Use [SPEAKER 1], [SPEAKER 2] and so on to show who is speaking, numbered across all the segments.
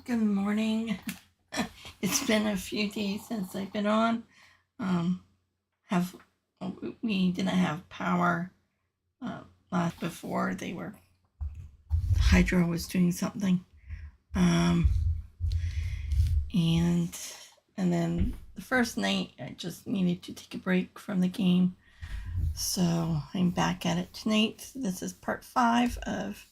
[SPEAKER 1] Good morning. It's been a few days since I've been on. We didn't have power last before. Hydro was doing something, and then the first night I just needed to take a break from the game, so I'm back at it tonight. This is part 5 of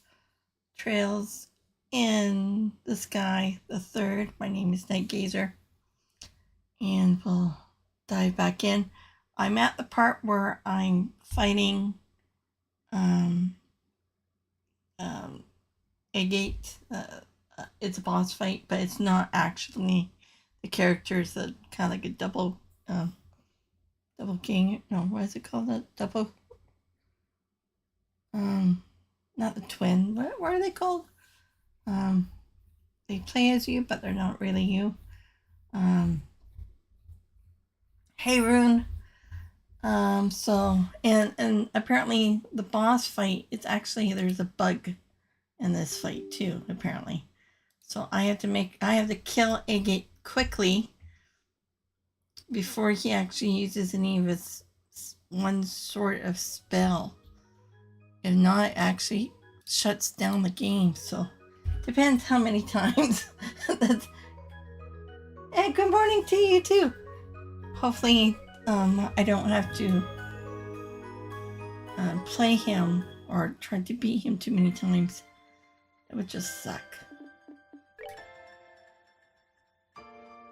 [SPEAKER 1] Trails in the Sky, the third. My name is Night Gazer, and we'll dive back in. I'm at the part where I'm fighting Agate. It's a boss fight, but it's not actually the characters. That kind of like a double king. No, what is it called? A double. Not the twin. What are they called? They play as you, but they're not really you. Hey, Rune. So, and apparently the boss fight, there's a bug in this fight too, apparently. So I have to kill Agate quickly before he actually uses any of his one sort of spell. If not, it actually shuts down the game. So depends how many times. And good morning to you too. Hopefully I don't have to play him or try to beat him too many times. It would just suck.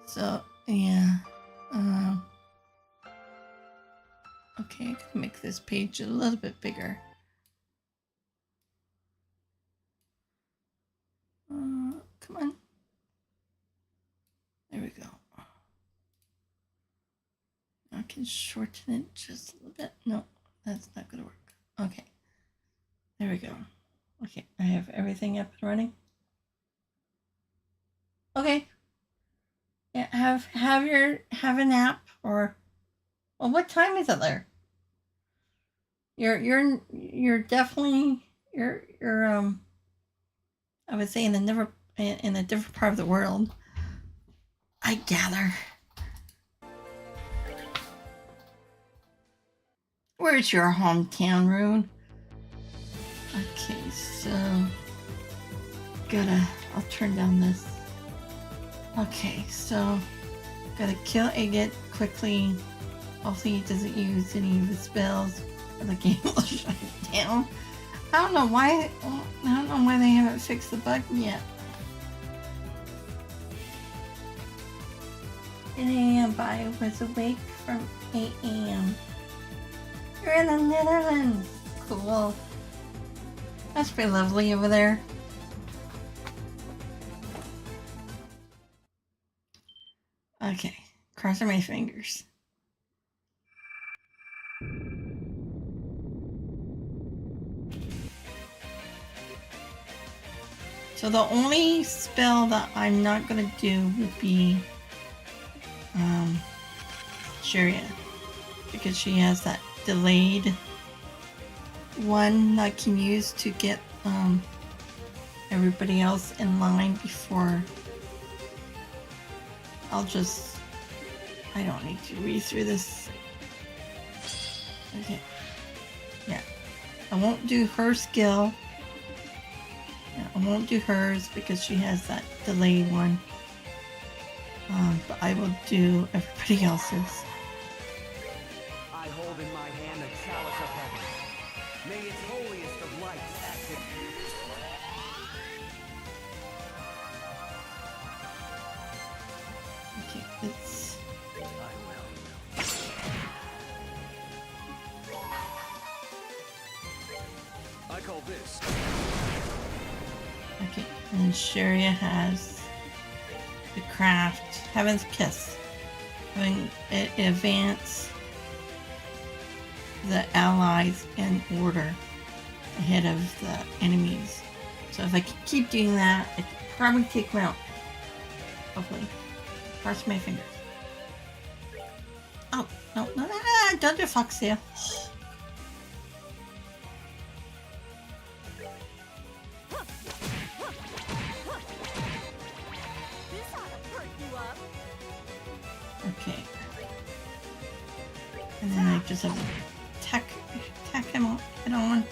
[SPEAKER 1] So yeah. Okay, I can make this page a little bit bigger. Come on. There we go. I can shorten it just a little bit. No, that's not going to work. Okay. There we go. Okay, I have everything up and running. Okay. Yeah, have a nap, or well, what time is it there? You're definitely I would say in a different part of the world, I gather. Where's your hometown, Rune? Okay, so I'll turn down this. Okay, so gotta kill Agate quickly. Hopefully he doesn't use any of his spells or the game will shut down. I don't know why they haven't fixed the bug yet. 8 a.m. but I was awake from 8 a.m. You're in the Netherlands. Cool. That's pretty lovely over there. Okay, crossing my fingers. So the only spell that I'm not gonna do would be Sharia, because she has that delayed one that I can use to get everybody else in line before. I don't need to read through this. Okay. Yeah. I won't do her skill. Yeah, I won't do hers because she has that delayed one. But I will do everybody else's.
[SPEAKER 2] I hold in my hand a chalice of heaven. May its holiest of lights active.
[SPEAKER 1] Okay, it's...
[SPEAKER 2] I call this.
[SPEAKER 1] Okay, and Sharia has the craft, Heaven's Kiss. Having it advance the allies in order ahead of the enemies. So if I can keep doing that, I can probably take them out. Hopefully. Cross my fingers. Oh, no, don't do foxtail. Okay. And then I just have to tack him head on.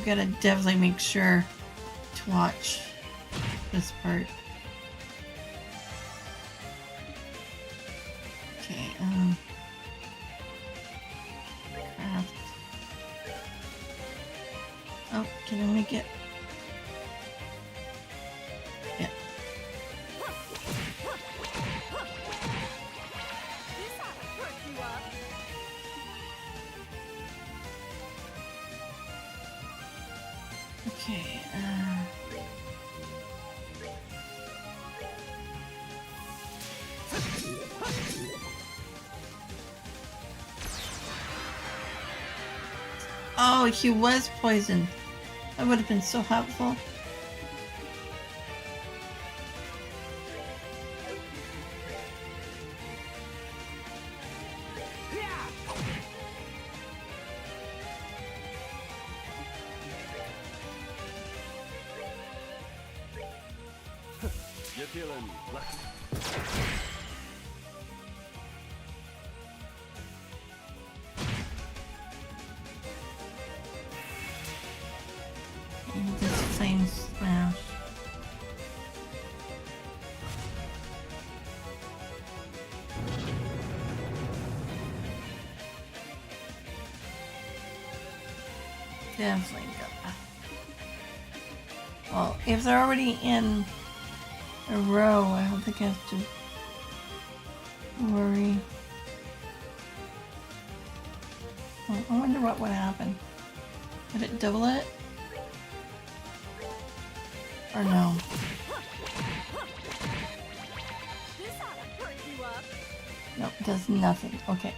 [SPEAKER 1] Gotta definitely make sure to watch this part. Okay, craft. Oh, can I make it? Yeah. Okay, oh, he was poisoned. That would have been so helpful.
[SPEAKER 2] You're feeling lucky.
[SPEAKER 1] And this flame smash. Definitely got that. Well, if they're already in a row, I don't think I have to worry. Well, I wonder what would happen. Would it double it? Or no? Nope, it does nothing. Okay.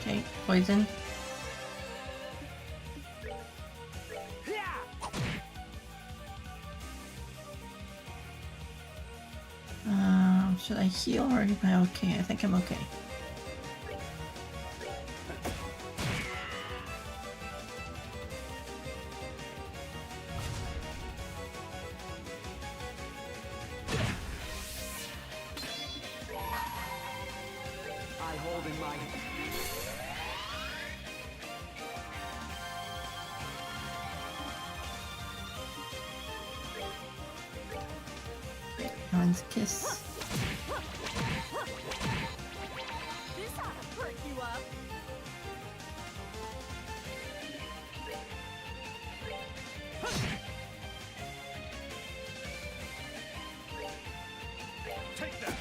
[SPEAKER 1] Okay, poison. Should I heal or am I okay? I think I'm okay.
[SPEAKER 2] I hold in my
[SPEAKER 1] Helen's kiss.
[SPEAKER 3] This ought to perk you up.
[SPEAKER 2] take that.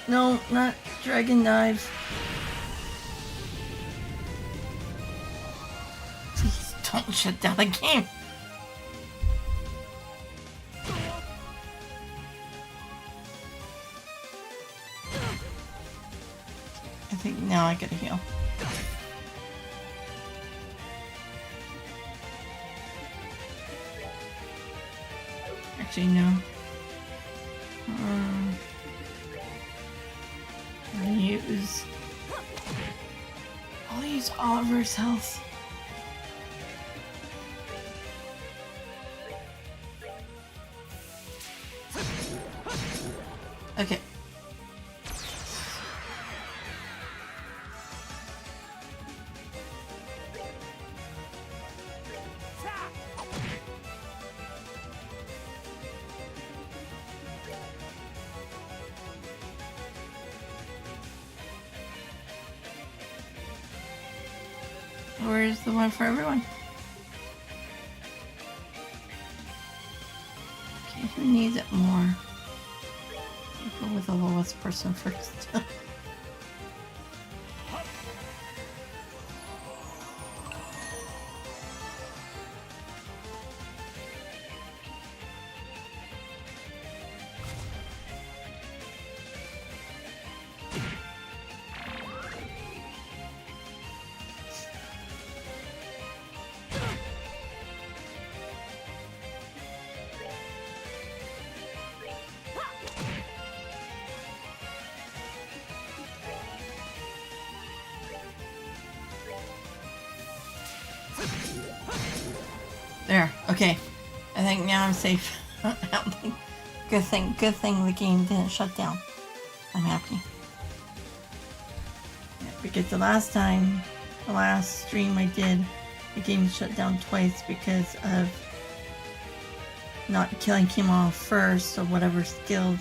[SPEAKER 1] No, not dragon knife. Please don't shut down the game. I think now I gotta heal. Actually, no. I'll use Oliver's health. Okay. Where's the one for everyone? Okay, who needs it more? We'll go with the lowest person first. There, okay. I think now I'm safe. Good thing the game didn't shut down. I'm happy. Yeah, because the last stream I did, the game shut down twice because of not killing him off first or whatever skills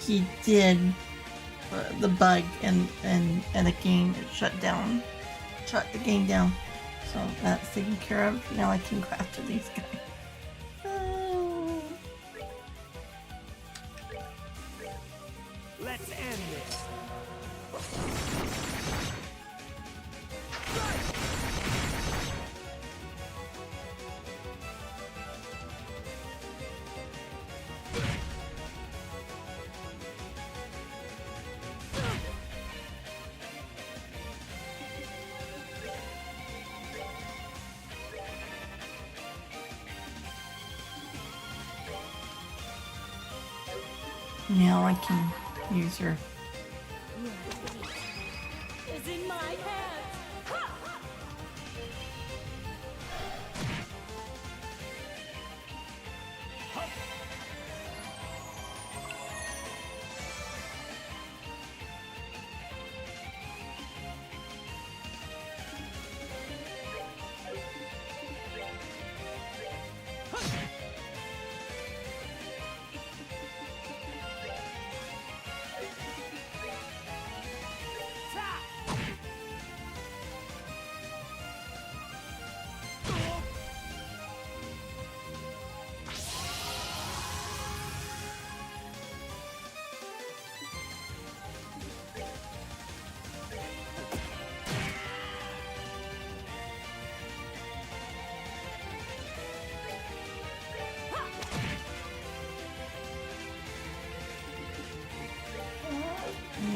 [SPEAKER 1] he did, the bug and the game shut the game down. So that's taken care of. Now I can go after these guys.
[SPEAKER 2] Let's end this.
[SPEAKER 1] Now I can use her.
[SPEAKER 3] Your fate is in my hands. Ha!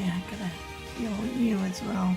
[SPEAKER 1] Yeah, I gotta heal you as well.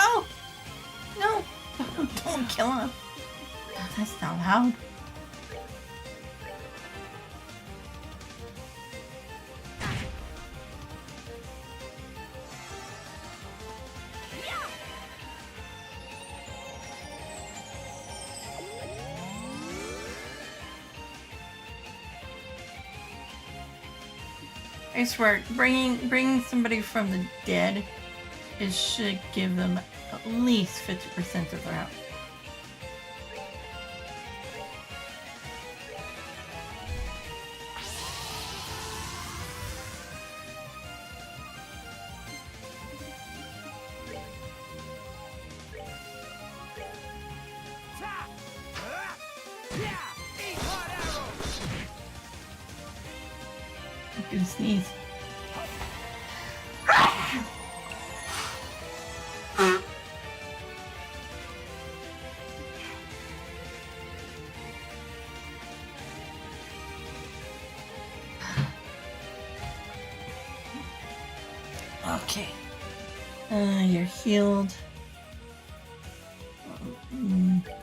[SPEAKER 1] Oh! No! Don't kill him. That's not loud. I swear, bringing somebody from the dead, it should give them at least 50% of their health. I'm gonna sneeze. Okay. You're healed. Okay.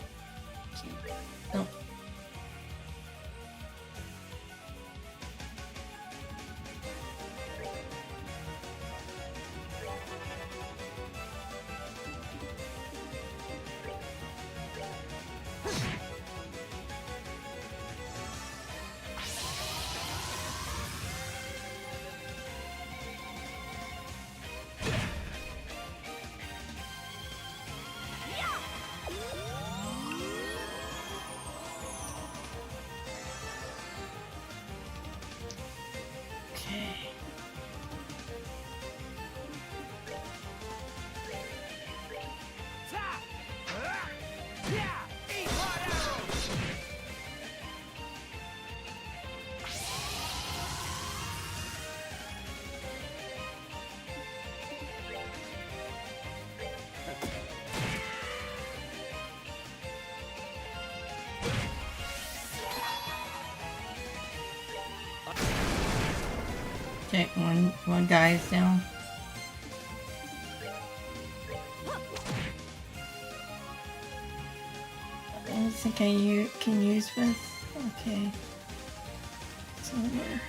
[SPEAKER 1] Oh. Okay.
[SPEAKER 2] Eat hot arrows!
[SPEAKER 1] Okay, one guy is down. I don't think you can use with. Okay. So where?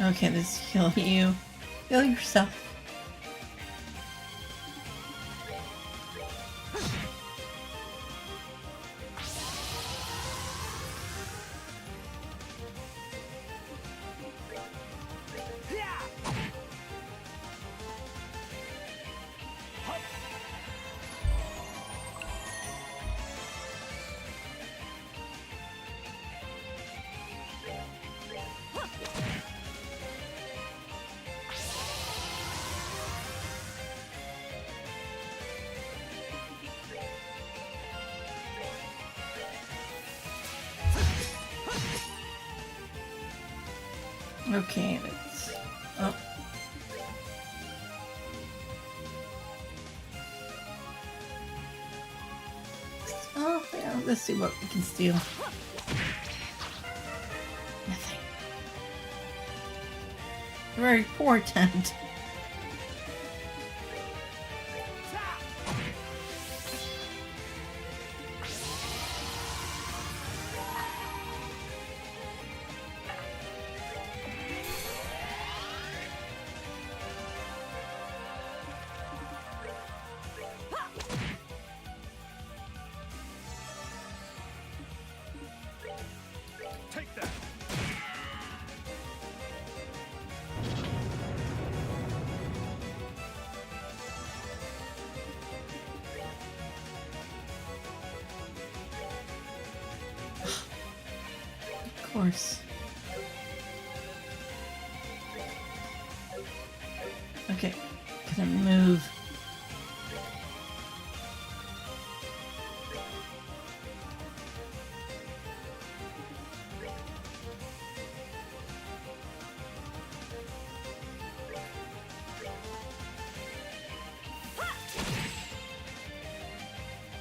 [SPEAKER 1] Okay, let's heal you. Heal yourself. Okay, let's. Oh. Oh, yeah, let's see what we can steal. Nothing. Very poor attempt.
[SPEAKER 2] Take that!
[SPEAKER 1] Of course. Okay, gonna move.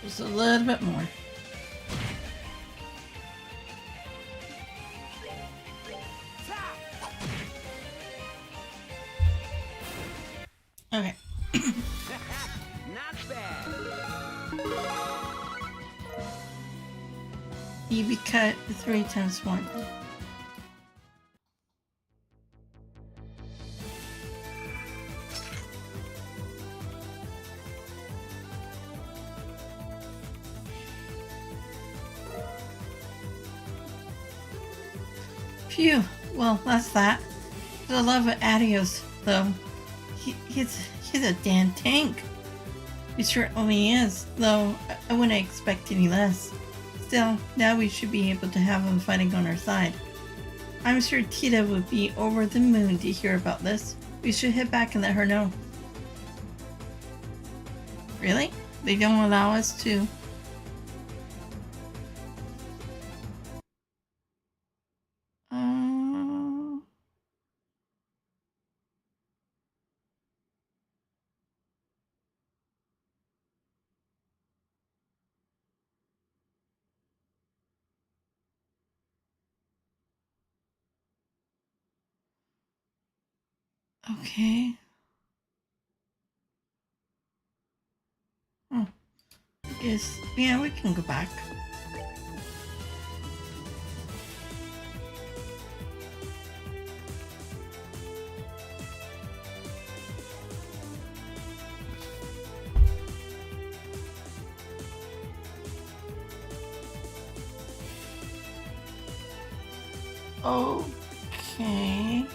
[SPEAKER 1] Just a little bit more. Okay.
[SPEAKER 2] Not bad.
[SPEAKER 1] You be cut 3 times 1. Phew. Well, that's that. For the love of adios. though. He's a damn tank. He certainly is, though I wouldn't expect any less. Still, now we should be able to have him fighting on our side. I'm sure Tita would be over the moon to hear about this. We should head back and let her know. Really? They don't allow us to... Okay. I guess, yeah, we can go back. Okay.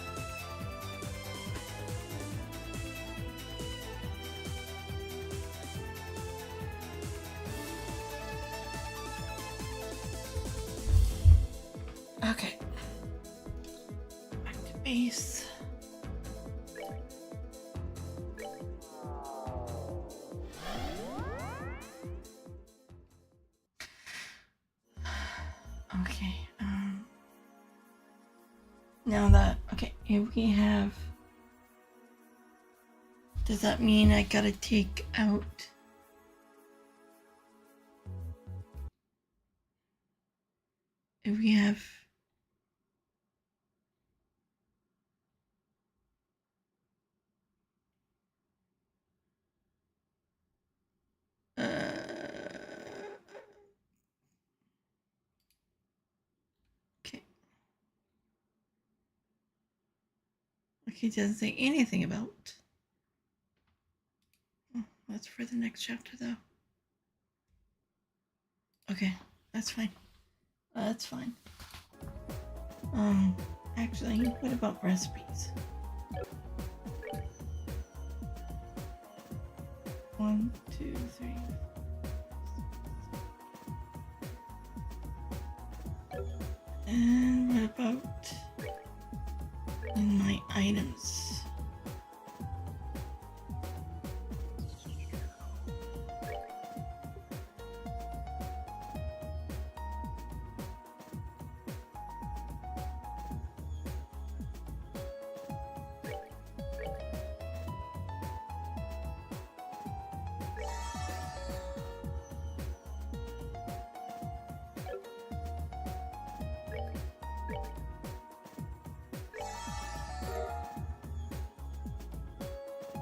[SPEAKER 1] Okay. Back to base. Okay, now that, okay, if we have, does that mean I gotta take out, if we have, okay. Okay, it doesn't say anything about. Oh, that's for the next chapter though. Okay, that's fine. That's fine. Actually, what about recipes? 1, 2, 3. And what about in my items?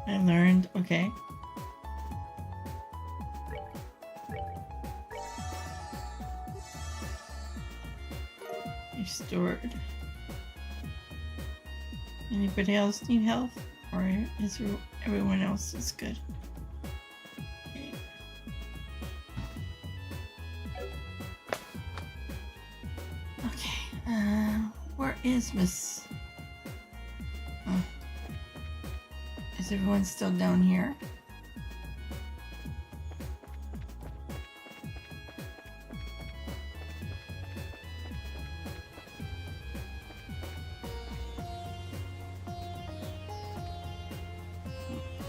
[SPEAKER 1] I learned, okay. Restored. Anybody else need help? Or is everyone else is good? Okay. Okay, where is Miss... Oh. Is everyone still down here?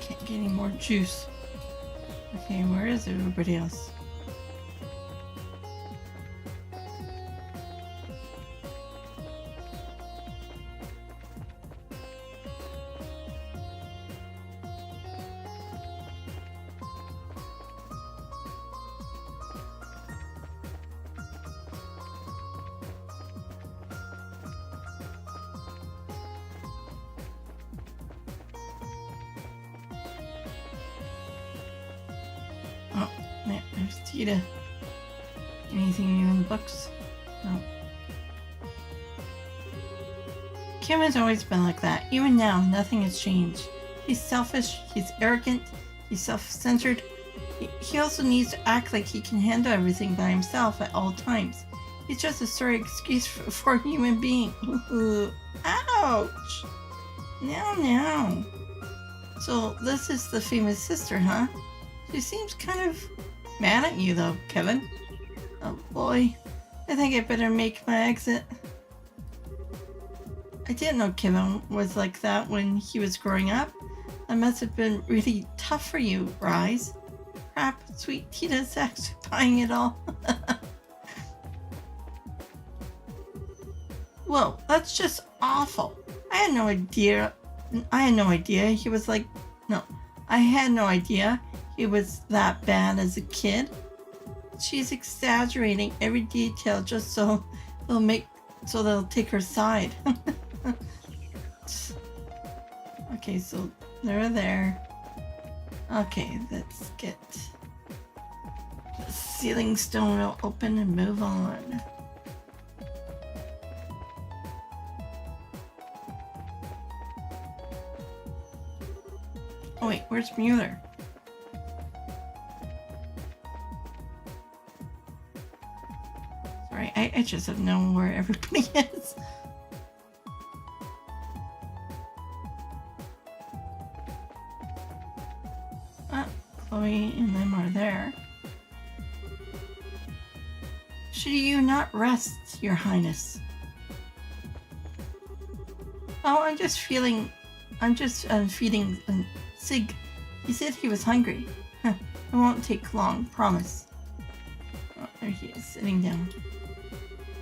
[SPEAKER 1] Can't get any more juice. Okay, where is everybody else? Oh, yeah, there's Tita. Anything new in the books? No. Kevin's always been like that. Even now, nothing has changed. He's selfish, he's arrogant, he's self-centered. He also needs to act like he can handle everything by himself at all times. He's just a sorry excuse for a human being. Ouch! Now. So this is the famous sister, huh? She seems kind of mad at you though, Kevin. Oh boy. I think I better make my exit. I didn't know Kevin was like that when he was growing up. That must have been really tough for you, Rise. Crap, sweet Tita's actually buying it all. Whoa, that's just awful. I had no idea he was like... No, I had no idea he was that bad as a kid. She's exaggerating every detail just so they'll take her side. Okay, so they're there. Okay, let's get the ceiling stone open and move on. Oh wait, where's Mueller? Sorry, I just have known where everybody is. Chloe and them are there. Should you not rest, Your Highness? Oh, I'm just feeding Sig. He said he was hungry. Huh. It won't take long, promise. Oh, there he is, sitting down.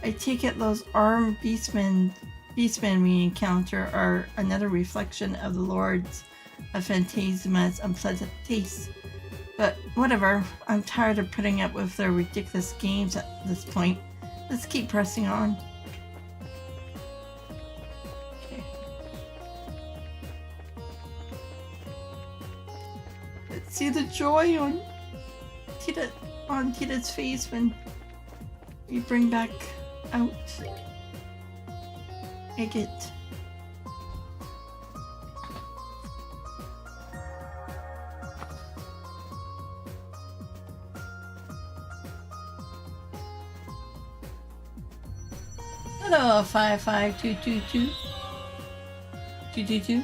[SPEAKER 1] I take it those armed beastmen we encounter are another reflection of the Lords of Phantasma's unpleasant taste. But whatever, I'm tired of putting up with their ridiculous games at this point. Let's keep pressing on. Okay. Let's see the joy on Tita's face when we bring back out Agate. Hello, 55222. 222.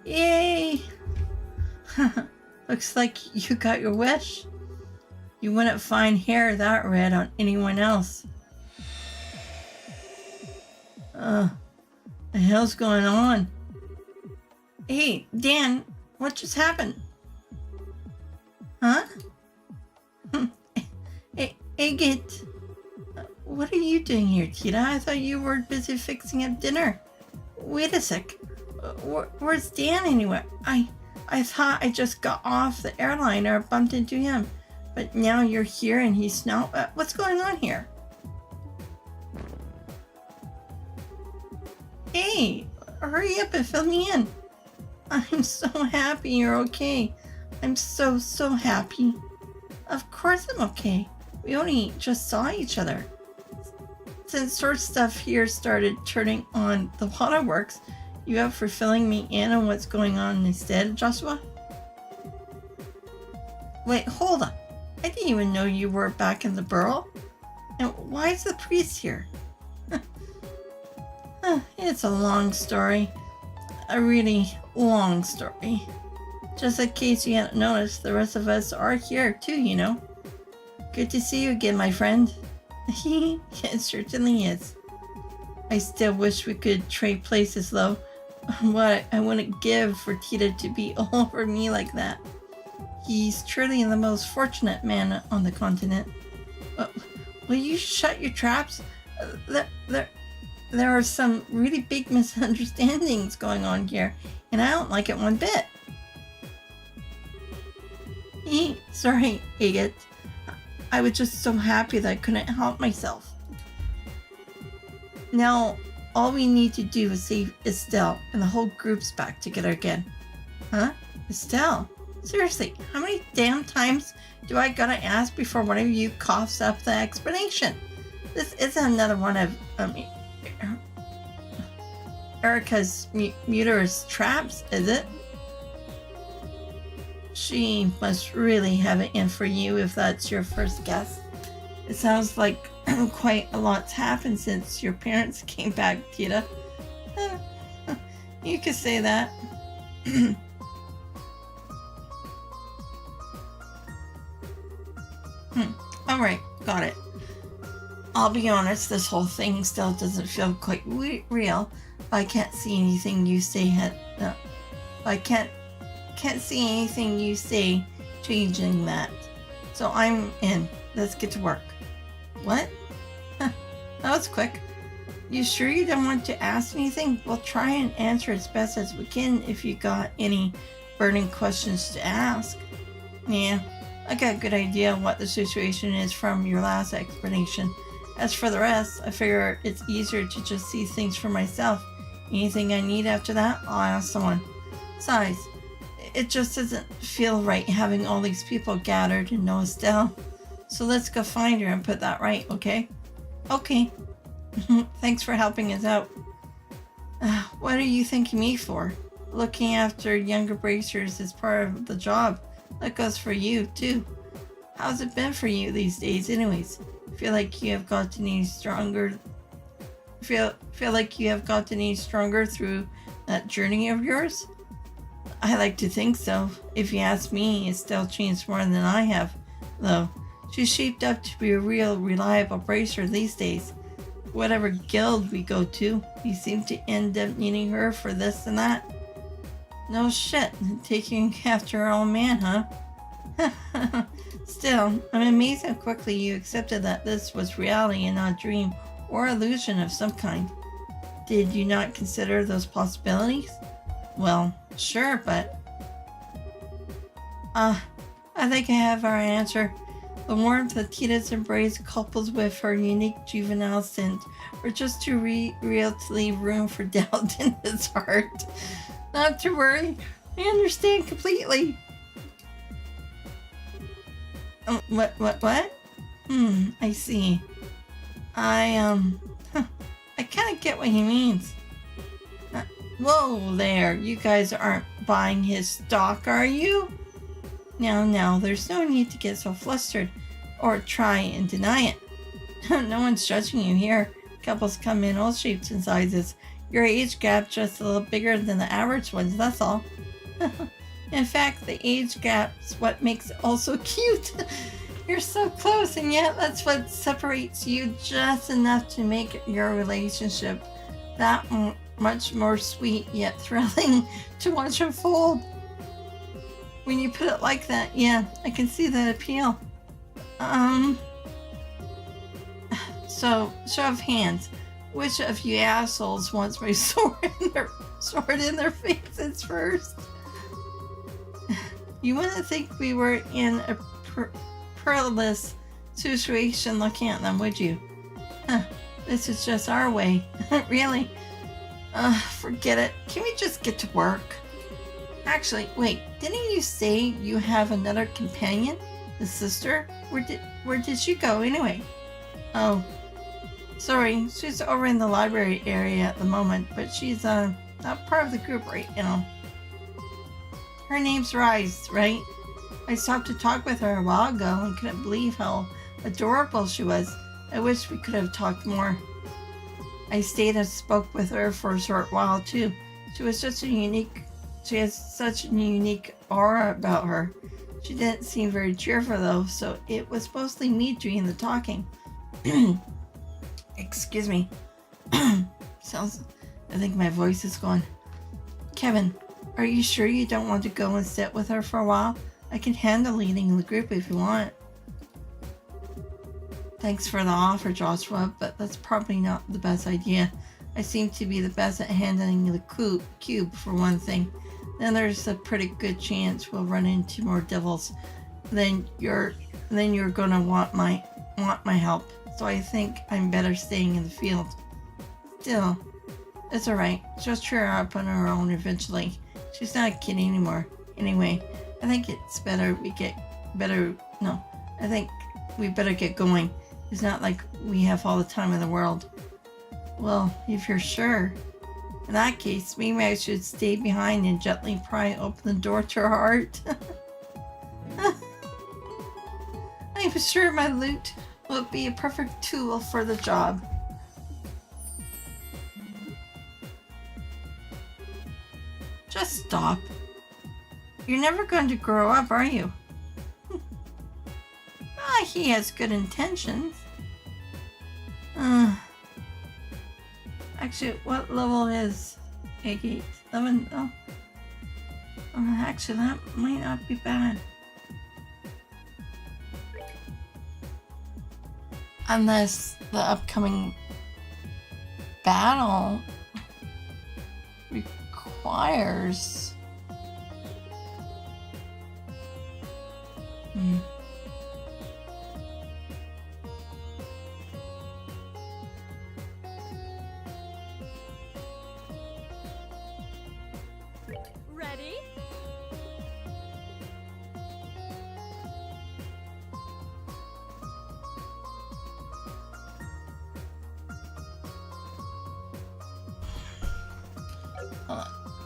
[SPEAKER 1] Yay! Looks like you got your wish. You wouldn't find hair that red on anyone else. The hell's going on? Hey, Dan, what just happened? Huh? Hey, Agate, what are you doing here, Tita? I thought you were busy fixing up dinner. Wait a sec. Where's Dan anyway? I thought I just got off the airliner, bumped into him, but now you're here and he's not. What's going on here? Hey, hurry up and fill me in. I'm so happy you're okay. I'm so happy. Of course I'm okay. We only just saw each other. Since Sword Stuff here started turning on the waterworks, you up for filling me in on what's going on instead, Joshua? Wait, hold on. I didn't even know you were back in the burrow. And why is the priest here? It's a long story. A really long story. Just in case you hadn't noticed, the rest of us are here too, you know. Good to see you again, my friend. It certainly is. I still wish we could trade places, though. What I wouldn't give for Tita to be all over me like that. He's truly the most fortunate man on the continent. Will you shut your traps? There are some really big misunderstandings going on here, and I don't like it one bit. Sorry, Agate. I was just so happy that I couldn't help myself. Now, all we need to do is save Estelle, and the whole group's back together again. Huh? Estelle, seriously, how many damn times do I gotta ask before one of you coughs up the explanation? This isn't another one of Erica's muterous traps, is it? She must really have it in for you if that's your first guess. It sounds like quite a lot's happened since your parents came back, Tita. You could say that. Alright, got it. I'll be honest, this whole thing still doesn't feel quite real. I can't see anything you say I can't see anything you say changing that. So I'm in. Let's get to work. What? That was quick. You sure you don't want to ask anything? We'll try and answer as best as we can if you got any burning questions to ask. Yeah, I got a good idea what the situation is from your last explanation. As for the rest, I figure it's easier to just see things for myself. Anything I need after that, I'll ask someone. Besides, it just doesn't feel right having all these people gathered and no Estelle. So let's go find her and put that right, okay? Okay. Thanks for helping us out. What are you thanking me for? Looking after younger bracers is part of the job. That goes for you, too. How's it been for you these days, anyways? Feel like you have gotten any stronger? Feel like you have gotten any stronger through that journey of yours? I like to think so. If you ask me, it's still changed more than I have, though. She's shaped up to be a real reliable bracer these days. Whatever guild we go to, we seem to end up needing her for this and that. No shit, taking after our own man, huh? Still, I'm amazed how quickly you accepted that this was reality and not a dream or illusion of some kind. Did you not consider those possibilities? Well, sure, but... I think I have our answer. The warmth that Tita's embrace couples with her unique juvenile scent were just too real to leave room for doubt in his heart. Not to worry, I understand completely. What? I see. I kind of get what he means. Whoa there, you guys aren't buying his stock, are you? Now, there's no need to get so flustered or try and deny it. No one's judging you here. Couples come in all shapes and sizes. Your age gap just a little bigger than the average ones, that's all. In fact, the age gap's what makes it all so cute. You're so close, and yet that's what separates you just enough to make your relationship that much more sweet yet thrilling to watch unfold. When you put it like that, yeah, I can see the appeal. So, show of hands. Which of you assholes wants my sword in their faces first? You wouldn't think we were in a perilous situation looking at them, would you? This is just our way. Really? Forget it. Can we just get to work? Actually, wait, didn't you say you have another companion? The sister? Where did she go anyway? Oh, sorry, she's over in the library area at the moment, but she's not part of the group right now. Her name's Rise, right? I stopped to talk with her a while ago and couldn't believe how adorable she was. I wish we could have talked more. I stayed and spoke with her for a short while too. She has such a unique aura about her. She didn't seem very cheerful though, so it was mostly me doing the talking. Excuse me. I think my voice is gone. Kevin, are you sure you don't want to go and sit with her for a while? I can handle leading the group if you want. Thanks for the offer, Joshua, but that's probably not the best idea. I seem to be the best at handling the cube for one thing. Then there's a pretty good chance we'll run into more devils. Then you're gonna want my help. So I think I'm better staying in the field. Still, it's alright. She'll cheer up on her own eventually. she's not a kid anymore. Anyway, I think it's better we get better. No, I think we better get going. It's not like we have all the time in the world. Well, if you're sure. In that case, maybe I should stay behind and gently pry open the door to her heart. I'm sure my lute will be a perfect tool for the job. Just stop. You're never going to grow up, are you? He has good intentions. Actually, what level is Agate? 11? Oh. Actually, that might not be bad. Unless the upcoming battle requires...
[SPEAKER 3] Ready?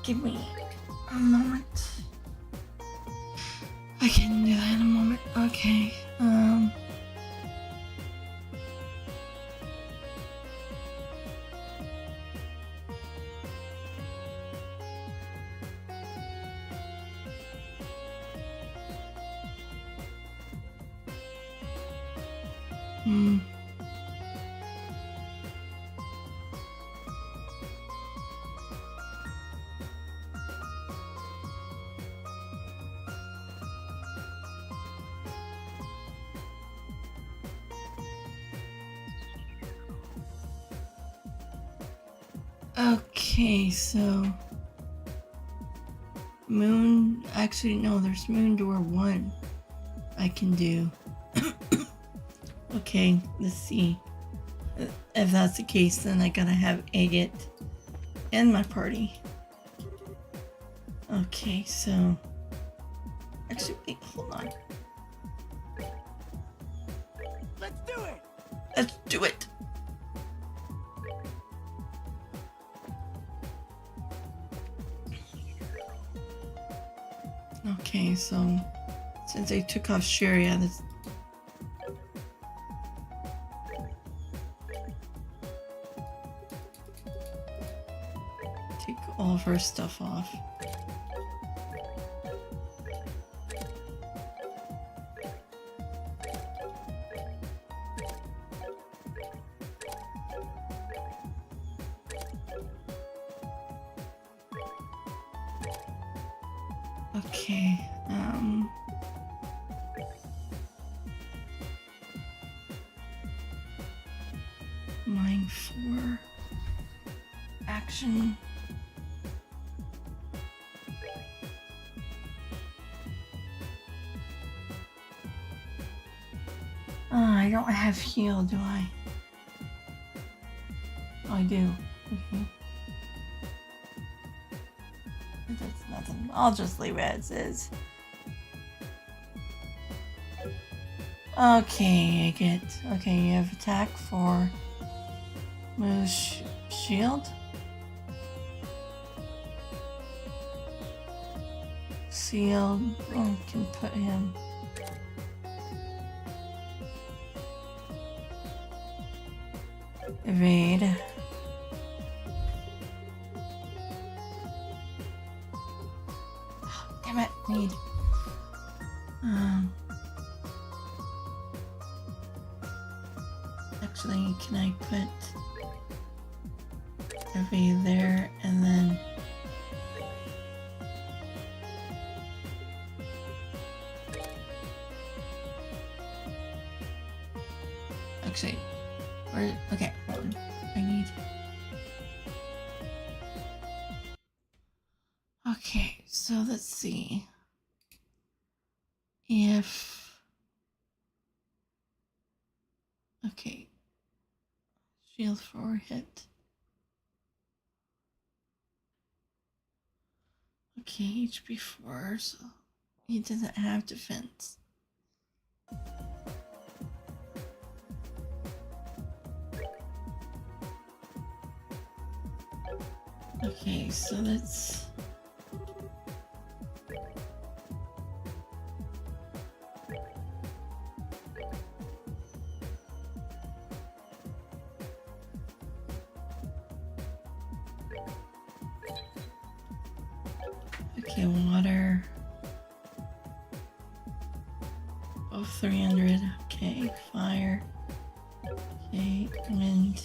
[SPEAKER 1] Give me a moment. I can do that in a moment. Okay. Okay, so Moon, actually no, there's Moon Door 1 I can do. Okay, let's see. If that's the case, then I gotta have Agate in my party. Okay, so actually wait, hold on.
[SPEAKER 2] Let's do it!
[SPEAKER 1] Let's do it! Okay, so since I took off Sharia, this take all of her stuff off. Okay, mine 4 action. I don't have heal, do I? Oh, I do. Okay. That's nothing. I'll just leave it as is. Okay, I get. Okay, you have attack for Moo's shield. Sealed. Oh, I can put him. Evade. Damn it, need. Actually, can I put evade there and then actually, where? Okay, hold on. I need. Okay, so let's see if. Okay, shield for hit. Okay, HP4, so he doesn't have defense. Okay, so that's... Okay, water. Both 300. Okay, fire. Okay, wind.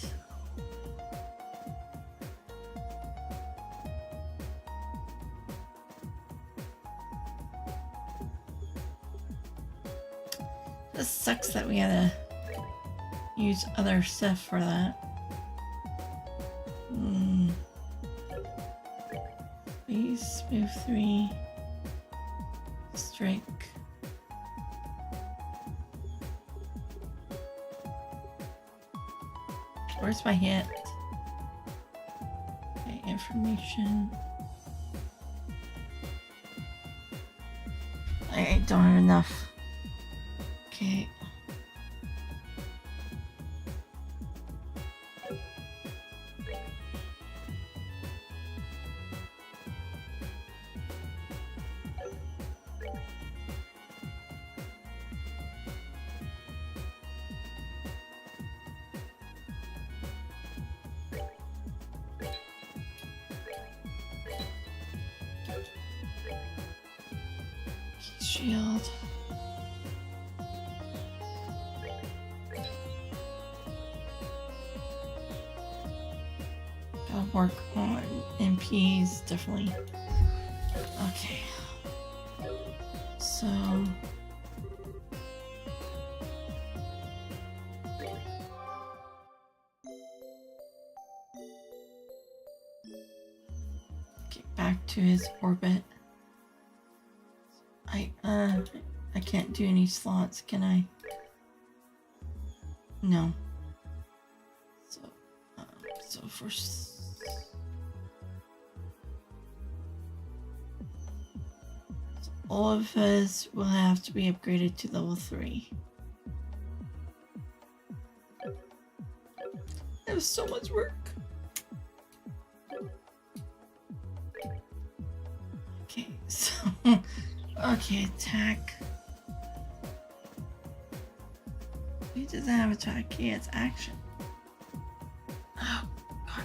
[SPEAKER 1] This sucks that we gotta use other stuff for that. Please move 3. Strike. Where's my hit? Okay, information. I don't have enough. Okay. Shield. Gotta work on MPs, definitely. Okay. So... get back to his orbit. I can't do any slots, can I? No. So first... So all of us will have to be upgraded to level 3. That was so much work. Okay, so... Okay, attack. He doesn't have attack, he has action. Oh, God.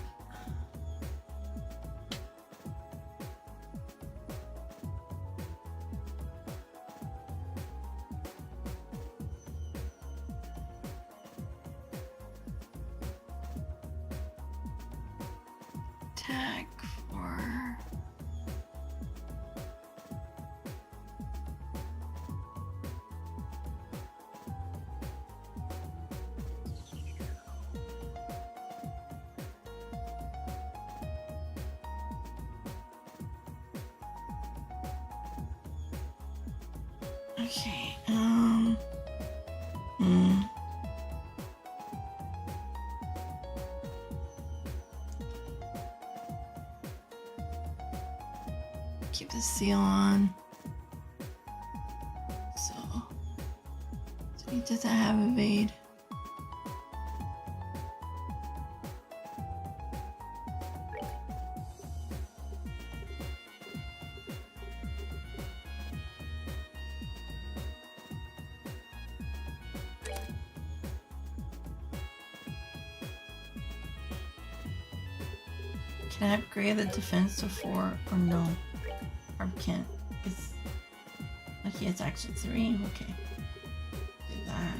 [SPEAKER 1] Attack for... Okay, keep the seal on. So he doesn't have evade. Can I upgrade the defense to 4 or no? Or can't? It's like he has action 3. Okay, do that.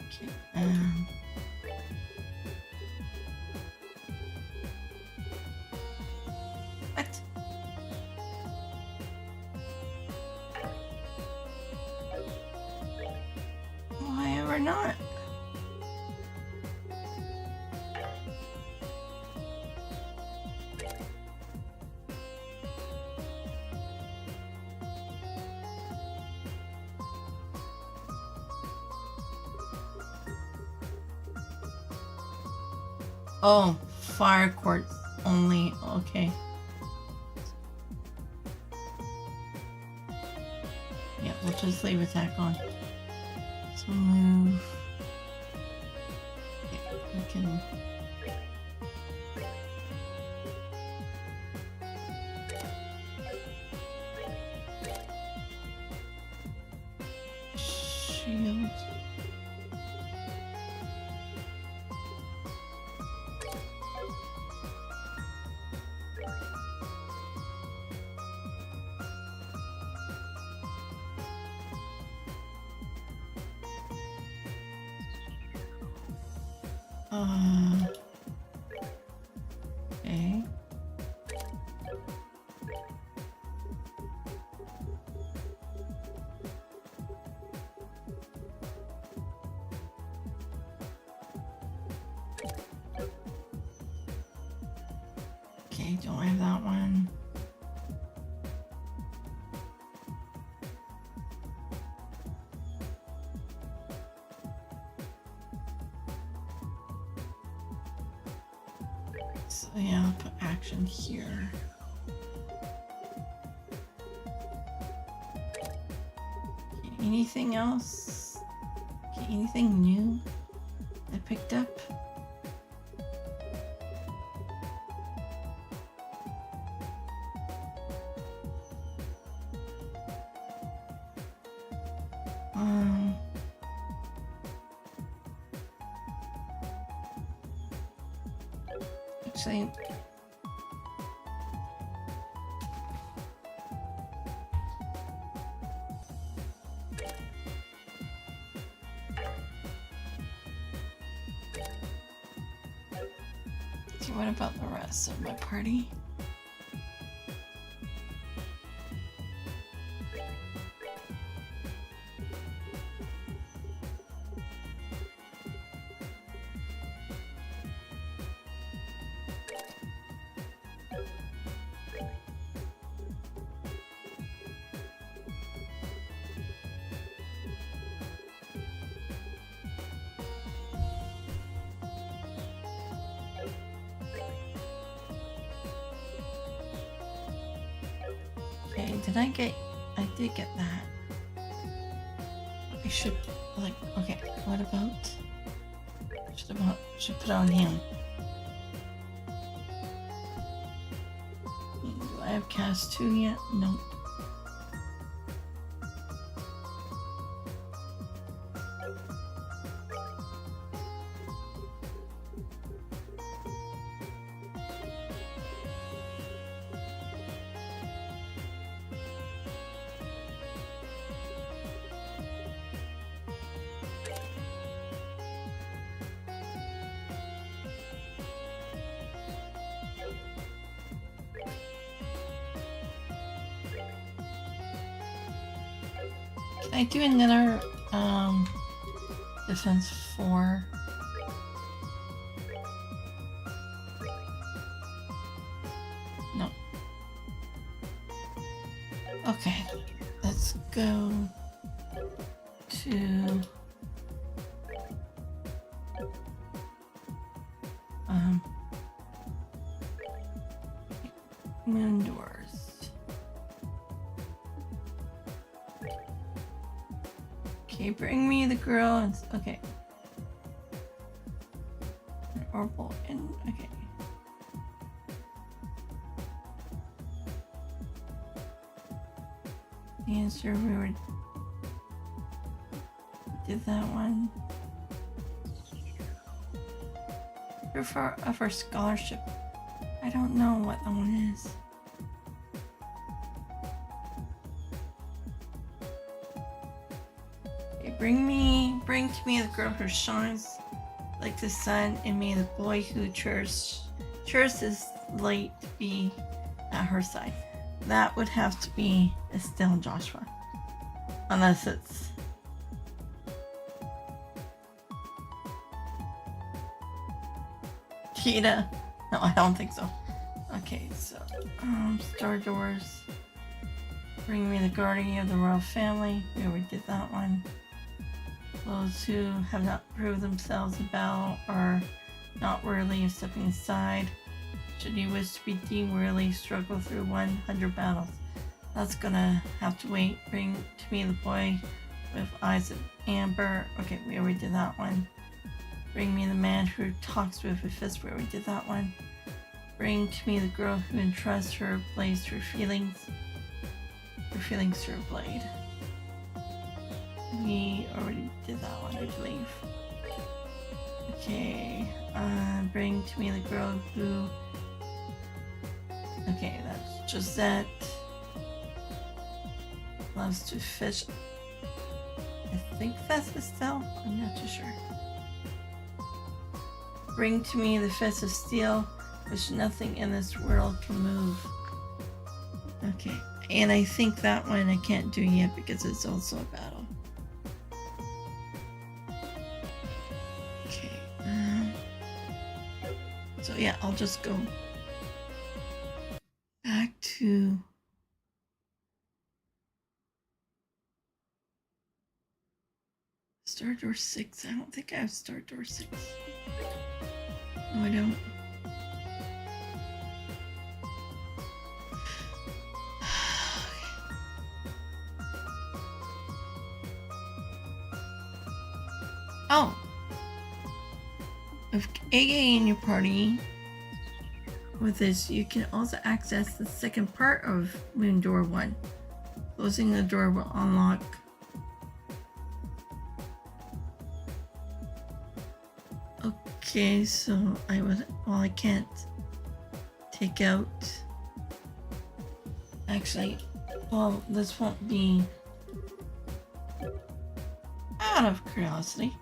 [SPEAKER 1] Okay. What? Why ever not? Oh, fire quartz only. Okay. Yeah, we'll just leave attack on. So move. Okay, we can. Shield. Okay. Okay, don't have that one. So yeah, I'll put action here. Okay, anything else? Okay, anything new I picked up? Actually, okay, what about the rest of my party? Okay, I did get that. I should, like, okay, what about? Should put on him. Do I have cast 2 yet? Nope. Can I do another defense 4? No. Okay, let's go to moon doors. Okay, bring me the girl and okay. Orbital and okay. The answer we did that one. For scholarship. I don't know what that one is. Bring to me the girl who shines like the sun, and may the boy who cherishes light be at her side. That would have to be Estelle Joshua, unless it's Cheetah. No, I don't think so. Okay, so Star Doors. Bring me the guardian of the royal family. We already did that one. Those who have not proved themselves in battle are not worthy of stepping aside. Should you wish to be deemed worthy, struggle through 100 battles. That's gonna have to wait. Bring to me the boy with eyes of amber. Okay, we already did that one. Bring me the man who talks with a fist. We already did that one. Bring to me the girl who entrusts her blades to her feelings. Her feelings to her blade. We already did that one, I believe. Okay, bring to me the girl who... Okay, that's Josette. Loves to fish. I think that's Estelle. I'm not too sure. Bring to me the fist of steel, which nothing in this world can move. Okay, and I think that one I can't do yet because it's also a battle. Okay. So yeah, I'll just go back to Star Door 6. I don't think I have Star Door 6. No, I don't. Oh! With AA in your party, with this, you can also access the second part of Moon Door 1. Closing the door will unlock Okay, so I can't take out. Actually, well, this won't be out of curiosity.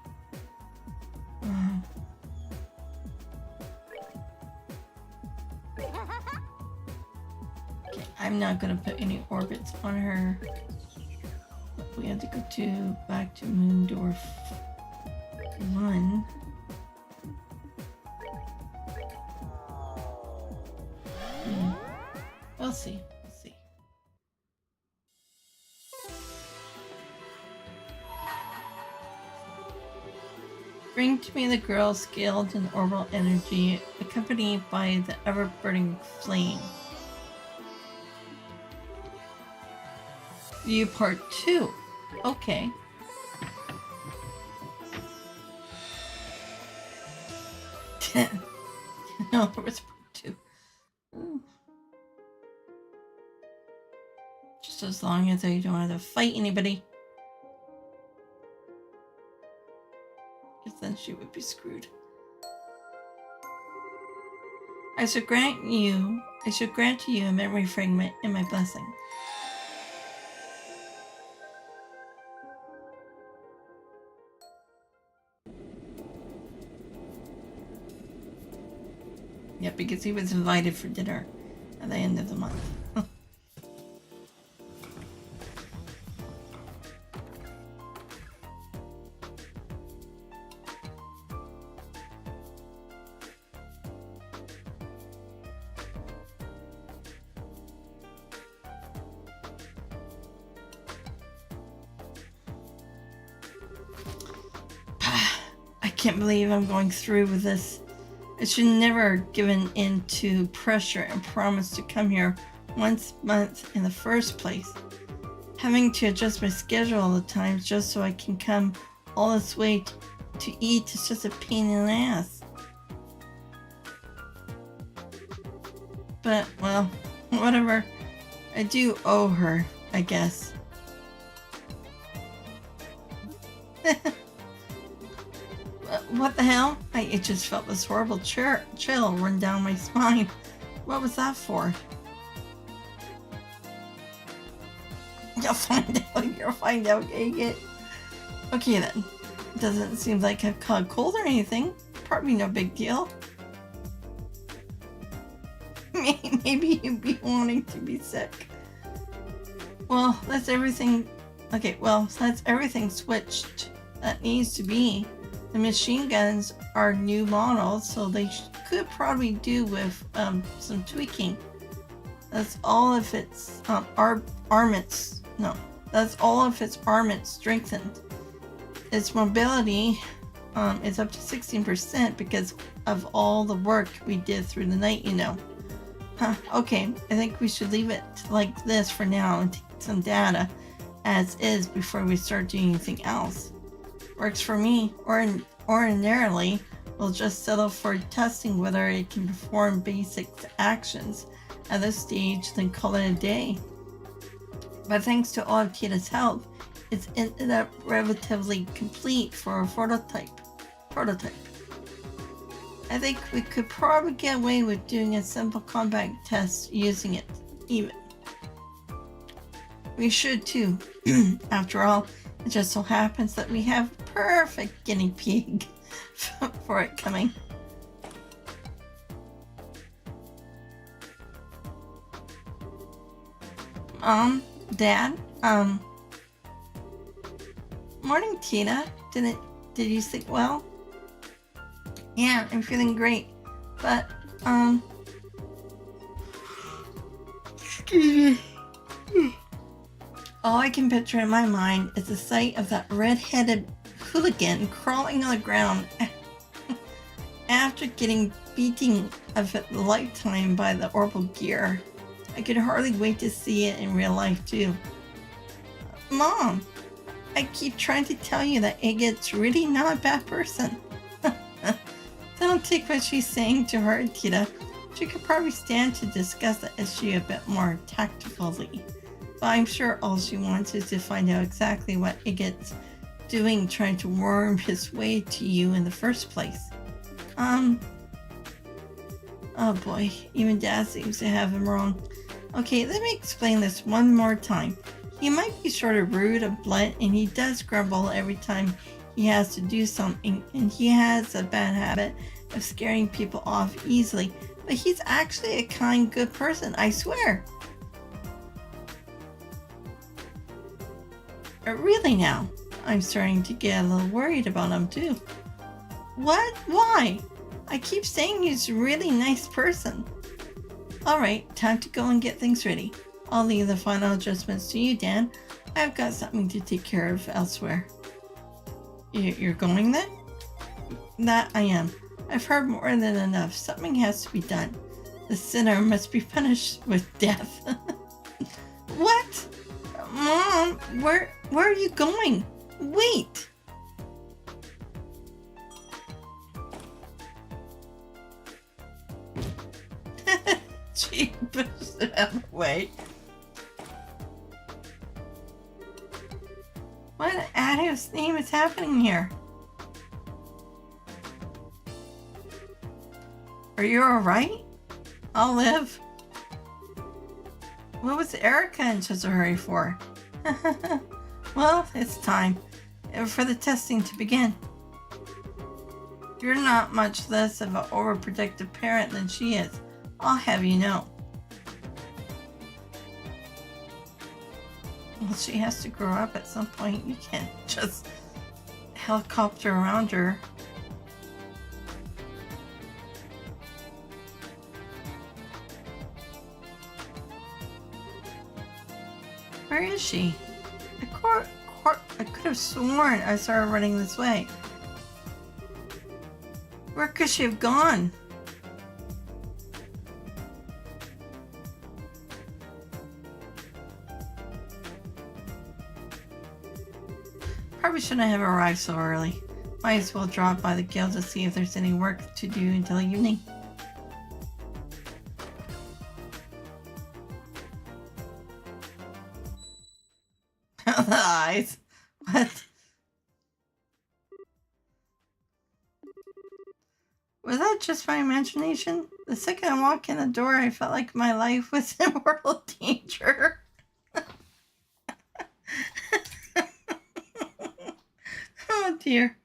[SPEAKER 1] Okay, I'm not gonna put any orbits on her. We have to go back to Moon Door 1. We'll see. We'll see. Bring to me the girl skilled in orbital energy, accompanied by the ever-burning flame. View part 2. Okay. No, there was part 2. Just as long as I don't have to fight anybody. Because then she would be screwed. I shall grant to you a memory fragment in my blessing. Yeah, because he was invited for dinner at the end of the month. I can't believe I'm going through with this. I should never have given in to pressure and promised to come here once a month in the first place. Having to adjust my schedule all the time just so I can come all this way to eat is just a pain in the ass. But, well, whatever. I do owe her, I guess. What the hell? It just felt this horrible chill run down my spine. What was that for? You'll find out, Agate. Okay then. Doesn't seem like I've caught cold or anything. Probably no big deal. Maybe you'd be wanting to be sick. Well, that's everything. Okay, well, that's everything switched. That needs to be. The machine guns are new models, so they could probably do with some tweaking. That's all if its armaments. No, that's all if its armament strengthened. Its mobility it's up to 16% because of all the work we did through the night, you know. Huh, okay, I think we should leave it like this for now and take some data as is before we start doing anything else. Works for me. Ordinarily, we'll just settle for testing whether it can perform basic actions at this stage, then call it a day. But thanks to all of Kita's help, it's ended up relatively complete for a prototype. I think we could probably get away with doing a simple combat test using it, even. We should too. After all, it just so happens that we have a perfect guinea pig for it coming. Dad, morning, Tina. Did you sleep well? Yeah, I'm feeling great, but, excuse me. All I can picture in my mind is the sight of that red-headed hooligan crawling on the ground after getting beating of a lifetime by the orbital gear. I could hardly wait to see it in real life too. Mom, I keep trying to tell you that Igit's really not a bad person. Don't take what she's saying to her, Tita. She could probably stand to discuss the issue a bit more tactfully. But I'm sure all she wants is to find out exactly what Igit's doing trying to worm his way to you in the first place. Oh boy, even Dad seems to have him wrong. Okay, let me explain this one more time. He might be sort of rude and blunt, and he does grumble every time he has to do something, and he has a bad habit of scaring people off easily, but he's actually a kind, good person, I swear. Really now, I'm starting to get a little worried about him too. What? Why? I keep saying he's a really nice person. Alright, time to go and get things ready. I'll leave the final adjustments to you, Dan. I've got something to take care of elsewhere. You're going then? That I am. I've heard more than enough. Something has to be done. The sinner must be punished with death. What? Mom, where are you going? Wait! She pushed it out of the way. What in Adam's name is happening here? Are you alright? I'll live. What was Erica in such a hurry for? Well, it's time for the testing to begin. You're not much less of an overprotective parent than she is. I'll have you know. Well, she has to grow up at some point. You can't just helicopter around her. Where is she? I could have sworn I saw her running this way. Where could she have gone? Probably shouldn't have arrived so early. Might as well drop by the guild to see if there's any work to do until evening. The eyes. What? Was that just my imagination? The second I walked in the door, I felt like my life was in mortal danger. Oh dear.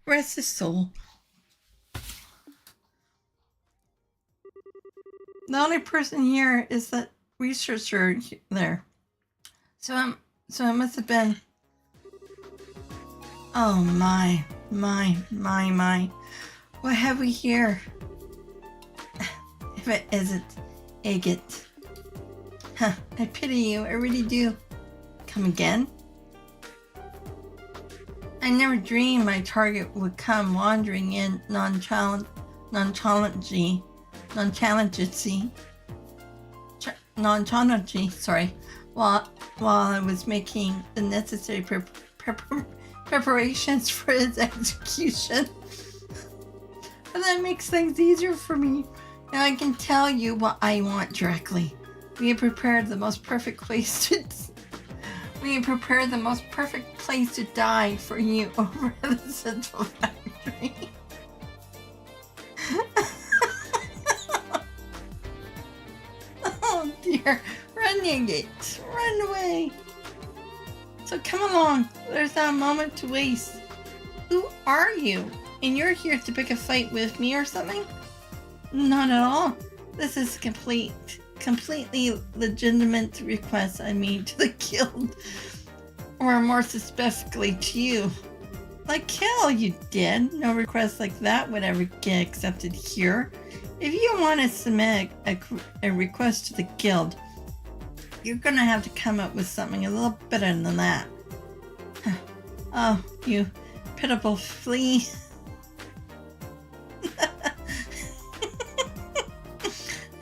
[SPEAKER 1] Rest his soul. The only person here is that researcher there. So it must have been. Oh my. What have we here? If it isn't Agate. Huh, I pity you, I really do. Come again? I never dreamed my target would come wandering in nonchalantly, while I was making the necessary preparations for its execution. And that makes things easier for me. Now I can tell you what I want directly. We have prepared the most perfect place to die for you over at the Central Factory. Oh dear, renegade, run away. So come along, there's not a moment to waste. Who are you? And you're here to pick a fight with me or something? Not at all. This is a completely legitimate request I made to the guild. Or more specifically to you. Like hell you did. No request like that would ever get accepted here. If you want to submit a request to the guild, you're gonna have to come up with something a little better than that. Oh, you pitiful flea.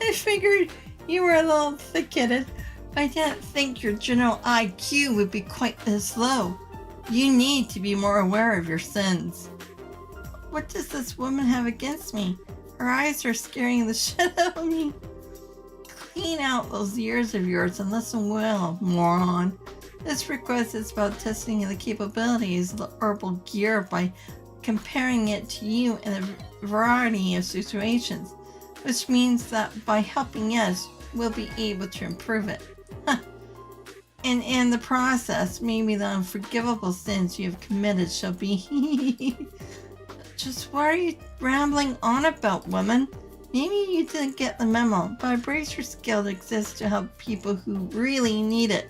[SPEAKER 1] I figured you were a little thick-headed. I didn't think your general IQ would be quite this low. You need to be more aware of your sins. What does this woman have against me? Her eyes are scaring the shit out of me. Clean out those ears of yours and listen well, moron. This request is about testing the capabilities of the herbal gear by comparing it to you in a variety of situations, which means that by helping us, we'll be able to improve it. And in the process, maybe the unforgivable sins you have committed shall be... Just what are you rambling on about, woman? Maybe you didn't get the memo, but a bracer skill exists to help people who really need it.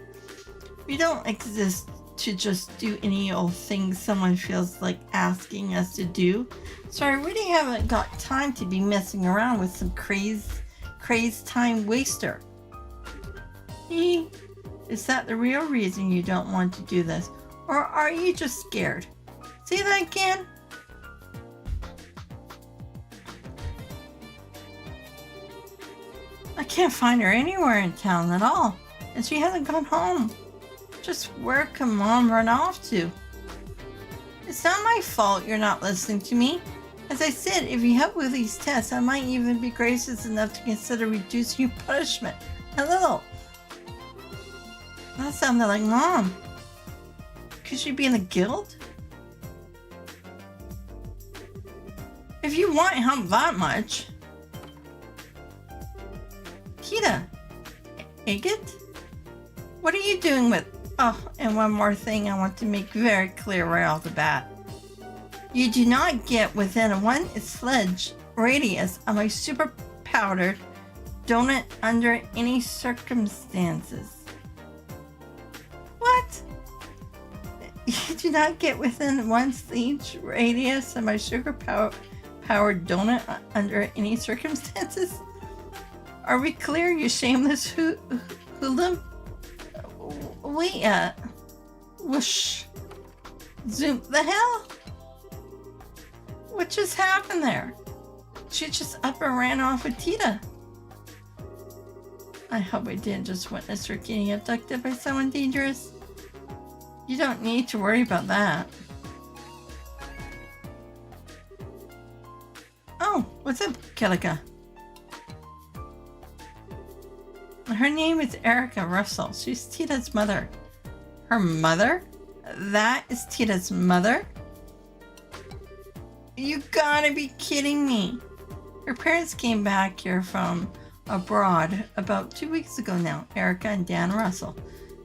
[SPEAKER 1] We don't exist to just do any old thing someone feels like asking us to do. So I really haven't got time to be messing around with some crazed time waster. Is that the real reason you don't want to do this? Or are you just scared? Say that again? I can't find her anywhere in town at all, and she hasn't gone home. Just where can Mom run off to? It's not my fault you're not listening to me. As I said, if you help with these tests, I might even be gracious enough to consider reducing your punishment a little. That sounded like Mom. Could she be in the guild? If you want help that much. Tita, Agate? What are you doing with... Oh, and one more thing I want to make very clear right off the bat. You do not get within 1 sledge radius of my super powdered donut under any circumstances. What? You do not get within 1 sledge radius of my sugar powered donut under any circumstances? Are we clear, you shameless hoodlum? Wait, whoosh. Zoom, the hell? What just happened there? She just up and ran off with Tita. I hope I didn't just witness her getting abducted by someone dangerous. You don't need to worry about that. Oh, what's up, Kelika? Her name is Erica Russell. She's Tita's mother. Her mother? That is Tita's mother? You gotta be kidding me. Her parents came back here from abroad about 2 weeks ago now, Erica and Dan Russell.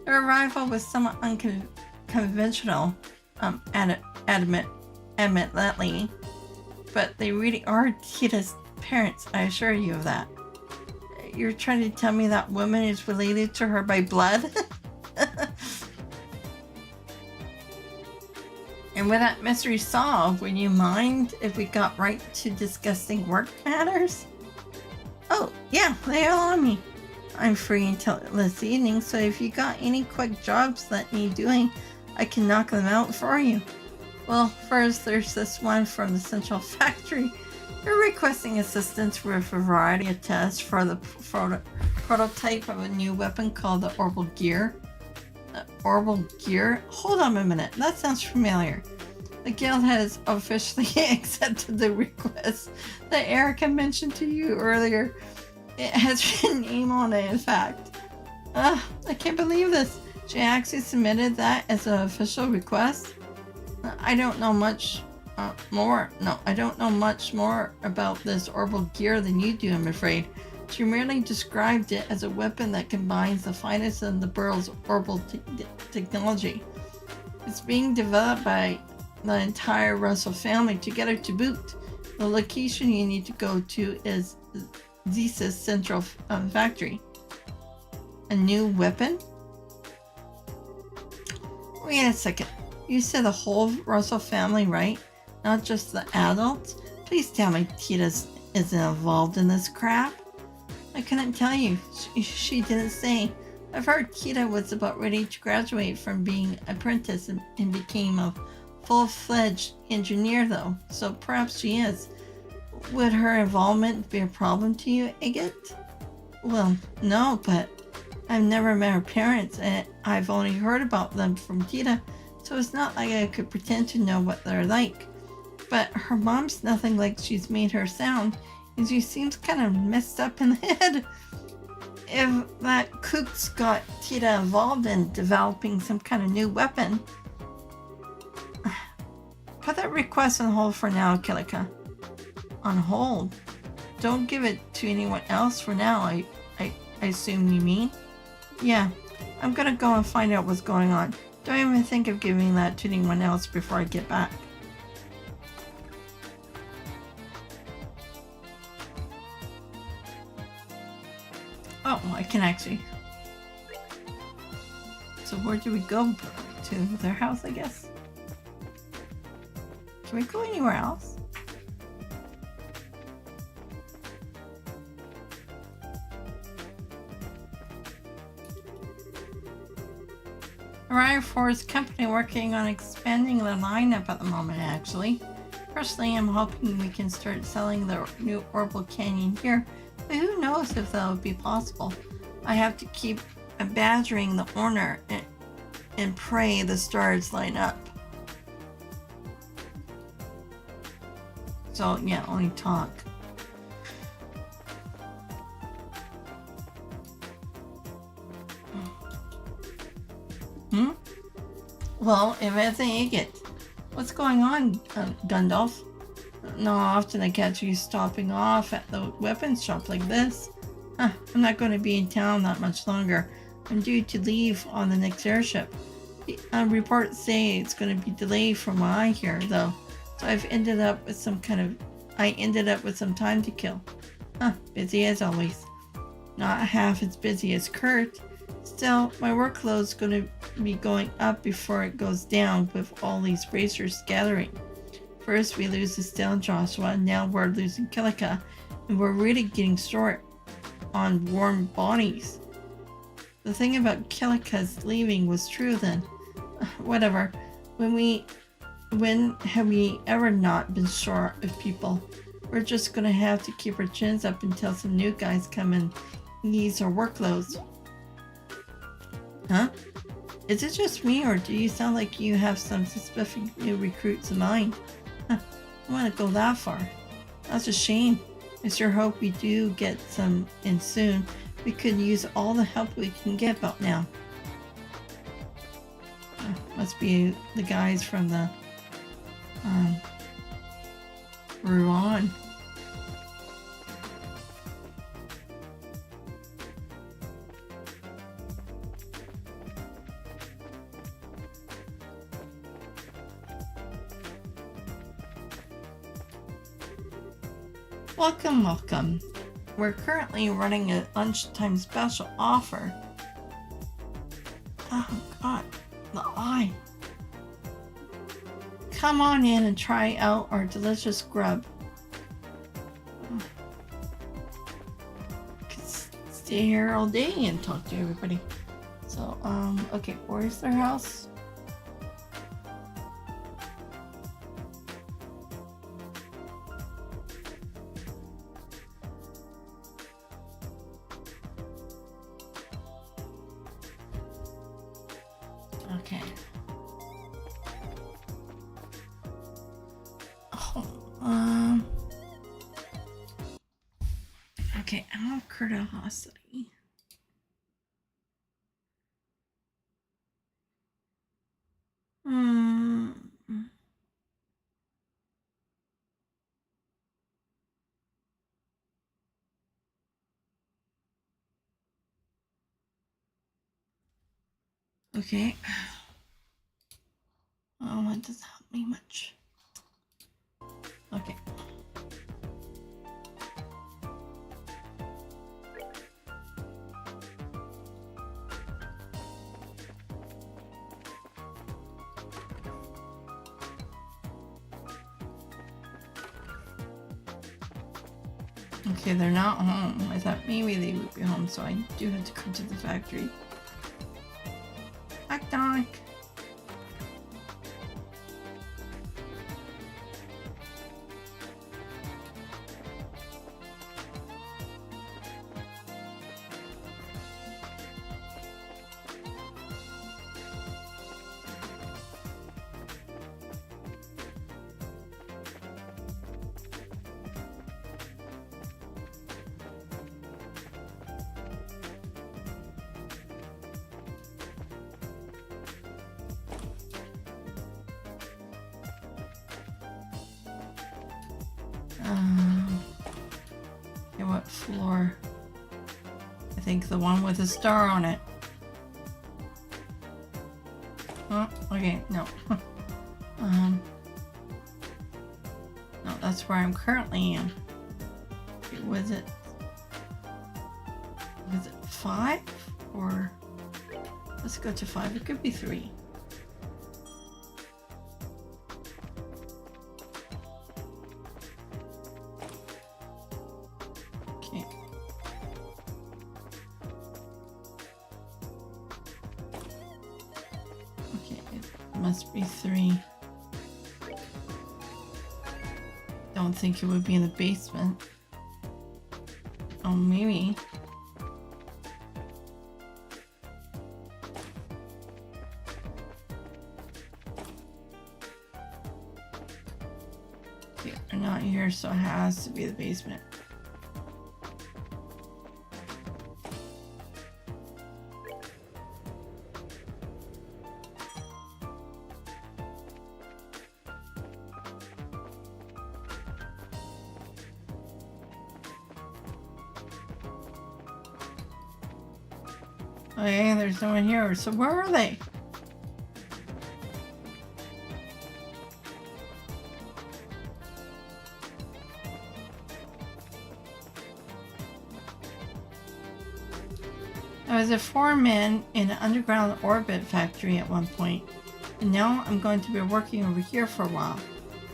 [SPEAKER 1] Their arrival was somewhat unconventional, admittedly, but they really are Tita's parents, I assure you of that. You're trying to tell me that woman is related to her by blood? And with that mystery solved, would you mind if we got right to discussing work matters? Oh, yeah, lay it on me. I'm free until this evening, so if you got any quick jobs that need doing, I can knock them out for you. Well, first there's this one from the Central Factory. They're requesting assistance with a variety of tests for the prototype of a new weapon called the Orbital Gear. Orbital Gear? Hold on a minute, that sounds familiar. The guild has officially accepted the request that Erica mentioned to you earlier. It has your name on it, in fact. I can't believe this. She actually submitted that as an official request. I don't know much more. No, I don't know much more about this orbital gear than you do, I'm afraid. She merely described it as a weapon that combines the finest of the world's orbital technology. It's being developed by the entire Russell family together to boot. The location you need to go to is Zeus Central Factory. A new weapon? Wait a second. You said the whole Russell family, right? Not just the adults? Please tell me Tita isn't involved in this crap. I couldn't tell you. She didn't say. I've heard Tita was about ready to graduate from being an apprentice and became a full-fledged engineer though, so perhaps she is. Would her involvement be a problem to you, Agate? Well, no, but I've never met her parents and I've only heard about them from Tita, so it's not like I could pretend to know what they're like. But her mom's nothing like she's made her sound, and she seems kind of messed up in the head. If that kook's got Tita involved in developing some kind of new weapon, put that request on hold for now, Kilika. On hold? Don't give it to anyone else for now, I assume you mean? Yeah, I'm gonna go and find out what's going on. Don't even think of giving that to anyone else before I get back. Oh, I can actually. So where do we go? To their house, I guess? Can we go anywhere else? Orion Forest company working on expanding the lineup at the moment, actually. Personally, I'm hoping we can start selling the new Orbital Canyon here, but who knows if that would be possible. I have to keep badgering the owner and pray the stars line up. So yeah, only talk. Well, if it's an idiot. What's going on, Gundalf? Not often I catch you stopping off at the weapons shop like this. I'm not going to be in town that much longer. I'm due to leave on the next airship. The reports say it's going to be delayed from what I hear, though. So I ended up with some time to kill. Busy as always. Not half as busy as Kurt. Still, my workload's going to be going up before it goes down with all these racers gathering. First we lose Estelle and Joshua, now we're losing Kilika, and we're really getting short on warm bodies. The thing about Kilika's leaving was true then. Whatever. When have we ever not been short of people? We're just gonna have to keep our chins up until some new guys come and ease our workloads. Huh? Is it just me, or do you sound like you have some specific new recruits in mind? I want to go that far. That's a shame. I sure hope we do get some in soon. We could use all the help we can get about now. Must be the guys from the Ruan. Welcome. We're currently running a lunchtime special offer. Oh god, the eye. Come on in and try out our delicious grub. stay here all day and talk to everybody. So, okay, where's their house? Okay. Oh, okay, out of curiosity. Okay. Oh, that doesn't help me much. Okay. Okay, they're not home. I thought maybe they would be home, so I do have to come to the factory. Knock knock. Okay, what floor? I think the one with a star on it. Oh, okay, no. No, that's where I'm currently in. Okay, was it 5? Or let's go to 5. It could be 3. Okay. Okay, it must be 3. Don't think it would be in the basement. Oh, maybe. Okay, they're not here, so it has to be the basement. Okay, there's no one here. So where are they? I was a foreman in an underground orbit factory at one point, and now I'm going to be working over here for a while.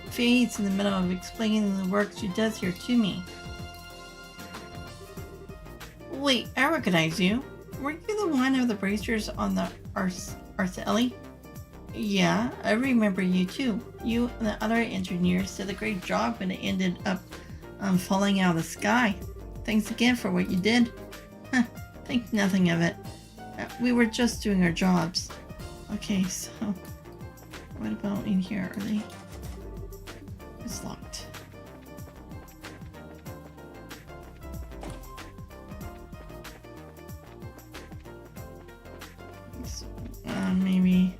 [SPEAKER 1] Faye's in the middle of explaining the work she does here to me. Wait, I recognize you. Weren't you the one of the bracers on the Arceli? Yeah, I remember you too. You and the other engineers did a great job when it ended up falling out of the sky. Thanks again for what you did. Huh, think nothing of it. We were just doing our jobs. Okay, so what about in here? Are they? It's locked. Maybe.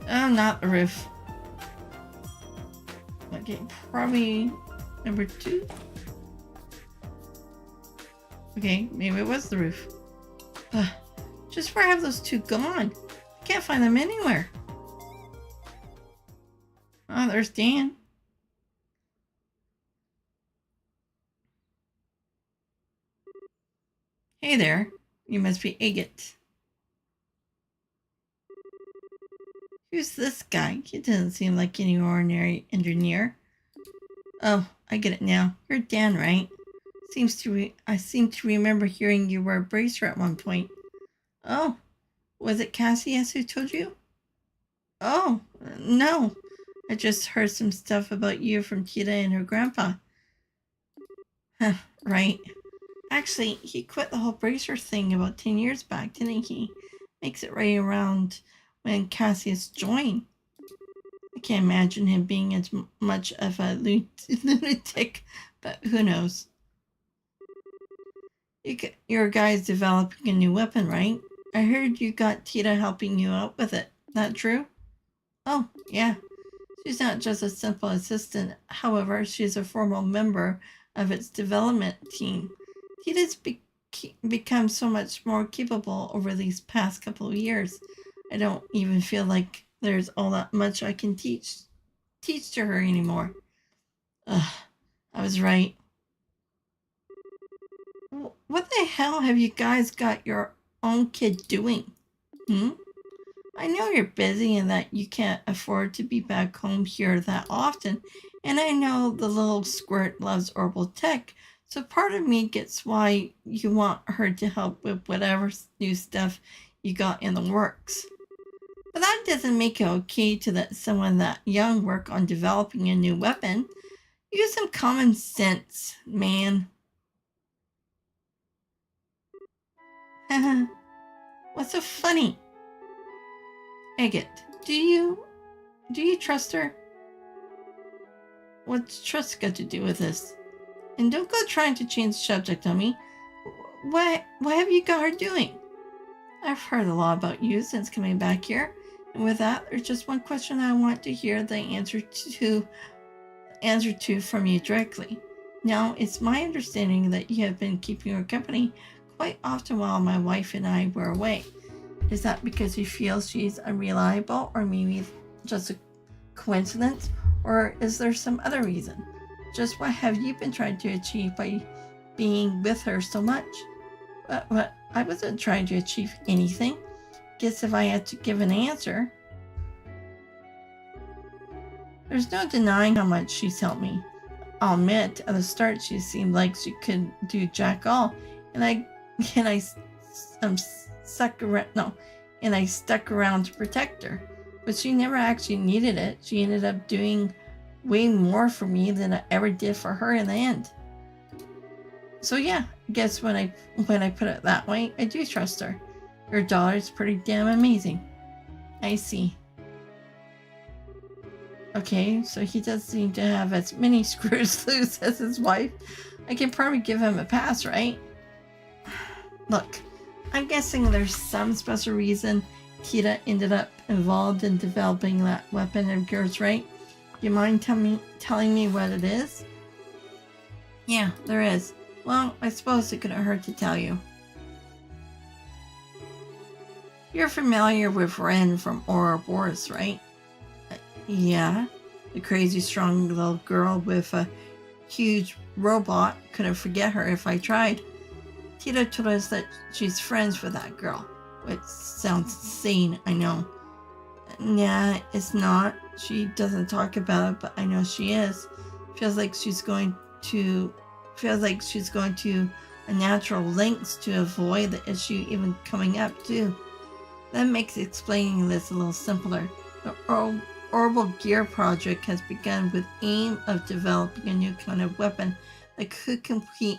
[SPEAKER 1] Oh, not the roof. Okay, probably number 2. Okay, maybe it was the roof. Just where have those 2 gone? I can't find them anywhere. Oh, there's Dan. Hey there. You must be Agate. Who's this guy? He doesn't seem like any ordinary engineer. Oh, I get it now. You're Dan, right? I seem to remember hearing you were a bracer at one point. Oh, was it Cassius who told you? Oh, no. I just heard some stuff about you from Tita and her grandpa. Huh, right. Actually, he quit the whole bracer thing about 10 years back, didn't he? Makes it right around when Cassius joined. I can't imagine him being as much of a lunatic, but who knows? Your guy's developing a new weapon, right? I heard you got Tita helping you out with it. That true? Oh, yeah. She's not just a simple assistant. However, she's a formal member of its development team. Tita's become so much more capable over these past couple of years. I don't even feel like there's all that much I can teach to her anymore. Ugh, I was right. What the hell have you guys got your own kid doing? Hmm? I know you're busy and that you can't afford to be back home here that often, and I know the little squirt loves Orbital Tech, so part of me gets why you want her to help with whatever new stuff you got in the works. But that doesn't make it okay to let someone that young work on developing a new weapon. Use some common sense, man. What's so funny? Agate, do you trust her? What's trust got to do with this? And don't go trying to change the subject on me. What have you got her doing? I've heard a lot about you since coming back here, and with that, there's just one question I want to hear the answer to from you directly. Now, it's my understanding that you have been keeping her company quite often while my wife and I were away. Is that because you feel she's unreliable, or maybe just a coincidence, or is there some other reason? Just what have you been trying to achieve by being with her so much? But I wasn't trying to achieve anything. Guess if I had to give an answer, there's no denying how much she's helped me. I'll admit, at the start she seemed like she could do jack all, and I stuck around to protect her. But she never actually needed it. She ended up doing way more for me than I ever did for her in the end. So yeah, I guess when I put it that way, I do trust her. Your daughter's pretty damn amazing. I see. Okay, so he does seem to have as many screws loose as his wife. I can probably give him a pass, right? Look, I'm guessing there's some special reason Tita ended up involved in developing that weapon of yours, right? Do you mind telling me what it is? Yeah, there is. Well, I suppose it couldn't hurt to tell you. You're familiar with Ren from Ouroboros, right? Yeah. The crazy strong little girl with a huge robot. Couldn't forget her if I tried. Tita told us that she's friends with that girl. Which sounds insane, I know. Nah, it's not. She doesn't talk about it, but I know she is. Feels like she's going to a natural lengths to avoid the issue even coming up too. That makes explaining this a little simpler. The Orbital Gear project has begun with aim of developing a new kind of weapon that could compete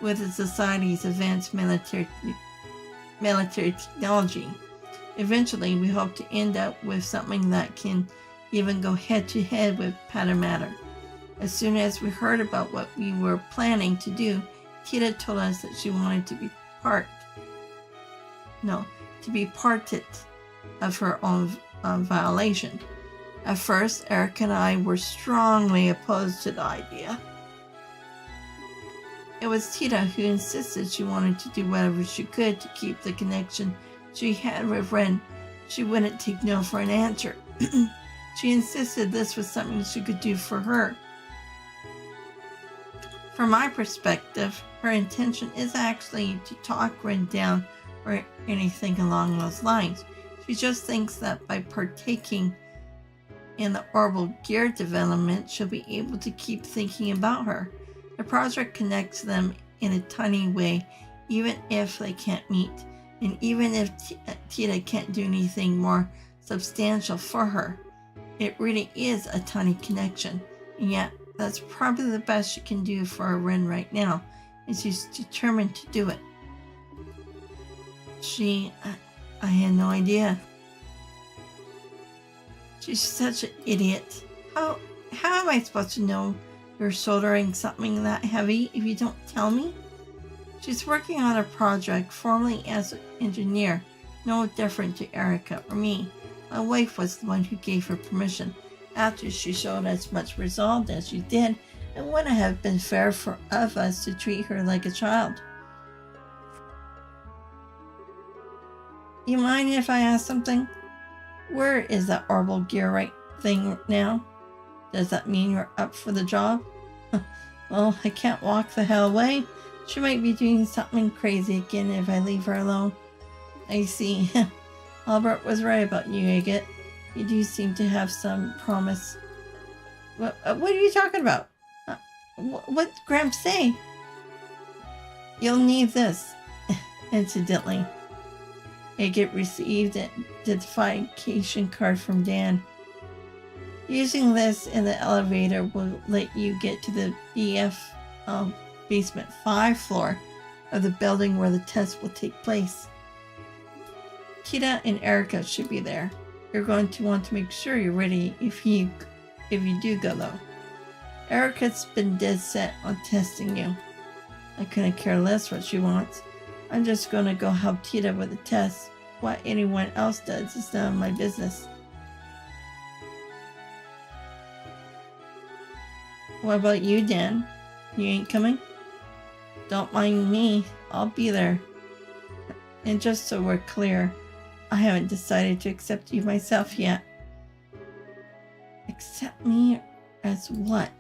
[SPEAKER 1] with the society's advanced military technology. Eventually, we hope to end up with something that can even go head-to-head with Pater Matter. As soon as we heard about what we were planning to do, Tita told us that she wanted to be parted of her own violation. At first, Eric and I were strongly opposed to the idea. It was Tita who insisted she wanted to do whatever she could to keep the connection she had with Ren. She wouldn't take no for an answer. She insisted this was something she could do for her. From my perspective, her intention is actually to talk Ren down or anything along those lines. She just thinks that by partaking in the Orbital Gear development, she'll be able to keep thinking about her. The project connects them in a tiny way, even if they can't meet, and even if Tita can't do anything more substantial for her. It really is a tiny connection, and yet that's probably the best she can do for Rin right now, and she's determined to do it. I had no idea. She's such an idiot. How am I supposed to know you're soldering something that heavy if you don't tell me? She's working on a project formerly as an engineer, no different to Erica or me. My wife was the one who gave her permission. After she showed as much resolve as she did, it wouldn't have been fair of us to treat her like a child. You mind if I ask something? Where is that orbital gear right thing now? Does that mean you're up for the job? Well, I can't walk the hell away. She might be doing something crazy again if I leave her alone. I see. Albert was right about you, Agate. You do seem to have some promise. What are you talking about? What did Gramps say? You'll need this. Incidentally, Agate received an identification card from Dan. Using this in the elevator will let you get to the BF basement 5 floor of the building where the test will take place. Tita and Erica should be there. You're going to want to make sure you're ready if you do go though. Erica's been dead set on testing you. I couldn't care less what she wants. I'm just gonna go help Tita with the test. What anyone else does is none of my business. What about you, Dan? You ain't coming? Don't mind me. I'll be there. And just so we're clear, I haven't decided to accept you myself yet. Accept me as what?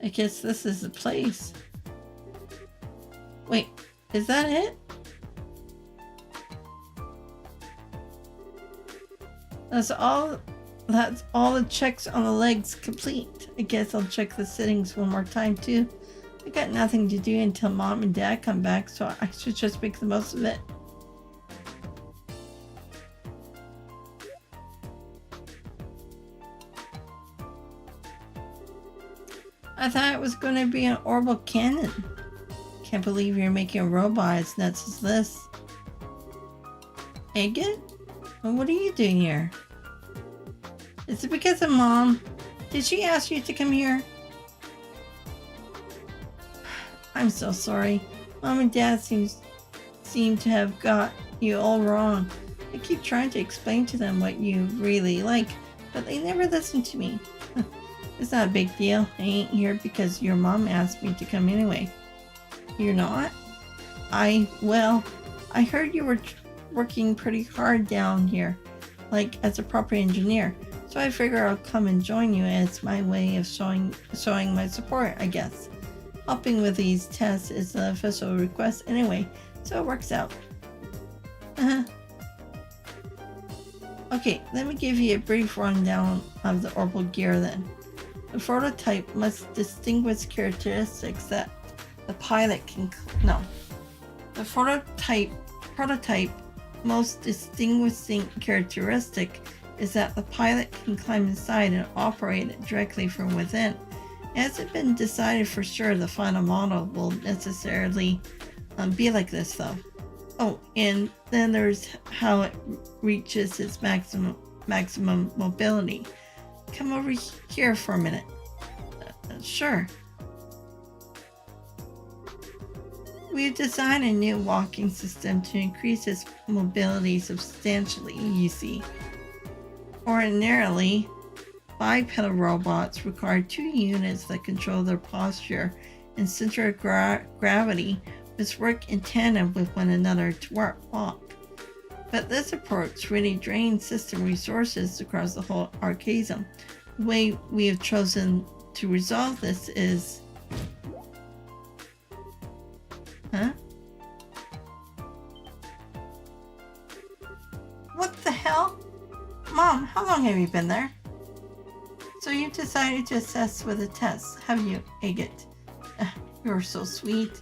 [SPEAKER 1] I guess this is the place. Wait, is that it? That's all the checks on the legs complete. I guess I'll check the settings one more time too. I got nothing to do until Mom and Dad come back, so I should just make the most of it. I thought it was going to be an orbital cannon. Can't believe you're making a robot as nuts as this. Agate? What are you doing here? Is it because of Mom? Did she ask you to come here? I'm so sorry. Mom and Dad seem to have got you all wrong. I keep trying to explain to them what you really like, but they never listen to me. It's not a big deal. I ain't here because your mom asked me to come anyway. You're not? Well, I heard you were working pretty hard down here, like as a proper engineer. So I figure I'll come and join you as my way of showing my support, I guess. Helping with these tests is an official request anyway, so it works out. Okay, let me give you a brief rundown of the orbital gear then. The prototype must distinguish characteristics that the pilot can... No. The prototype most distinguishing characteristic is that the pilot can climb inside and operate it directly from within. It hasn't been decided for sure the final model will necessarily be like this though. Oh, and then there's how it reaches its maximum mobility. Come over here for a minute. Sure. We've designed a new walking system to increase its mobility substantially, you see. Ordinarily, bipedal robots require 2 units that control their posture and center of gravity, which work in tandem with one another to walk. But this approach really drains system resources across the whole archasm. The way we have chosen to resolve this is Huh? What the hell? Mom, how long have you been there? So you decided to assess with a test, have you, Agate? You're so sweet.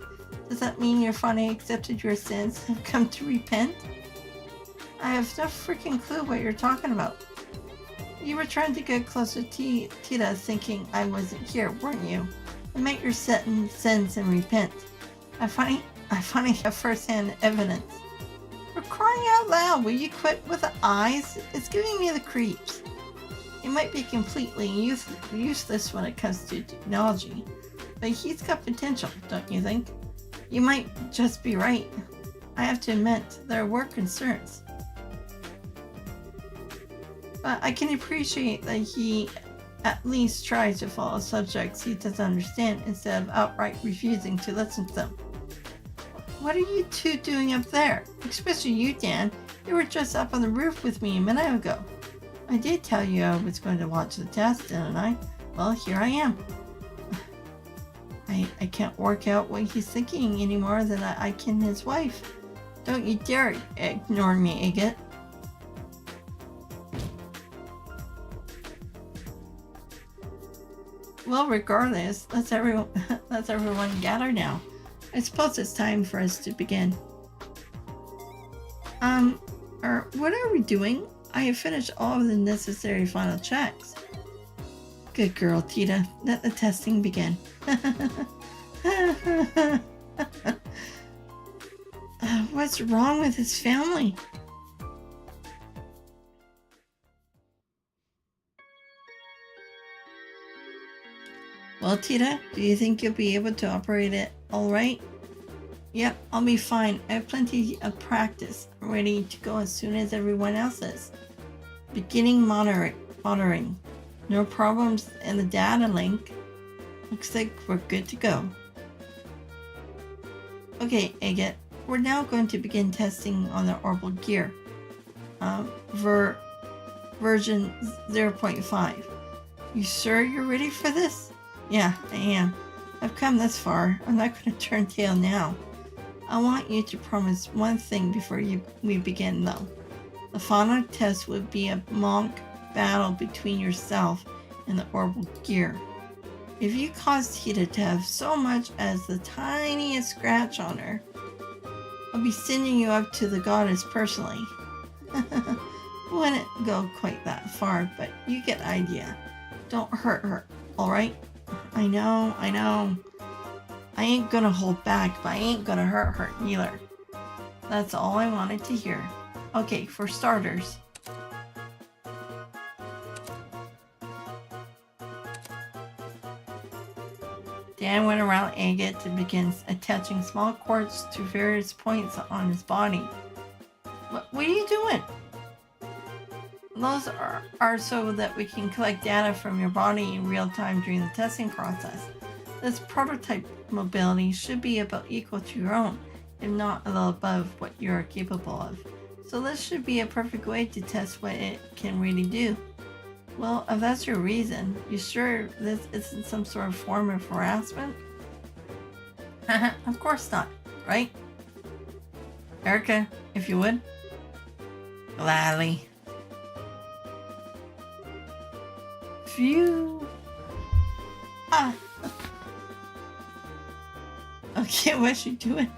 [SPEAKER 1] Does that mean you finally accepted your sins and have come to repent? I have no freaking clue what you're talking about. You were trying to get closer to Tita thinking I wasn't here, weren't you? Admit your sins and repent. I finally have first-hand evidence. For crying out loud, will you quit with the eyes? It's giving me the creeps. He might be completely useless when it comes to technology, but he's got potential, don't you think? You might just be right. I have to admit, there were concerns. But I can appreciate that he at least tries to follow subjects he doesn't understand instead of outright refusing to listen to them. What are you two doing up there? Especially you, Dan. You were just up on the roof with me a minute ago. I did tell you I was going to watch the test, didn't I? Well, here I am. I can't work out what he's thinking any more than I can his wife. Don't you dare ignore me, Agate. Well, regardless, let's everyone gather now. I suppose it's time for us to begin. What are we doing? I have finished all of the necessary final checks. Good girl, Tita. Let the testing begin. What's wrong with his family? Well, Tita, do you think you'll be able to operate it all right? Yep, I'll be fine. I have plenty of practice. I'm ready to go as soon as everyone else is. Beginning monitoring. No problems in the data link. Looks like we're good to go. Okay, Agate, we're now going to begin testing on the orbital gear. Version 0.5. You sure you're ready for this? Yeah, I am. I've come this far. I'm not going to turn tail now. I want you to promise one thing before we begin, though. The final test would be a mock battle between yourself and the orbital gear. If you cause Tita to have so much as the tiniest scratch on her, I'll be sending you up to the goddess personally. Wouldn't go quite that far, but you get the idea. Don't hurt her, alright? I know. I ain't gonna hold back, but I ain't gonna hurt her either. That's all I wanted to hear. Okay, for starters. Dan went around Agate to begin attaching small cords to various points on his body. What are you doing? Those are so that we can collect data from your body in real time during the testing process. This prototype mobility should be about equal to your own, if not a little above what you are capable of. So this should be a perfect way to test what it can really do. Well, if that's your reason, you sure this isn't some sort of form of harassment? Of course not, right? Erica, if you would. Gladly. Phew. Ah. Okay, what's she doing?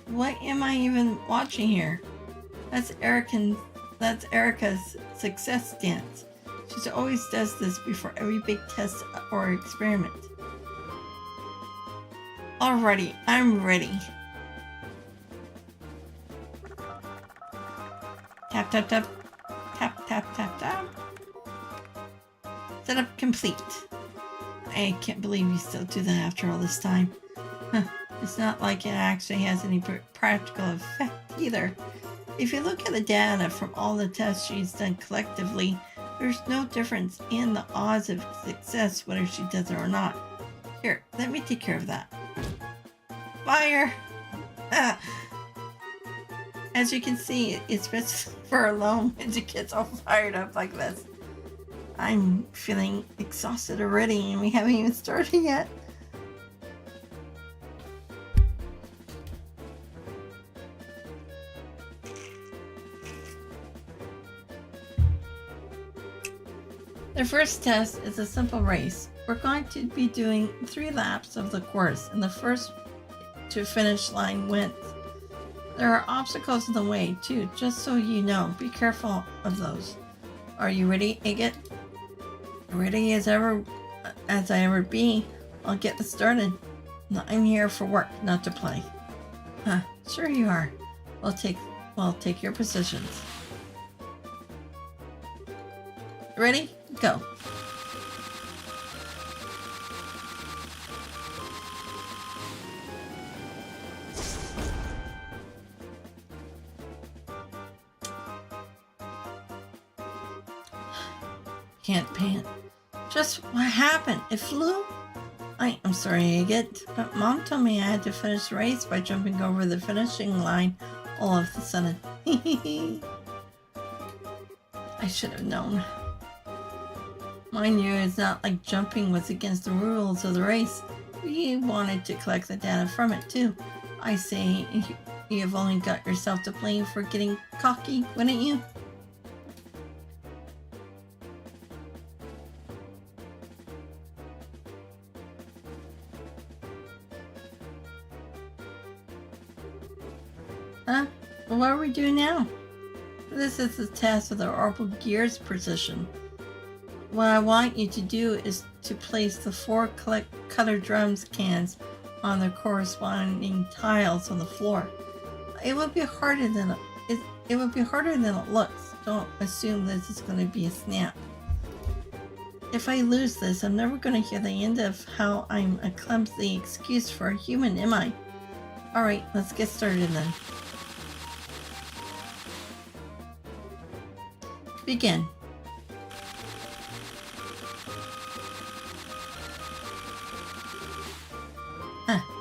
[SPEAKER 1] What am I even watching here? That's Erica's success dance. She always does this before every big test or experiment. Alrighty, I'm ready. Tap, tap, tap. Tap, tap, tap, tap. Setup complete. I can't believe you still do that after all this time. It's not like it actually has any practical effect either. If you look at the data from all the tests she's done collectively, there's no difference in the odds of success whether she does it or not. Here, let me take care of that. Fire! as you can see, it's best for alone when it gets all fired up like this. I'm feeling exhausted already and we haven't even started yet. The first test is a simple race. We're going to be doing 3 laps of the course, and the first to finish line wins. There are obstacles in the way too, just so you know. Be careful of those. Are you ready, Agate? Ready as I ever be. I'll get this started. I'm here for work, not to play. Huh, sure you are. We'll take your positions. Ready? Go. Can't pant. Just what happened? It flew? I'm sorry, Agate, but Mom told me I had to finish the race by jumping over the finishing line all of a sudden. I should have known. Mind you, it's not like jumping was against the rules of the race. We wanted to collect the data from it too. I say, you've only got yourself to blame for getting cocky, wouldn't you? Huh? Well, what are we doing now? This is the test of the orbital gear's precision. What I want you to do is to place the 4 color drums cans on the corresponding tiles on the floor. It will be harder than it looks. Don't assume this is going to be a snap. If I lose this, I'm never going to hear the end of how I'm a clumsy excuse for a human, am I? Alright, let's get started then. Begin.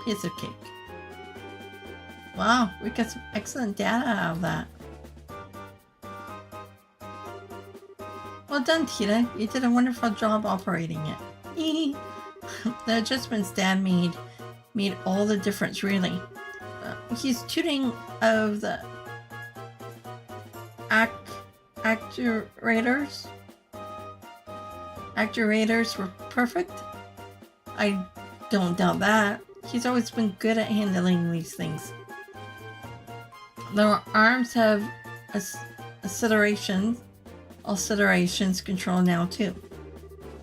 [SPEAKER 1] Piece of cake. Wow, we got some excellent data out of that. Well done, Tita. You did a wonderful job operating it. The adjustments Dad made all the difference, really. His tuning of the actuators were perfect. I don't doubt that. He's always been good at handling these things. The arms have accelerations control now too.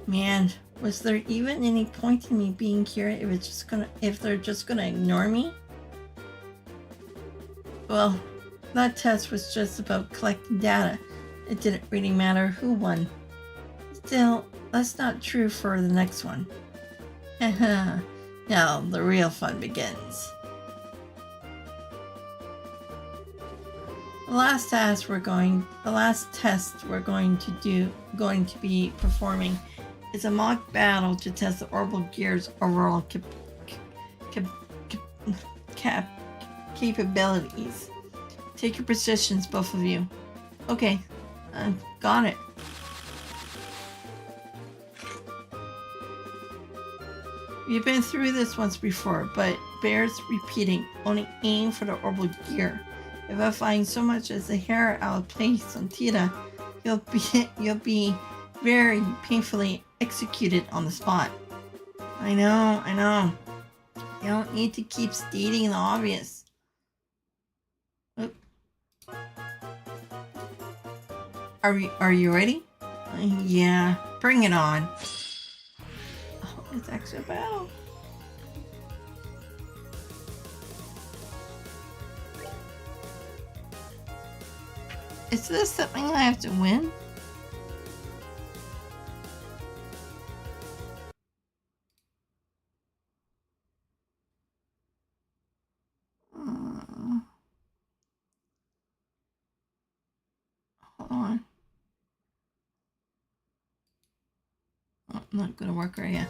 [SPEAKER 1] Man, was there even any point in me being here if they're just gonna ignore me? Well, that test was just about collecting data. It didn't really matter who won. Still, that's not true for the next one. Now the real fun begins. The last test we're going to be performing is a mock battle to test the orbital gear's overall capabilities. Take your positions, both of you. Okay, got it. You've been through this once before, but bears repeating. Only aim for the orbital gear. If I find so much as a hair out of place on Tita, you'll be very painfully executed on the spot. I know. You don't need to keep stating the obvious. Oop. Are you ready? Yeah, bring it on. It's actually a battle. Is this something I have to win? Hold on. Oh, not gonna work right yet.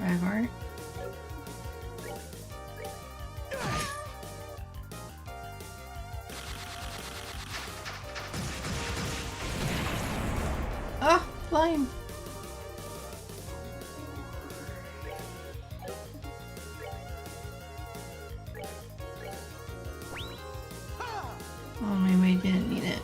[SPEAKER 1] Drag art. Oh, flame. Oh, maybe I didn't need it.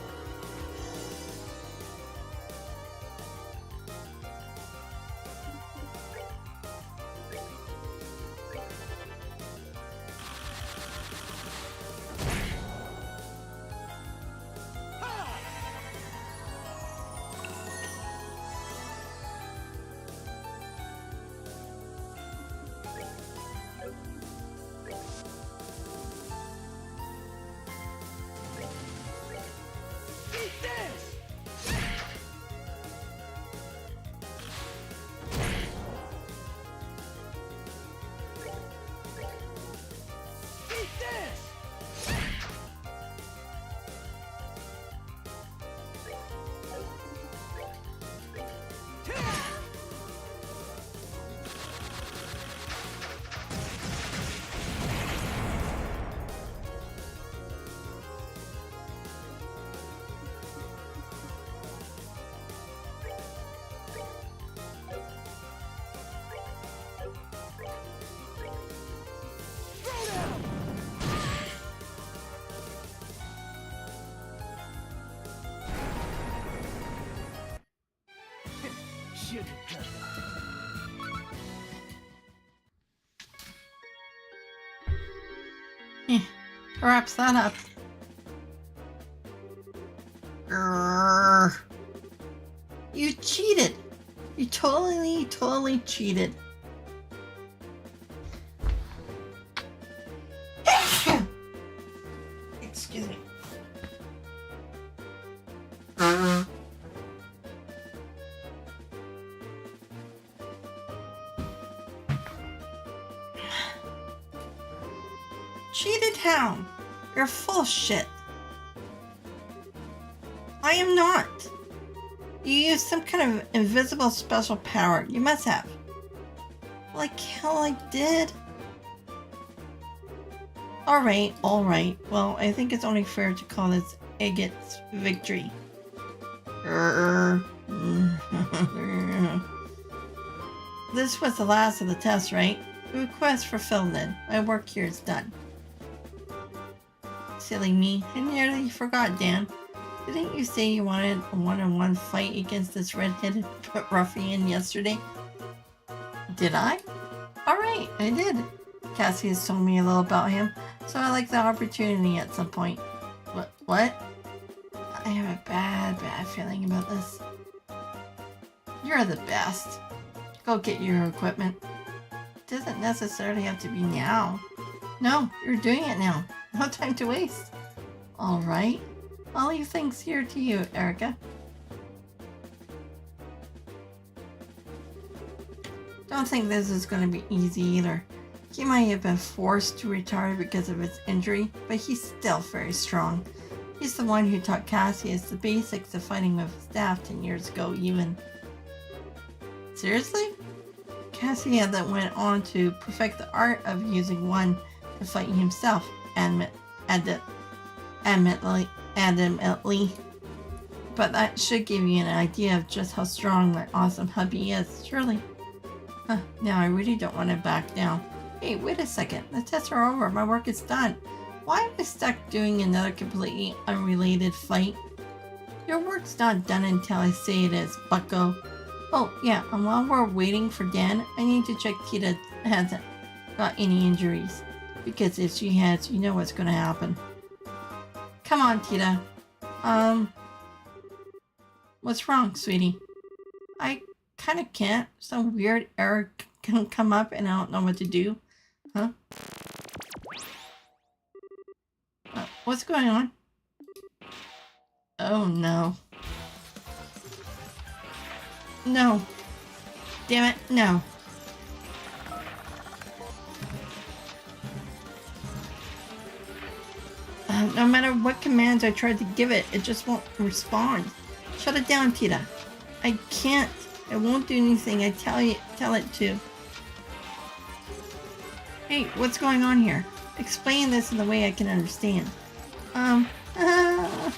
[SPEAKER 2] Sugar cookie.
[SPEAKER 1] Wraps that up. Grrr. You cheated. You totally cheated. Excuse me. Cheated how? You're full of shit. I am not. You used some kind of invisible special power. You must have. Like hell I did. Alright. Well, I think it's only fair to call this Agit's victory. This was the last of the tests, right? The request fulfilled then. My work here is done. Silly me. I nearly forgot, Dan. Didn't you say you wanted a one-on-one fight against this red-headed ruffian yesterday? Did I? Alright, I did. Cassie has told me a little about him, so I like the opportunity at some point. What? I have a bad feeling about this. You're the best. Go get your equipment. It doesn't necessarily have to be now. No, you're doing it now. No time to waste. Alright. I'll leave things here to you, Erica. Don't think this is going to be easy either. He might have been forced to retire because of his injury, but he's still very strong. He's the one who taught Cassius the basics of fighting with staff 10 years ago, even. Seriously? Cassius then went on to perfect the art of using one to fight himself, adamantly. But that should give you an idea of just how strong my awesome hubby is, surely. Now I really don't want to back down. Hey, wait a second. The tests are over. My work is done. Why am I stuck doing another completely unrelated fight? Your work's not done until I say it is, bucko. Oh, yeah, and while we're waiting for Dan, I need to check Tita hasn't got any injuries. Because if she has, you know what's gonna happen. Come on, Tita. What's wrong, sweetie? I kinda can't. Some weird error can come up and I don't know what to do. Huh? What's going on? Oh no. No. Damn it, no. No matter what commands I tried to give it, it just won't respond. Shut it down, Tita. I can't. It won't do anything I tell it to. Hey, what's going on here? Explain this in the way I can understand. Um, uh...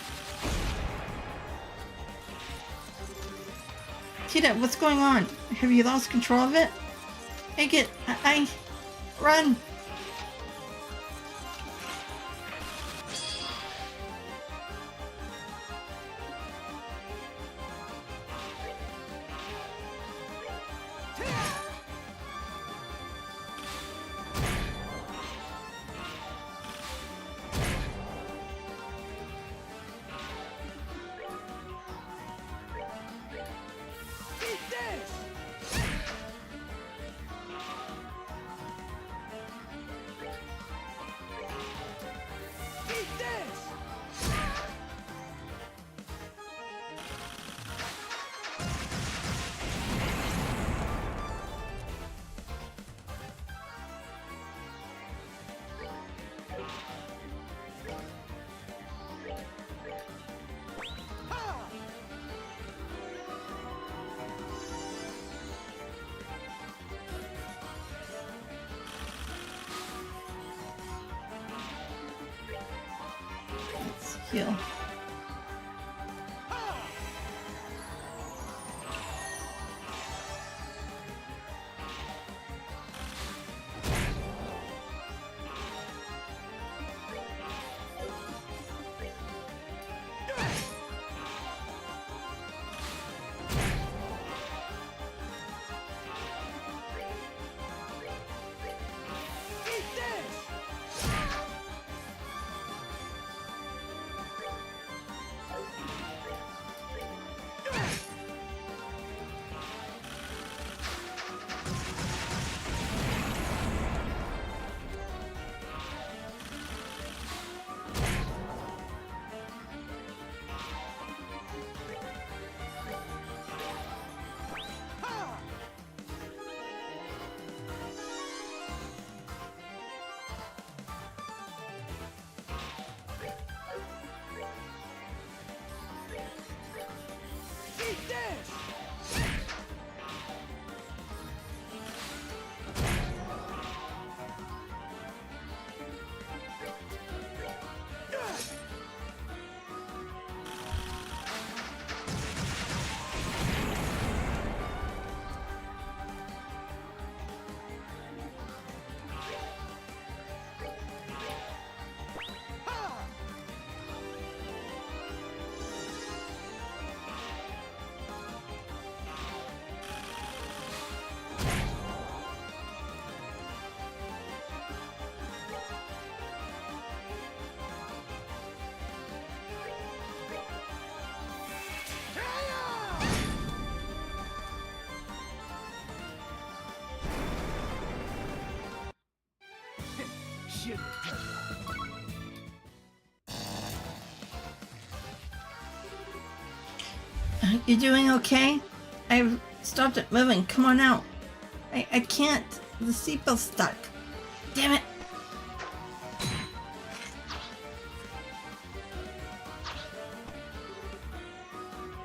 [SPEAKER 1] Tita, what's going on? Have you lost control of it? Take it. I... Run! Let's heal.
[SPEAKER 2] Shit.
[SPEAKER 1] You doing okay? I've stopped it moving. Come on out. I can't. The seatbelt's stuck. Damn it.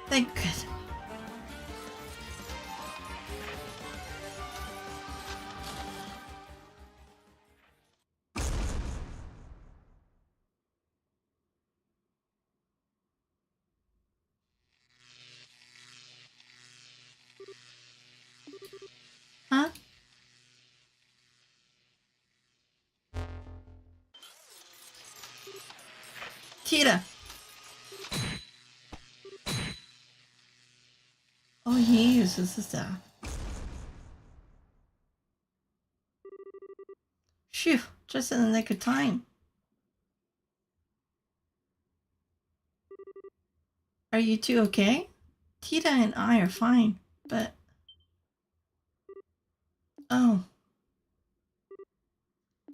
[SPEAKER 1] Thank God. Huh? Tita. Oh, he uses the staff. Phew, just in the nick of time. Are you two okay? Tita and I are fine, but... Oh.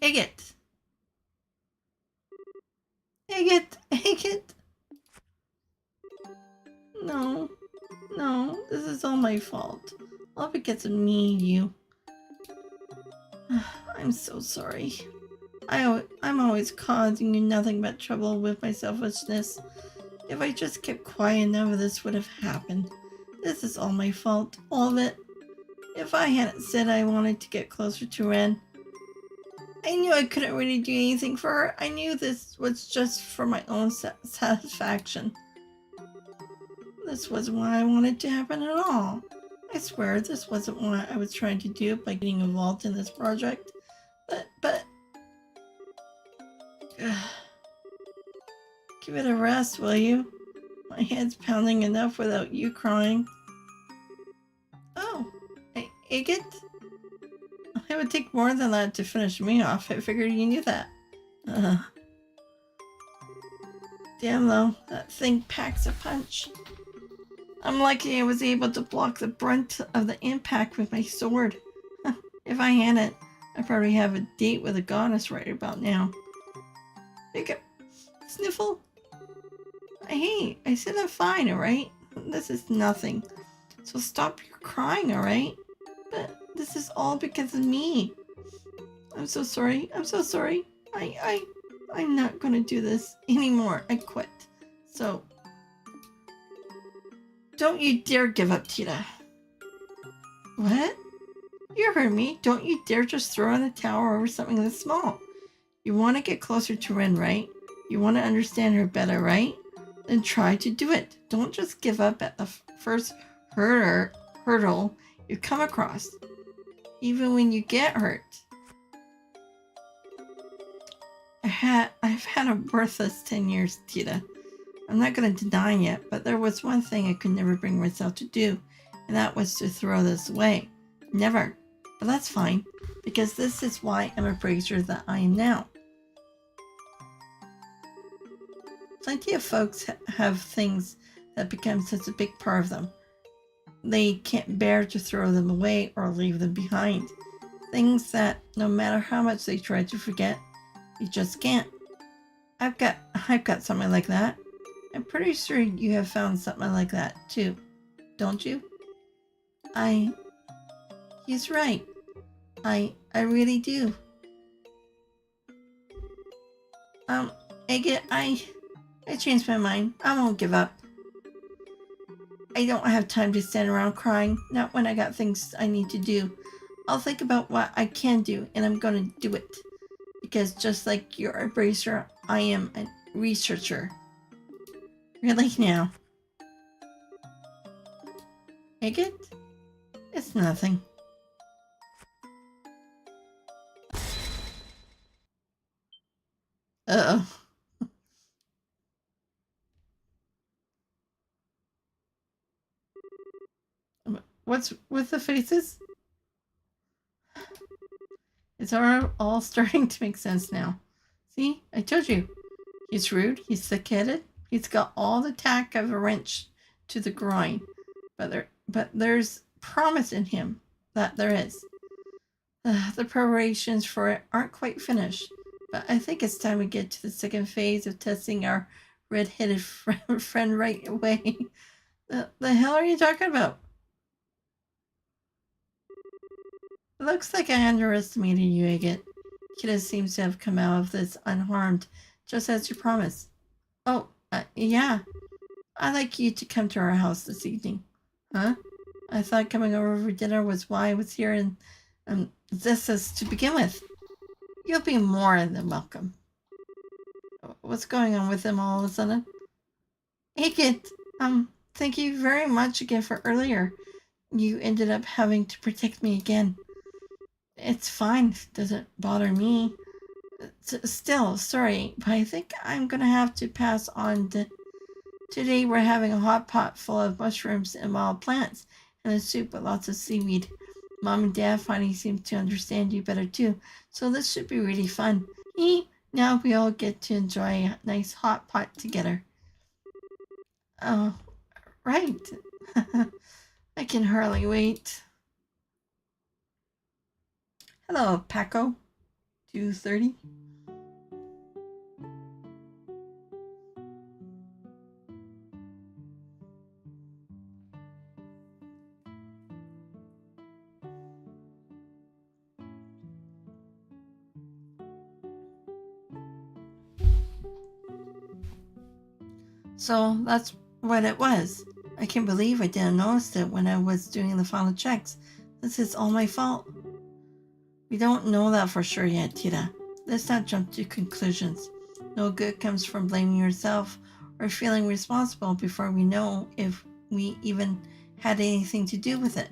[SPEAKER 1] Agate! Agate! Agate! No. No, this is all my fault. All of it gets me and you. I'm so sorry. I'm always causing you nothing but trouble with my selfishness. If I just kept quiet, none of this would have happened. This is all my fault. All of it. If I hadn't said I wanted to get closer to Ren, I knew I couldn't really do anything for her. I knew this was just for my own satisfaction. This wasn't what I wanted to happen at all. I swear this wasn't what I was trying to do by getting involved in this project. But... give it a rest, will you? My head's pounding enough without you crying. Oh, Agate? It would take more than that to finish me off. I figured you knew that. Damn though, that thing packs a punch. I'm lucky I was able to block the brunt of the impact with my sword. If I hadn't, I'd probably have a date with a goddess right about now. Sniffle? Hey, I said I'm fine, alright? This is nothing. So stop your crying, alright? But this is all because of me. I'm so sorry. I'm so sorry. I'm not gonna do this anymore. I quit. So, don't you dare give up, Tita. What? You heard me. Don't you dare just throw in the towel over something this small. You want to get closer to Ren, right? You want to understand her better, right? Then try to do it. Don't just give up at the first hurdle you come across, even when you get hurt. I've had a worthless 10 years, Tita. I'm not going to deny it, but there was one thing I could never bring myself to do, and that was to throw this away. Never. But that's fine, because this is why I'm a brazier that I am now. Plenty of folks have things that become such a big part of them. They can't bear to throw them away or leave them behind. Things that, no matter how much they try to forget, you just can't. I've got something like that. I'm pretty sure you have found something like that too, don't you? He's right. I really do. Agate, I changed my mind. I won't give up. I don't have time to stand around crying, not when I got things I need to do. I'll think about what I can do, and I'm gonna do it. Because just like you're a bracer, I am a researcher. Really now? Agate? It's nothing. Uh-oh. What's with the faces? It's all starting to make sense now. See? I told you. He's rude, he's thick-headed, he's got all the tack of a wrench to the groin. But there's promise in him. That there is. The preparations for it aren't quite finished. But I think it's time we get to the second phase of testing our red-headed friend right away. The hell are you talking about? It looks like I underestimated you, Agate. Kida seems to have come out of this unharmed, just as you promised. Oh, yeah. I'd like you to come to our house this evening. Huh? I thought coming over for dinner was why I was here, and this is to begin with. You'll be more than welcome. What's going on with him all of a sudden? Agate, thank you very much again for earlier. You ended up having to protect me again. It's fine. Doesn't bother me. Still, sorry, but I think I'm gonna have to pass on. Today we're having a hot pot full of mushrooms and wild plants, and a soup with lots of seaweed. Mom and Dad finally seem to understand you better too, so this should be really fun. Now we all get to enjoy a nice hot pot together. Oh, right. I can hardly wait. Hello, Paco. 230. So that's what it was. I can't believe I didn't notice it when I was doing the final checks. This is all my fault. We don't know that for sure yet, Tita. Let's not jump to conclusions. No good comes from blaming yourself or feeling responsible before we know if we even had anything to do with it.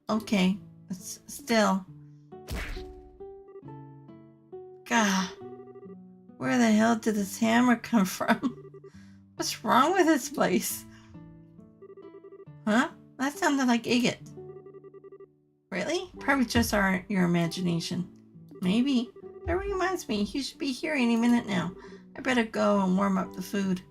[SPEAKER 1] Okay, but still. God, where the hell did this hammer come from? What's wrong with this place? Huh? That sounded like agate. Really? Probably just your imagination. Maybe. That reminds me, you should be here any minute now. I better go and warm up the food.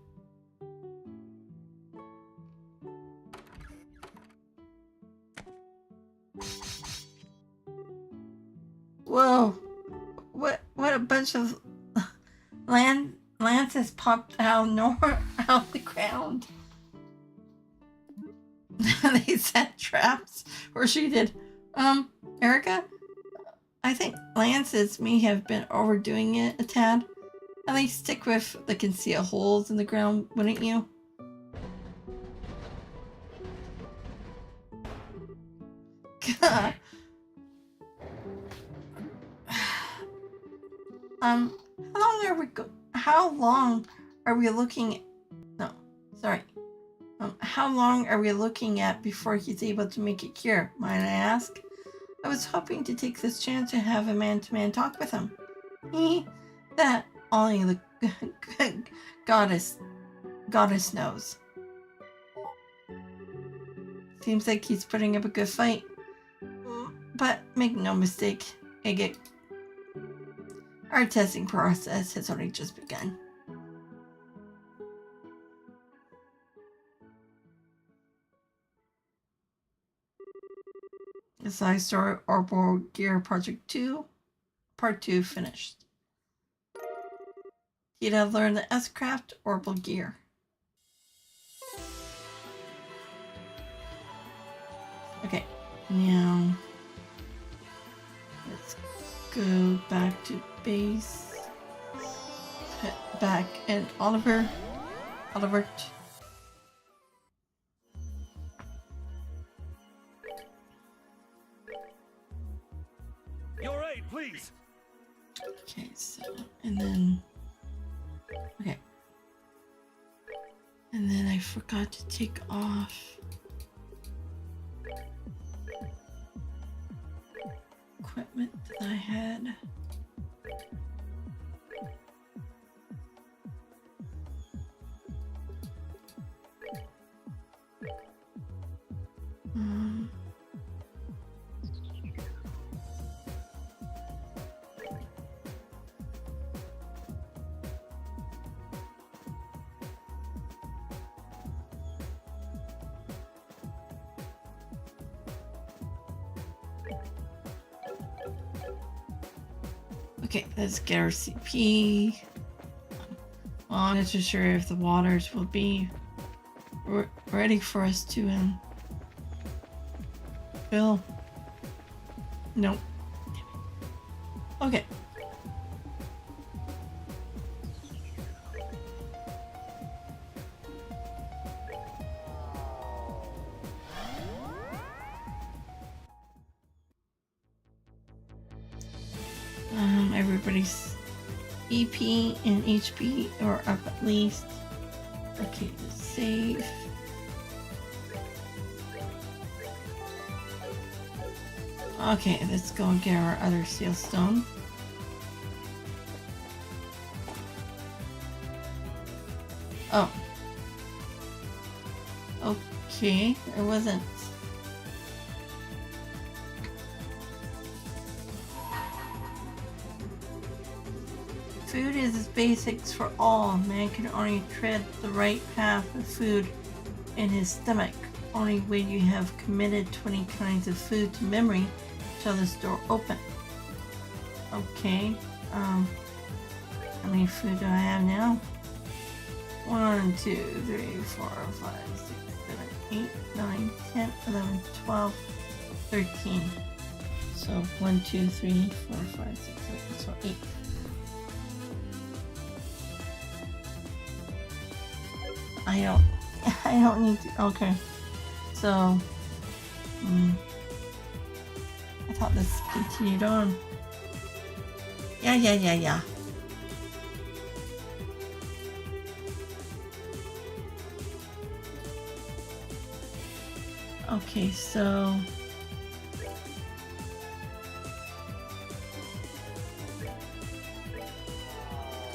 [SPEAKER 1] Whoa! What a bunch of lances popped out out the ground. They set traps, or she did. Erica, I think lances may have been overdoing it a tad. At least stick with the conceal holes in the ground, wouldn't you? God. How long are we looking? No, sorry. How long are we looking at before he's able to make it cure? Might I ask? I was hoping to take this chance to have a man-to-man talk with him. That only the goddess knows. Seems like he's putting up a good fight. But make no mistake, Agate. Our testing process has only just begun. The Side Story Orbital Gear Project 2, Part 2 finished. You'd have learned the S-Craft Orbital Gear. Okay, now let's go back to base. Head back and Oliver.
[SPEAKER 2] You're right, please.
[SPEAKER 1] Okay, so and then okay. And then I forgot to take off equipment that I had. Okay, let's get our CP. Well, I'm not too sure if the waters will be ready for us to fill. Nope. Okay. Everybody's EP and HP are up at least. Okay, let's save. Okay, let's go and get our other seal stone. Oh. Okay, it wasn't. Food is basics for all. Man can only tread the right path with food in his stomach. Only when you have committed 20 kinds of food to memory shall this door open. Okay. How many food do I have now? 1, 2, 3, 4, 5, 6, 7, 8, 9, 10, 11, 12, 13. So 1, 2, 3, 4, 5, 6, 7, so 8. I don't need to, okay. So, I thought this continued on. Yeah. Okay, so...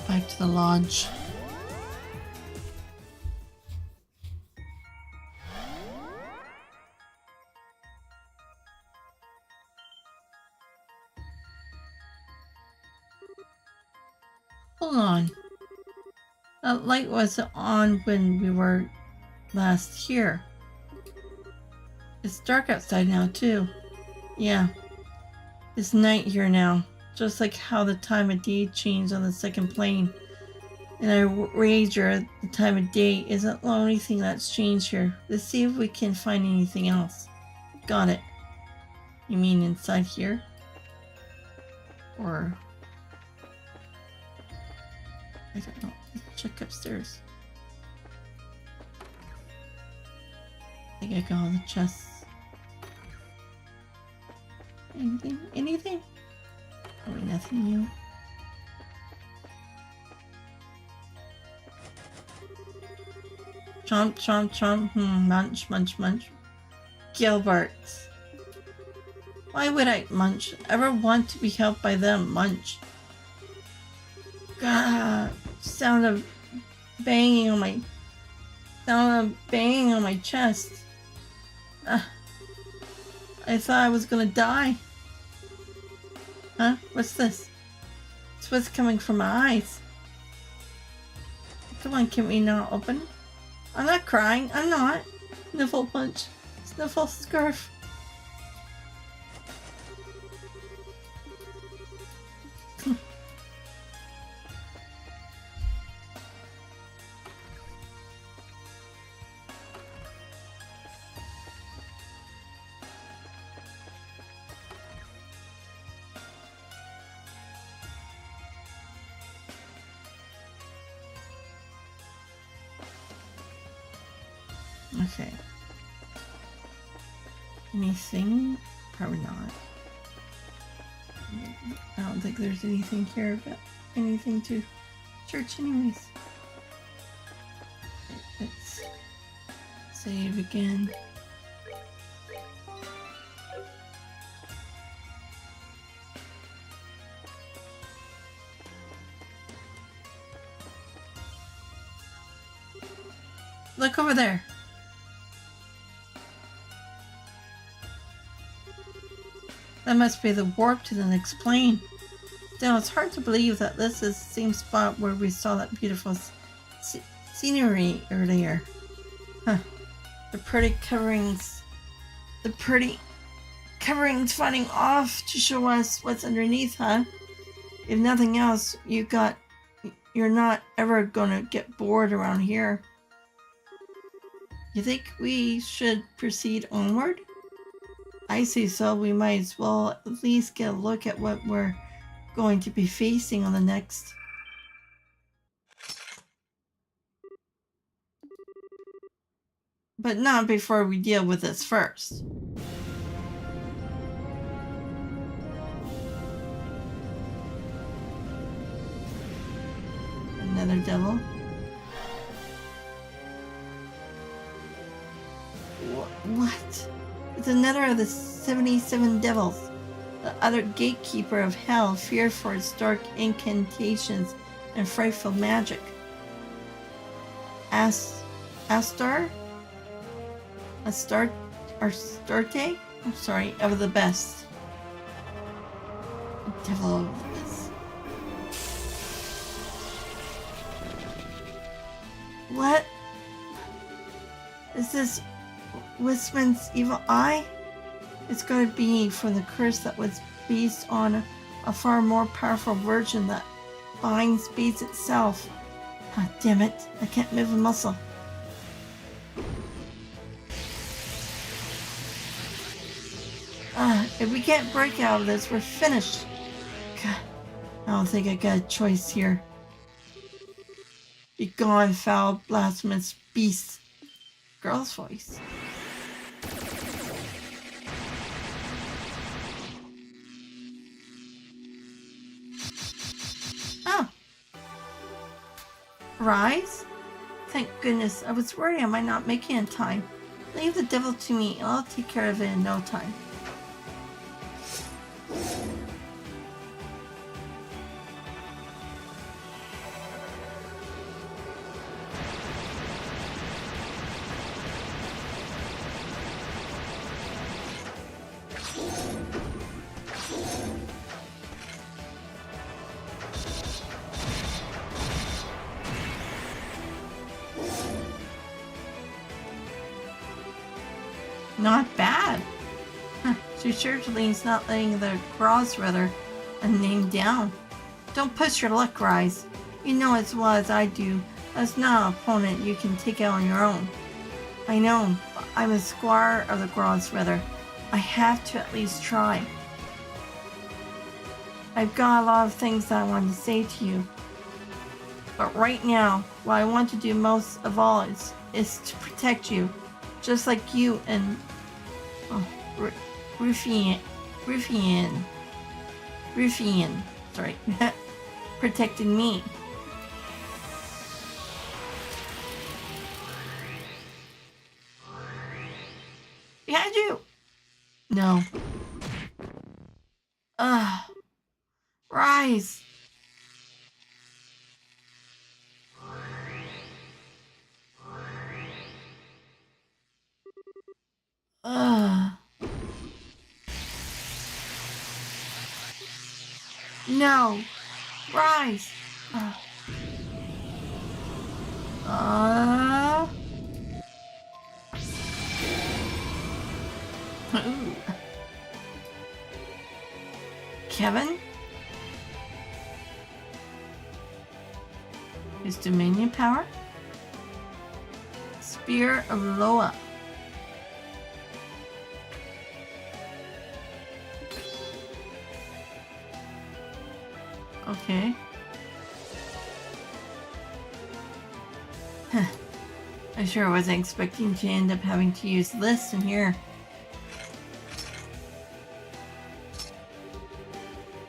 [SPEAKER 1] back to the lodge. Hold on. That light was on when we were last here. It's dark outside now, too. Yeah. It's night here now. Just like how the time of day changed on the second plane. And I wager the time of day isn't the only thing that's changed here. Let's see if we can find anything else. Got it. You mean inside here? Or... I don't know. Let's check upstairs. I think I got all the chests. Anything? Anything? Probably nothing new. Chomp. Munch. Gilbert. Why would I, Munch, ever want to be helped by them, Munch? God, sound of banging on my chest. I thought I was gonna die. Huh? What's this? It's what's coming from my eyes. Come on, can we not open? I'm not crying. I'm not. Sniffle punch. Sniffle scarf. Okay. Anything? Probably not. I don't think there's anything here about anything to church anyways. Let's save again. Look over there. That must be the warp to the next plane. Still, it's hard to believe that this is the same spot where we saw that beautiful scenery earlier. Huh. The pretty coverings falling off to show us what's underneath, huh? If nothing else, you're not ever gonna get bored around here. You think we should proceed onward? I say so. We might as well at least get a look at what we're going to be facing on the next. But not before we deal with this first. Another devil. What? It's another of the 77 devils. The other gatekeeper of hell, feared for its dark incantations and frightful magic. Astarte? I'm sorry, of the best. Devil of this. What? Is this Wisman's evil eye? It's going to be for the curse that was based on a far more powerful version that binds space itself. Ah, damn it. I can't move a muscle. If we can't break out of this, we're finished. God, I don't think I got a choice here. Be gone, foul, blasphemous beast. Girl's voice. Rise? Thank goodness, I was worried I might not make it in time. Leave the devil to me and I'll take care of it in no time. Not bad. Huh. She certainly is not letting the Grossweather name down. Don't push your luck, Rise. You know as well as I do, that's not an opponent you can take out on your own. I know, but I'm a squire of the Grossweather. I have to at least try. I've got a lot of things that I want to say to you. But right now, what I want to do most of all is to protect you. Just like you and Ruffian, sorry, protected me. Behind you! No. Rise! No! Rise! Ooh. Kevin? His Dominion power? Spear of Loa. Okay. I sure wasn't expecting to end up having to use this in here.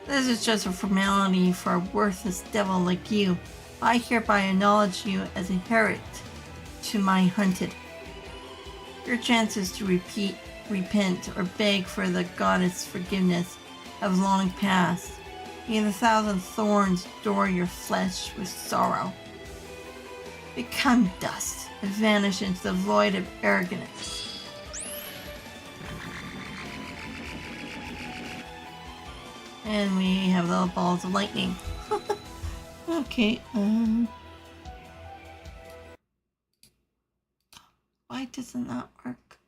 [SPEAKER 1] This is just a formality for a worthless devil like you. I hereby acknowledge you as a heir to my hunted. Your chances to repent or beg for the goddess' forgiveness have long passed. May the thousand thorns door your flesh with sorrow. Become dust and vanish into the void of arrogance. And we have the balls of lightning. Okay, why doesn't that work?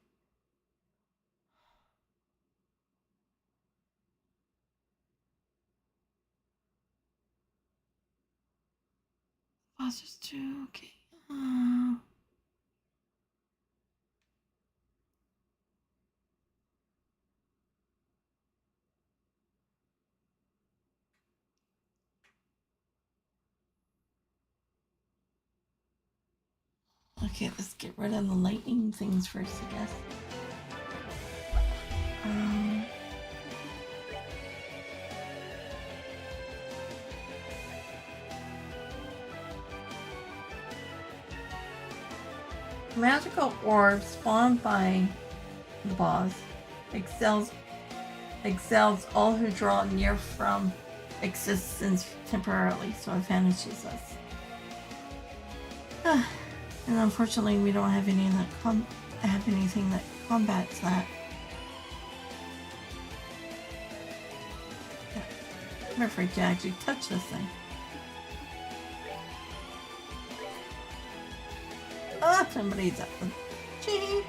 [SPEAKER 1] Bosses too, okay. Okay, let's get rid of the lightning things first, I guess. Magical orb spawned by the boss excels all who draw near from existence temporarily, so it vanishes us. And unfortunately, we don't have any that anything that combats that. Yeah. I'm afraid to actually touch this thing. Oh, somebody's up. Gee.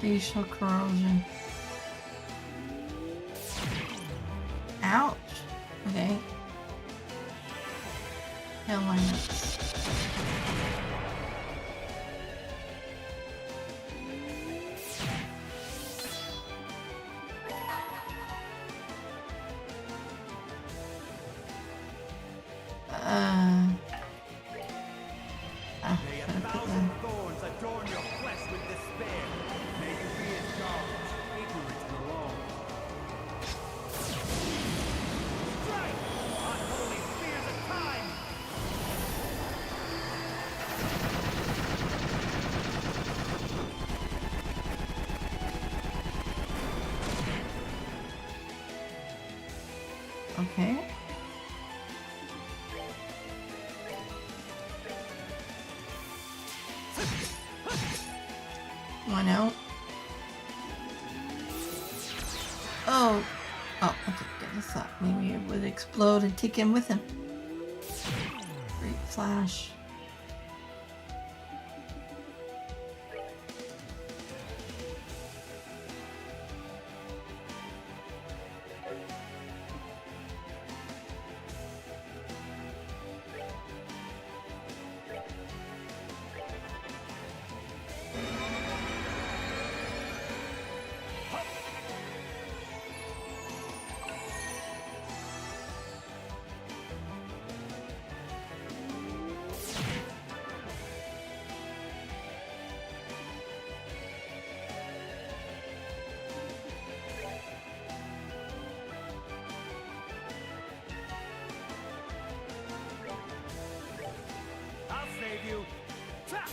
[SPEAKER 1] Facial corrosion. Ouch. Okay. Tail lineups.
[SPEAKER 2] May a thousand thorns adorn your flesh with despair. May you be indulged, ignorant and alone. Strike! Unholy spears of time!
[SPEAKER 1] Okay. One out. Oh. Oh, okay, good. I thought maybe it would explode and take him with him. Great flash.
[SPEAKER 2] I'll save you! Ta!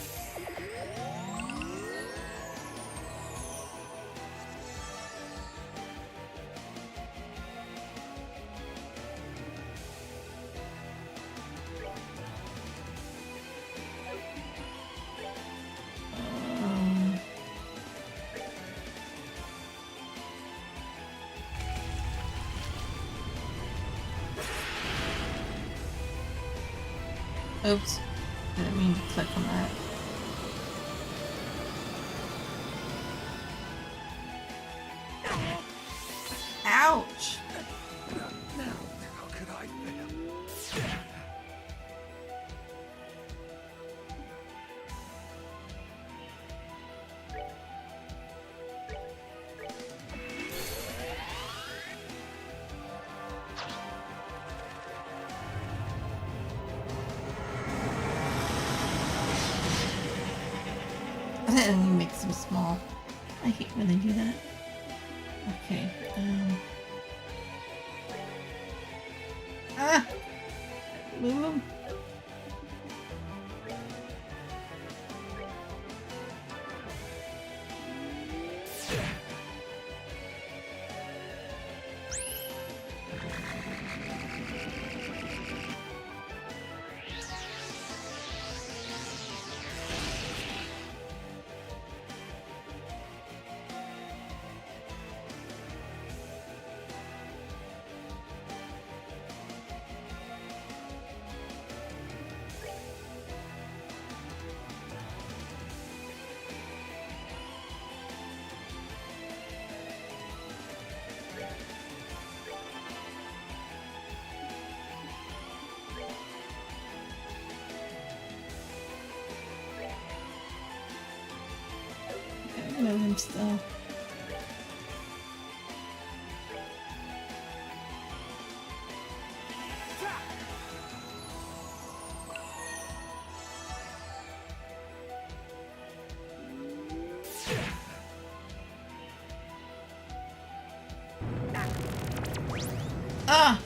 [SPEAKER 1] Oops. Didn't mean to click on that. Ouch!
[SPEAKER 2] How could I fail?
[SPEAKER 1] And he makes them small. I hate when they do that. Okay. Ah! Move him. I know him still. Ah!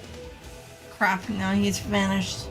[SPEAKER 1] Crap, now he's vanished.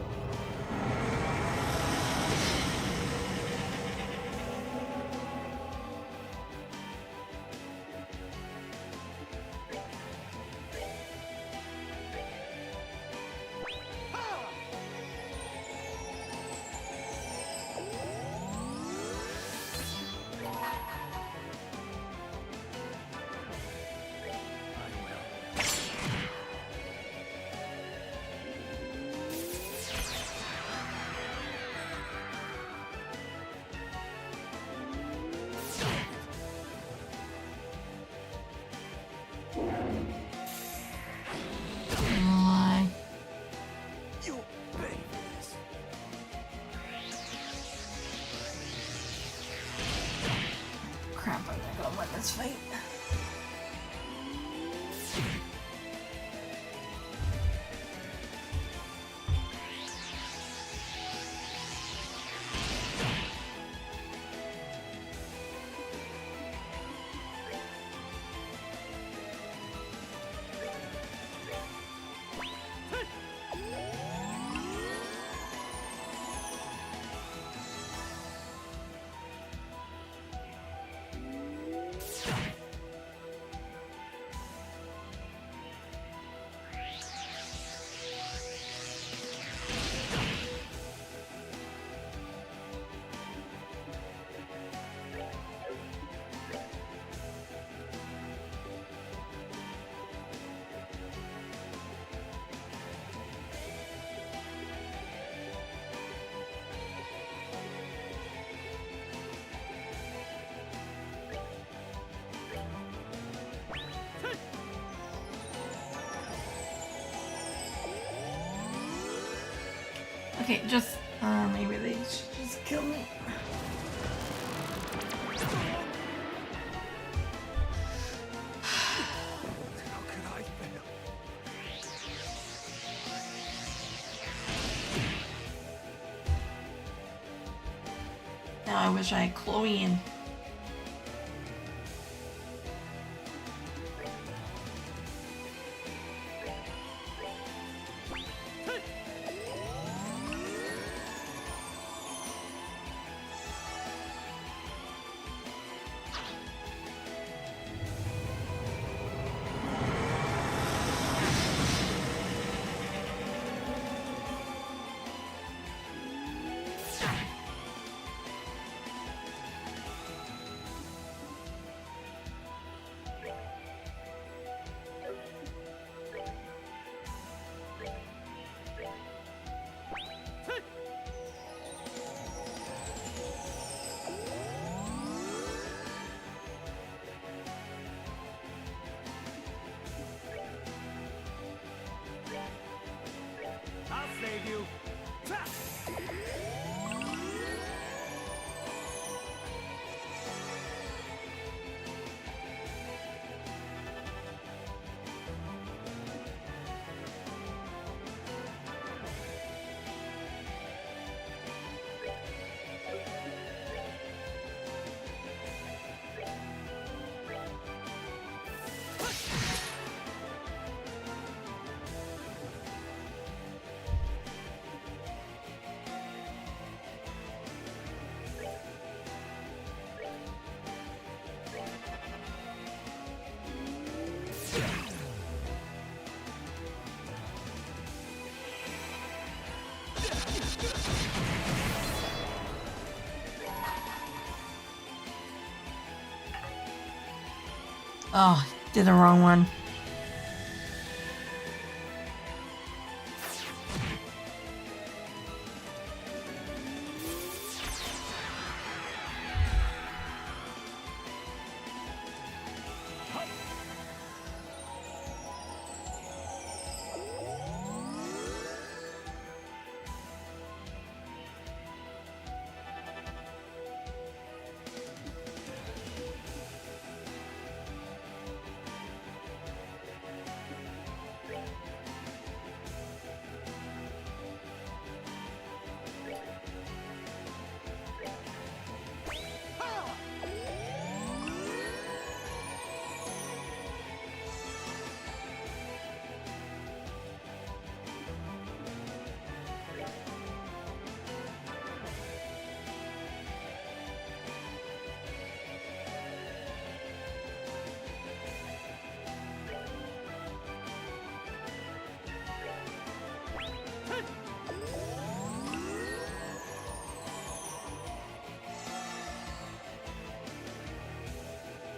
[SPEAKER 1] Okay, just maybe they should just kill me.
[SPEAKER 2] How could I fail?
[SPEAKER 1] Now I wish I had Chloe in.
[SPEAKER 2] I'll save you.
[SPEAKER 1] Oh, did the wrong one.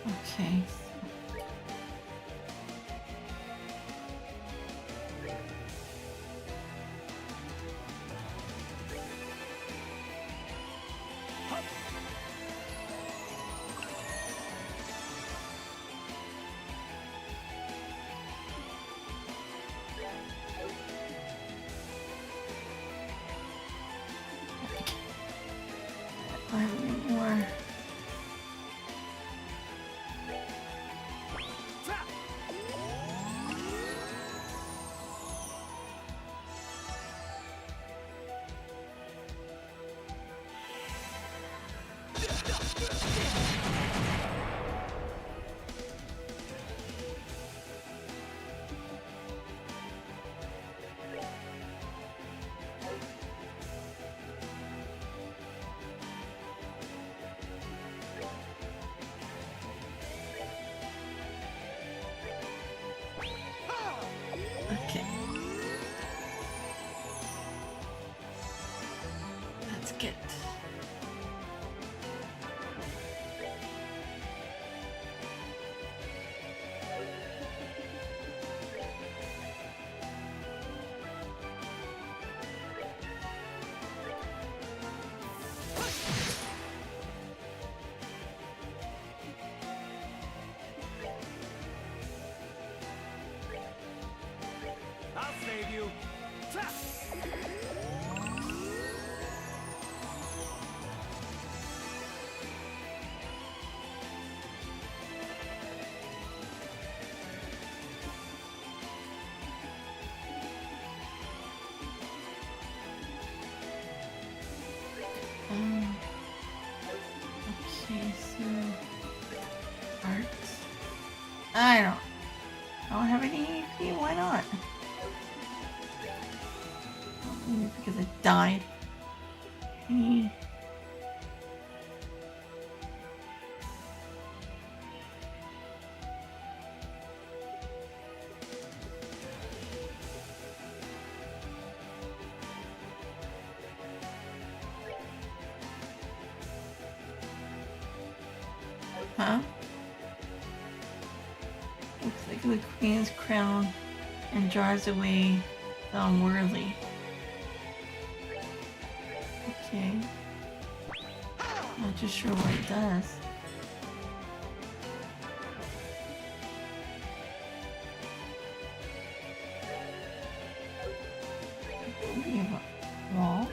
[SPEAKER 1] Okay. I have more. Okay. That's good.
[SPEAKER 2] I'll save you.
[SPEAKER 1] that. Maybe because it died. Huh? Looks like the queen's crown and drives away the unworthy. Okay. Not just sure what it does. We have a wall.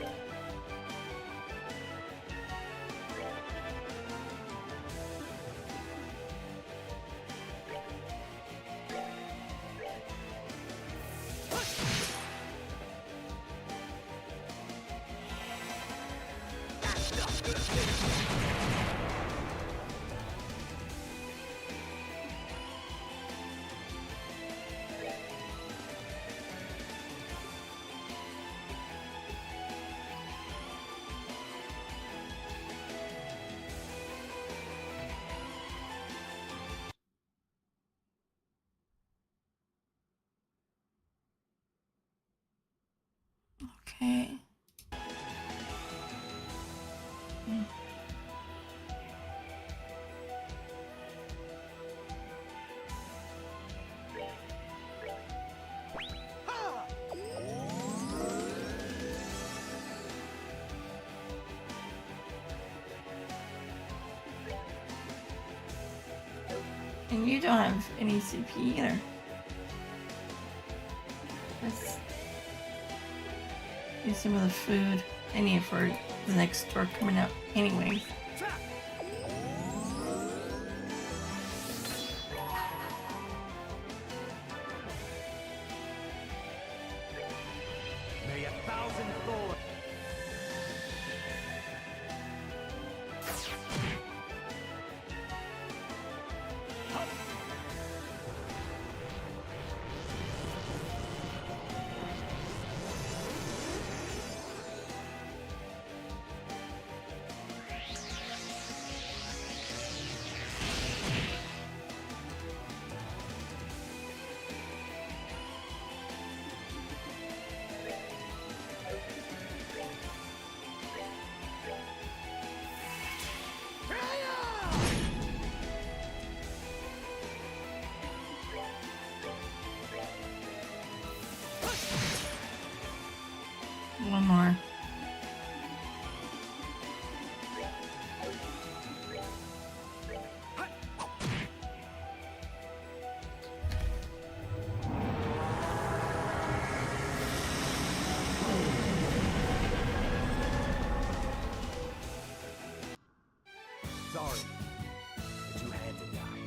[SPEAKER 1] Okay. And you don't have any CP either. Let's use some of the food I need for the next store coming up anyway.
[SPEAKER 2] May 1,000 thorns.
[SPEAKER 1] One more.
[SPEAKER 2] Sorry, but you had to die.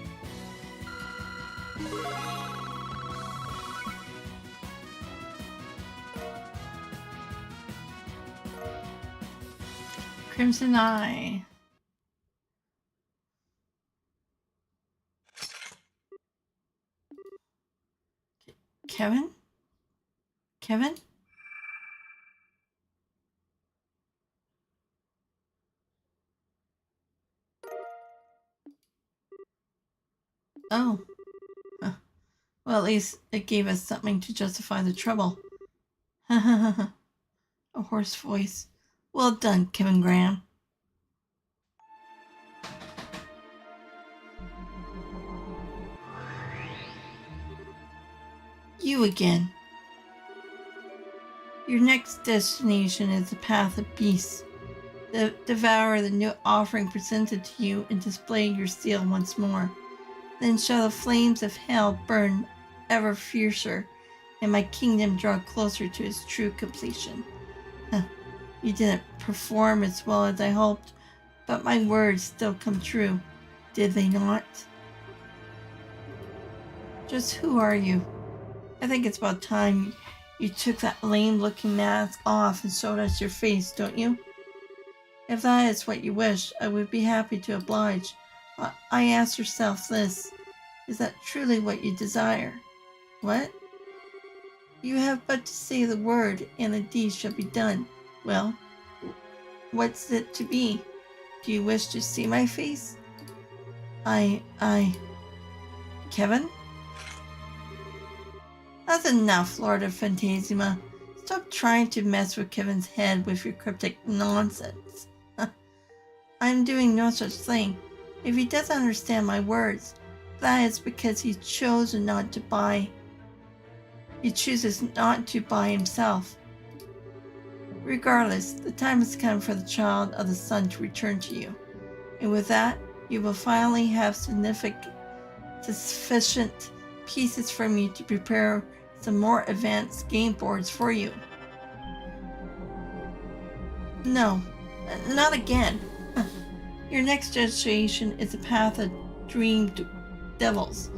[SPEAKER 1] Crimson Eye. Kevin? Kevin? Oh. Huh. Well, at least it gave us something to justify the trouble. A hoarse voice. Well done, Kevin Graham. You again. Your next destination is the path of beasts. Devour the new offering presented to you and display your steel once more. Then shall the flames of hell burn ever fiercer, and my kingdom draw closer to its true completion. You didn't perform as well as I hoped, but my words still come true, did they not? Just who are you? I think it's about time you took that lame-looking mask off and showed us your face, don't you? If that is what you wish, I would be happy to oblige. I ask yourself this. Is that truly what you desire? What? You have but to say the word, and the deed shall be done. Well, what's it to be? Do you wish to see my face? Kevin? That's enough, Lord of Phantasma. Stop trying to mess with Kevin's head with your cryptic nonsense. I'm doing no such thing. If he doesn't understand my words, that is because he chooses not to buy himself. Regardless, the time has come for the child of the sun to return to you. And with that, you will finally have sufficient pieces for me to prepare some more advanced game boards for you. No, not again. Your next generation is a path of dreamed devils.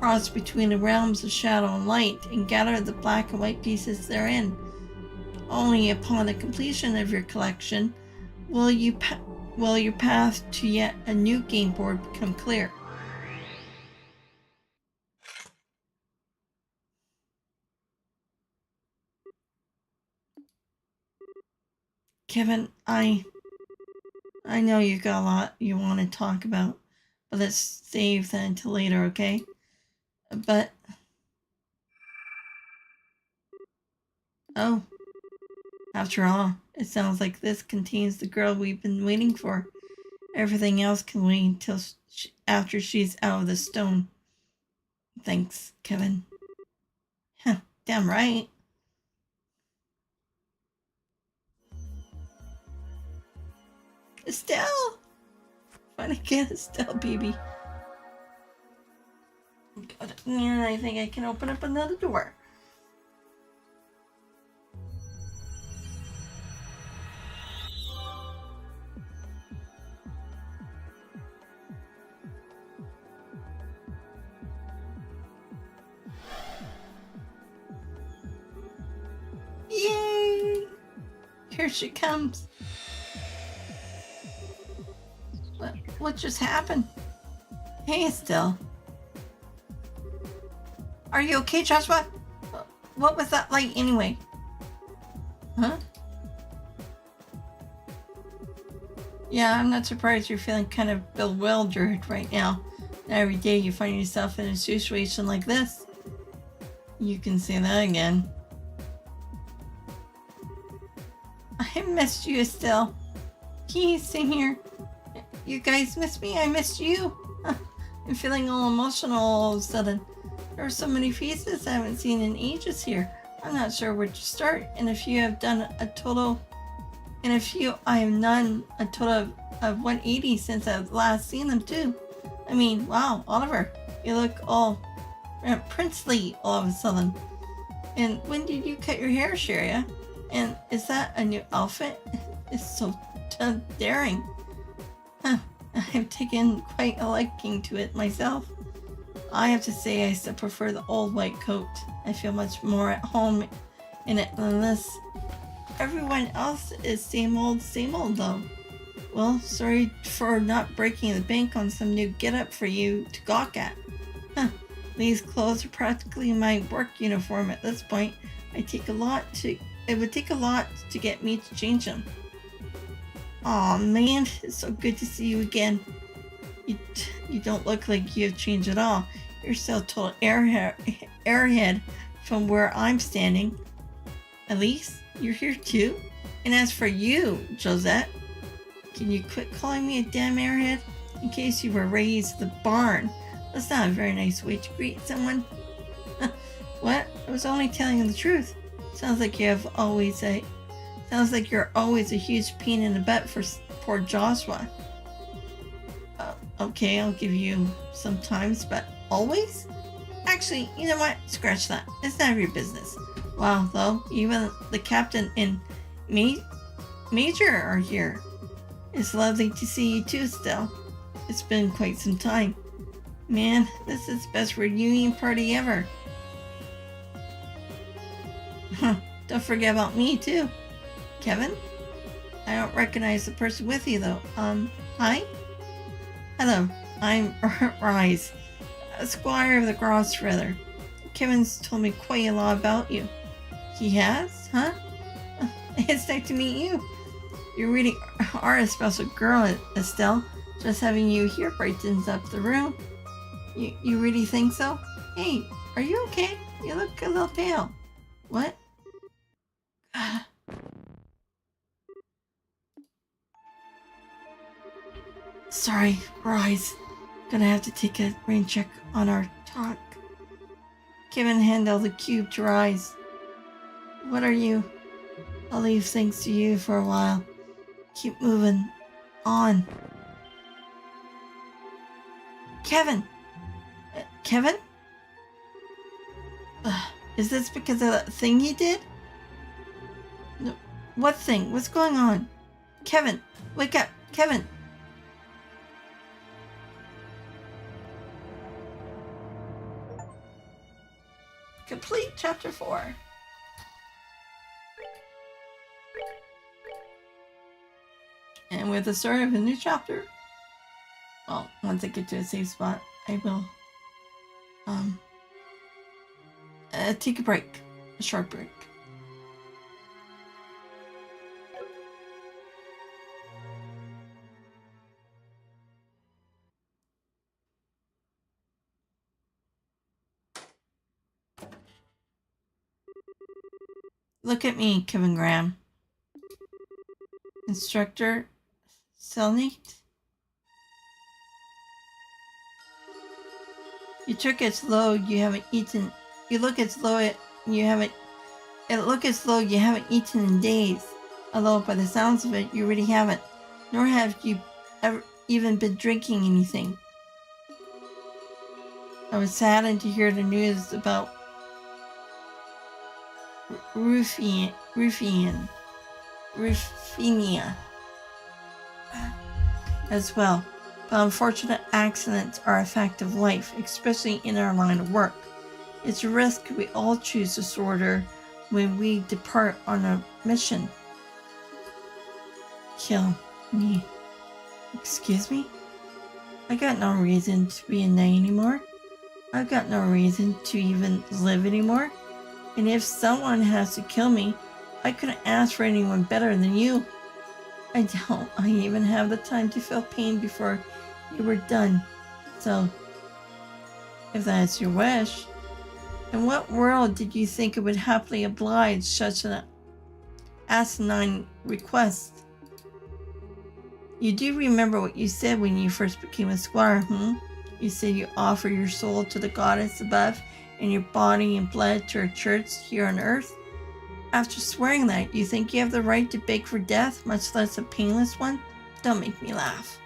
[SPEAKER 1] Cross between the realms of shadow and light and gather the black and white pieces therein. Only upon the completion of your collection will your path to yet a new game board become clear. Kevin, I know you've got a lot you want to talk about, but let's save that until later, okay? But... Oh. After all, it sounds like this contains the girl we've been waiting for. Everything else can wait till after she's out of the stone. Thanks, Kevin. Damn right. Estelle! Finally get Estelle, baby. Good. And I think I can open up another door. Yay! Here she comes. What just happened? Hey, Estelle. Are you okay, Joshua? What was that light anyway? Huh? Yeah, I'm not surprised you're feeling kind of bewildered right now. Every day you find yourself in a situation like this. You can say that again. I missed you, Estelle. Please, same here. You guys missed me? I missed you. I'm feeling all emotional all of a sudden. There are so many faces I haven't seen in ages here. I'm not sure where to start. And if you have done I have done a total of 180 since I've last seen them too. I mean, wow, Oliver, you look all princely all of a sudden. And when did you cut your hair, Sharia? And is that a new outfit? It's so daring. I've taken quite a liking to it myself. I have to say I still prefer the old white coat. I feel much more at home in it than this. Everyone else is same old though. Well, sorry for not breaking the bank on some new getup for you to gawk at. These clothes are practically my work uniform at this point. It would take a lot to get me to change them. Aw man, it's so good to see you again. You don't look like you have changed at all. You're still a total airhead from where I'm standing. At least, you're here too? And as for you, Josette, can you quit calling me a damn airhead? In case you were raised in the barn. That's not a very nice way to greet someone. What? I was only telling you the truth. Sounds like you're always a huge pain in the butt for poor Joshua. Okay, I'll give you some times, but always? Actually, you know what? Scratch that. It's none of your business. Wow, though, even the captain and Major are here. It's lovely to see you too, Stell. It's been quite some time. Man, this is the best reunion party ever. Don't forget about me too. Kevin? I don't recognize the person with you though. Hi? Hello, I'm Rise, a squire of the Grosfeather. Kevin's told me quite a lot about you. He has? Huh? It's nice to meet you. You really are a special girl, Estelle. Just having you here brightens up the room. You really think so? Hey, are you okay? You look a little pale. What? Sorry, our eyes. Gonna have to take a rain check on our talk. Kevin handled the cube to her eyes. What are you? I'll leave things to you for a while. Keep moving on. Kevin! Kevin? Is this because of that thing he did? No, what thing? What's going on? Kevin! Wake up! Kevin! Complete chapter 4. And with the start of a new chapter, well, once I get to a safe spot, I will take a break, a short break. Look at me, Kevin Graham. Instructor Selnate? You took as though you haven't eaten. You look as though you haven't. It look as though you haven't eaten in days. Although by the sounds of it, you really haven't. Nor have you ever even been drinking anything. I was saddened to hear the news about Rufinia as well. But unfortunate accidents are a fact of life, especially in our line of work. It's a risk we all choose to shoulder when we depart on a mission. Kill me. Excuse me? I got no reason to be a knight anymore. I've got no reason to even live anymore. And if someone has to kill me, I couldn't ask for anyone better than you. I doubt I even have the time to feel pain before you were done. So, if that's your wish, in what world did you think it would happily oblige such an asinine request? You do remember what you said when you first became a squire, You said you offer your soul to the goddess above and your body and blood to her church here on earth? After swearing that, you think you have the right to beg for death, much less a painless one? Don't make me laugh.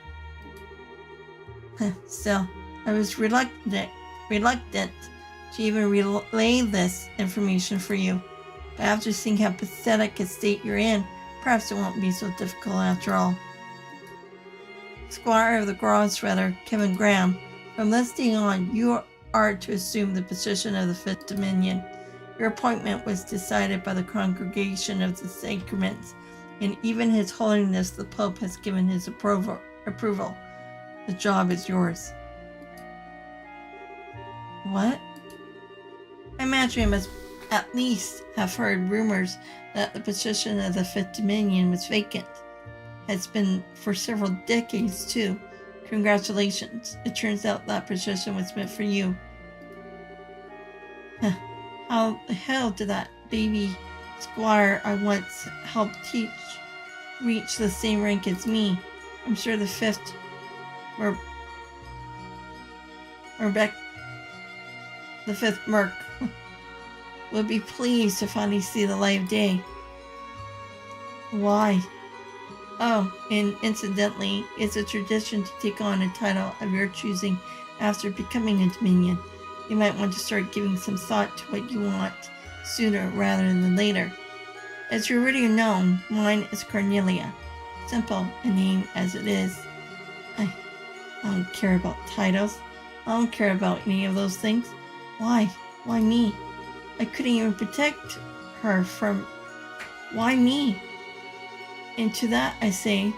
[SPEAKER 1] Still, I was reluctant to even relay this information for you. But after seeing how pathetic a state you're in, perhaps it won't be so difficult after all. Squire of the Grosvenor, Kevin Graham, from this day on, you are to assume the position of the Fifth Dominion. Your appointment was decided by the Congregation of the Sacraments, and even His Holiness the Pope has given his approval. The job is yours. What? I imagine you must at least have heard rumors that the position of the Fifth Dominion was vacant. Has been for several decades, too. Congratulations. It turns out that position was meant for you. How the hell did that baby squire I once helped teach reach the same rank as me? I'm sure the fifth merc would be pleased to finally see the light of day. Why? Oh, and incidentally, it's a tradition to take on a title of your choosing after becoming a Dominion. You might want to start giving some thought to what you want sooner rather than later. As you already know, mine is Cornelia. Simple a name as it is. I don't care about titles. I don't care about any of those things. Why? Why me? I couldn't even protect her from... Why me? And to that I say,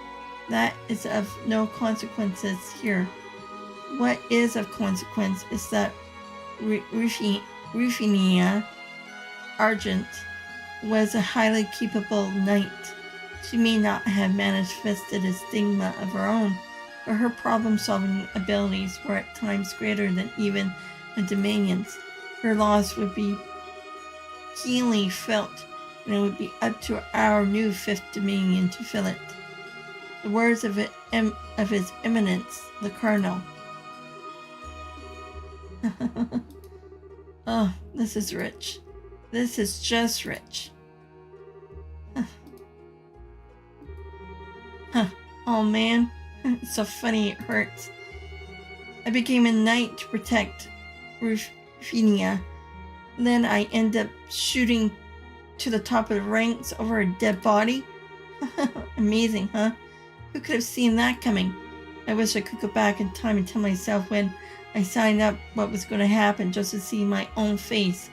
[SPEAKER 1] that is of no consequences here. What is of consequence is that Rufinia Argent was a highly capable knight. She may not have manifested a stigma of her own, but her problem-solving abilities were at times greater than even a Dominion's. Her loss would be keenly felt, and it would be up to our new Fifth Dominion to fill it. The words of His Eminence, the Colonel. Oh, this is rich. This is just rich. Oh man, it's so funny, it hurts. I became a knight to protect Rufinia. Then I end up shooting to the top of the ranks over a dead body. Amazing, huh? Who could have seen that coming? I wish I could go back in time and tell myself when I signed up what was going to happen just to see my own face.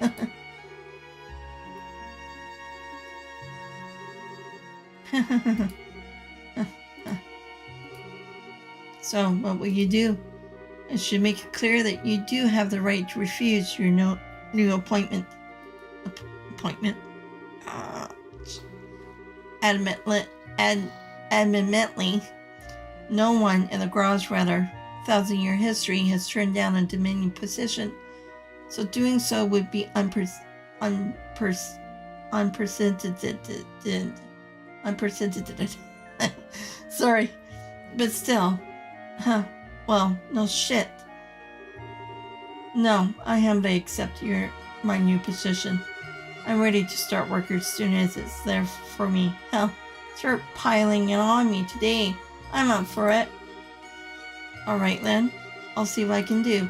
[SPEAKER 1] So, what will you do? I should make it clear that you do have the right to refuse your new appointment. Admittedly, no one in the Grosweather 1,000-year history has turned down a Dominion position, so doing so would be unprecedented. Sorry, but still, well, no shit. No, I humbly accept my new position. I'm ready to start work as soon as it's there for me. Hell, start piling it on me today. I'm up for it. Alright then, I'll see what I can do.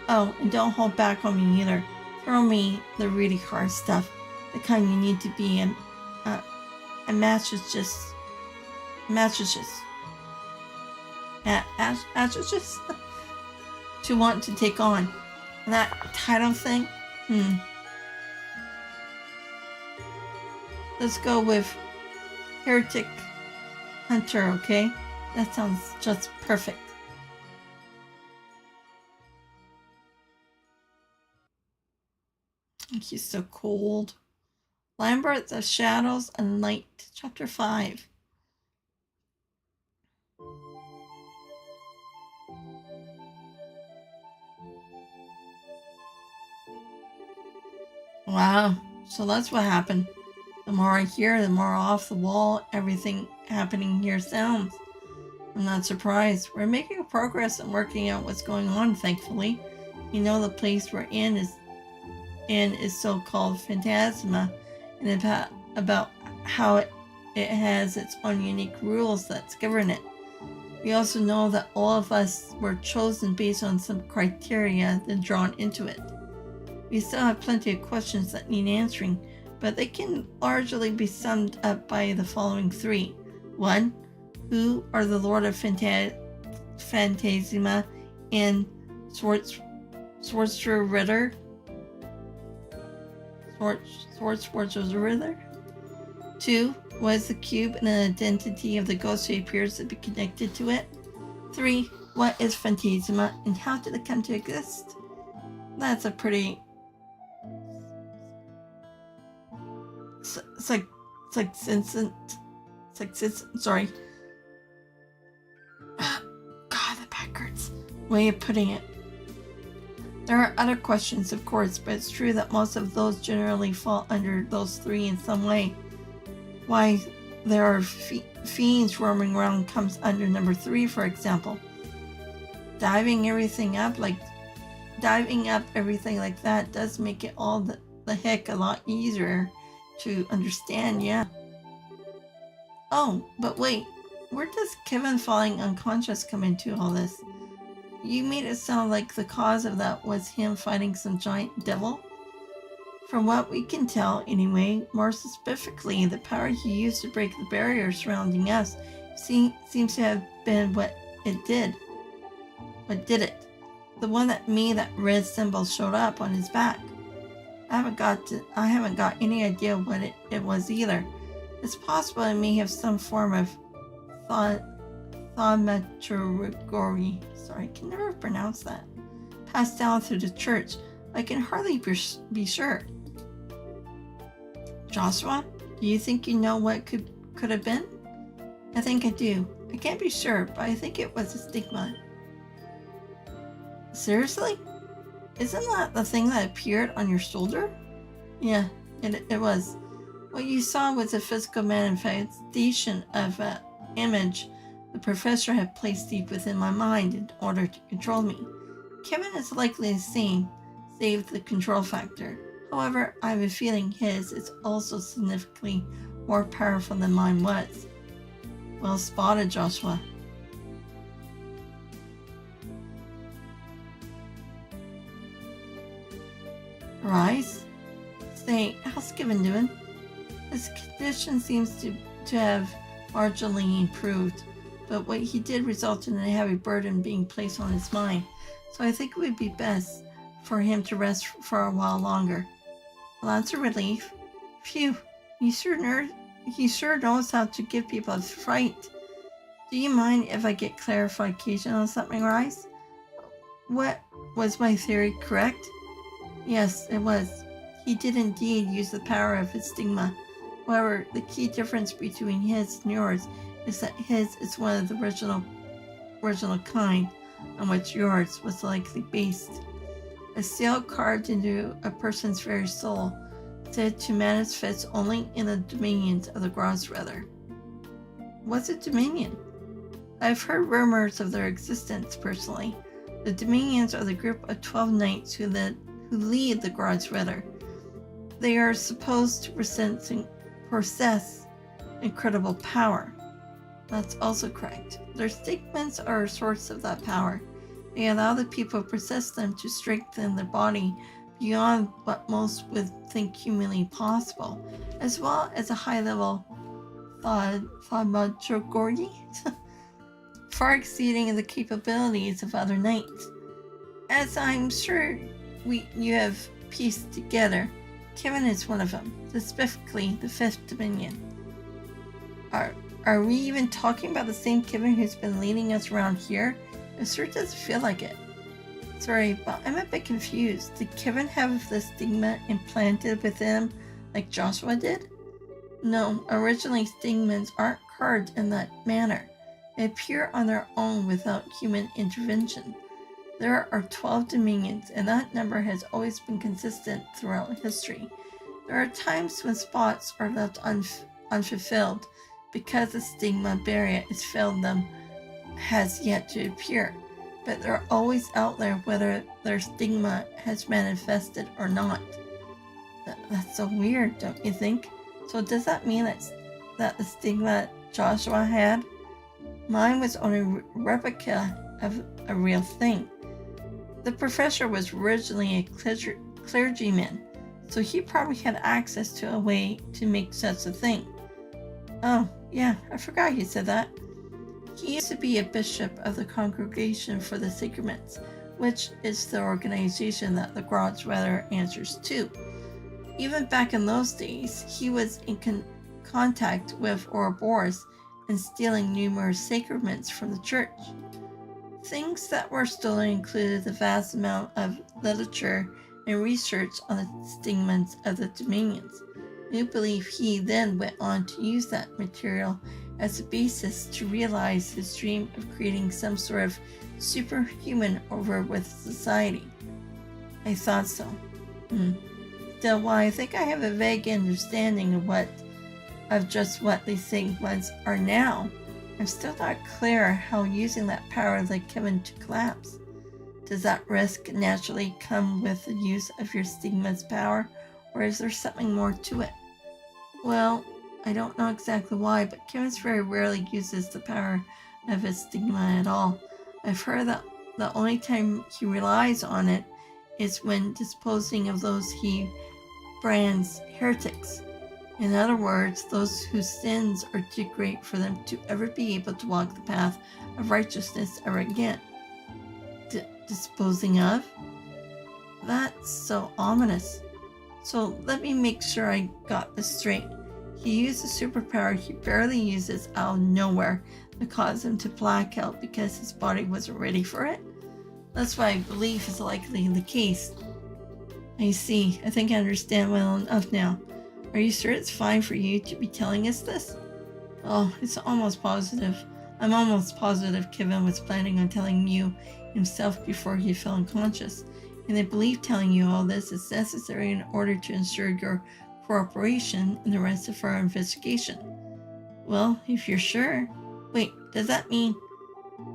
[SPEAKER 1] Oh, and don't hold back on me either. Throw me the really hard stuff. The kind you need to be in. Mattresses to want to take on. And that title thing? Let's go with Heretic Hunter, okay? That sounds just perfect. He's so cold. Lambert, the Shadows and Light, Chapter 5. Wow, so that's what happened. The more I hear, the more off the wall everything happening here sounds. I'm not surprised. We're making progress and working out what's going on, thankfully. You know, the place we're in is so-called Phantasma, and about how it has its own unique rules that govern it. We also know that all of us were chosen based on some criteria then drawn into it. We still have plenty of questions that need answering, but they can largely be summed up by the following three. 1. Who are the Lord of Phantasma and Sorcerer Ritter? Sorcerer Ritter? 2. What is the cube and the identity of the ghost who appears to be connected to it? 3. What is Phantasma and how did it come to exist? That's a pretty sorry. God, the back hurts. Way of putting it. There are other questions, of course, but it's true that most of those generally fall under those three in some way. Why there are fiends roaming around comes under number 3, for example. Diving everything up everything like that does make it all the heck a lot easier to understand, yeah. Oh, but wait, where does Kevin falling unconscious come into all this? You made it sound like the cause of that was him fighting some giant devil? From what we can tell, anyway, more specifically, the power he used to break the barrier surrounding us seems to have been what did it. The one that made that red symbol showed up on his back. I haven't got any idea what it was either. It's possible it may have some form of thaumaturgy. Sorry, I can never pronounce that. Passed down through the church. I can hardly be sure. Joshua, do you think you know what could have been? I think I do. I can't be sure, but I think it was a stigma. Seriously? Isn't that the thing that appeared on your shoulder? Yeah, it was. What you saw was a physical manifestation of an image the professor had placed deep within my mind in order to control me. Kevin is likely the same, save the control factor. However, I have a feeling his is also significantly more powerful than mine was. Well spotted, Joshua. Rise? Say, how's Kevin doing? His condition seems to have marginally improved, but what he did resulted in a heavy burden being placed on his mind, so I think it would be best for him to rest for a while longer. Well, that's a relief. Phew, he sure knows how to give people a fright. Do you mind if I get clarification on something, Rice? What, was my theory correct? Yes, it was. He did indeed use the power of his stigma. However, the key difference between his and yours is that his is one of the original kind, on which yours was likely based. A seal carved into a person's very soul, said to manifest only in the dominions of the Grossweather. What's a dominion? I've heard rumors of their existence personally. The dominions are the group of 12 knights who lead the Grossweather. They are supposed to possess incredible power. That's also correct. Their stigmas are a source of that power. They allow the people who possess them to strengthen their body beyond what most would think humanly possible, as well as a high-level thaumaturgy, far exceeding the capabilities of other knights. As I'm sure you have pieced together, Kevin is one of them, specifically the Fifth Dominion. Are we even talking about the same Kevin who's been leading us around here? It sure doesn't feel like it. Sorry, but I'm a bit confused. Did Kevin have the stigma implanted within him like Joshua did? No, originally stigmas aren't carved in that manner. They appear on their own without human intervention. There are 12 dominions, and that number has always been consistent throughout history. There are times when spots are left unfulfilled because the stigma barrier is filled them has yet to appear, but they're always out there whether their stigma has manifested or not. That's so weird, don't you think? So does that mean that the stigma Joshua had? Mine was only a replica of a real thing. The professor was originally a clergyman, so he probably had access to a way to make such a thing. Oh, yeah, I forgot you said that. He used to be a bishop of the Congregation for the Sacraments, which is the organization that the Grossweather answers to. Even back in those days, he was in contact with Ouroboros and stealing numerous sacraments from the church. Things that were stolen included the vast amount of literature and research on the stigmas of the dominions. We believe he then went on to use that material as a basis to realize his dream of creating some sort of superhuman over with society. I thought so. Still, while I think I have a vague understanding of just what these stigmas are now, I'm still not clear how using that power led Kevin to collapse. Does that risk naturally come with the use of your stigma's power, or is there something more to it? Well, I don't know exactly why, but Kevin very rarely uses the power of his stigma at all. I've heard that the only time he relies on it is when disposing of those he brands heretics. In other words, those whose sins are too great for them to ever be able to walk the path of righteousness ever again. Disposing of? That's so ominous. So let me make sure I got this straight. He used a superpower he barely uses out of nowhere to cause him to black out because his body wasn't ready for it? That's what I believe is likely the case. I see. I think I understand well enough now. Are you sure it's fine for you to be telling us this? Oh, it's almost positive. I'm almost positive Kevin was planning on telling you himself before he fell unconscious, and I believe telling you all this is necessary in order to ensure your cooperation in the rest of our investigation. Well, if you're sure. Wait, does that mean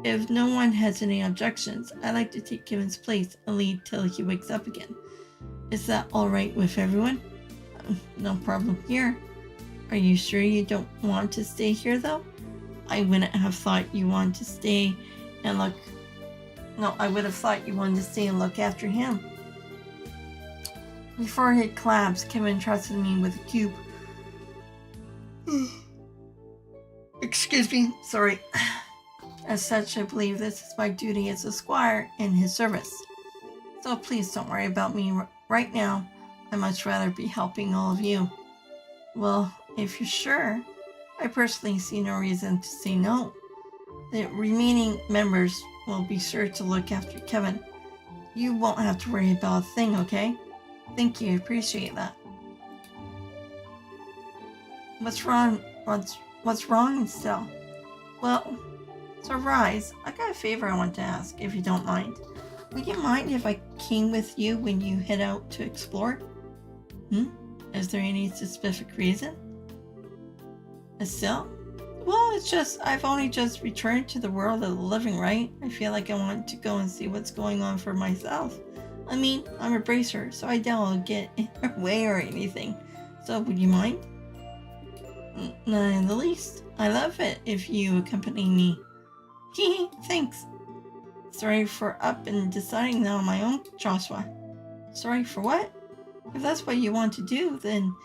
[SPEAKER 1] if no one has any objections, I'd like to take Kevin's place and lead till he wakes up again. Is that alright with everyone? No problem here. Are you sure you don't want to stay here though? I wouldn't have thought you wanted to stay and look. No, I would have thought you wanted to stay and look after him. Before he collapsed, Kevin entrusted me with a cube. Excuse me, sorry. As such, I believe this is my duty as a squire in his service. So please don't worry about me right now. I'd much rather be helping all of you. Well, if you're sure, I personally see no reason to say no. The remaining members will be sure to look after Kevin. You won't have to worry about a thing, okay? Thank you, appreciate that. What's wrong? What's wrong, Estelle? Well, so Rise, I got a favor I want to ask, if you don't mind. Would you mind if I came with you when you head out to explore? Is there any specific reason? Estelle? Well, it's just, I've only just returned to the world of the living, right? I feel like I want to go and see what's going on for myself. I mean, I'm a bracer, so I doubt I'll get in your way or anything. So, would you mind? Not in the least. I love it if you accompany me. Hee, thanks. Sorry for up and deciding that on my own, Joshua. Sorry for what? If that's what you want to do, then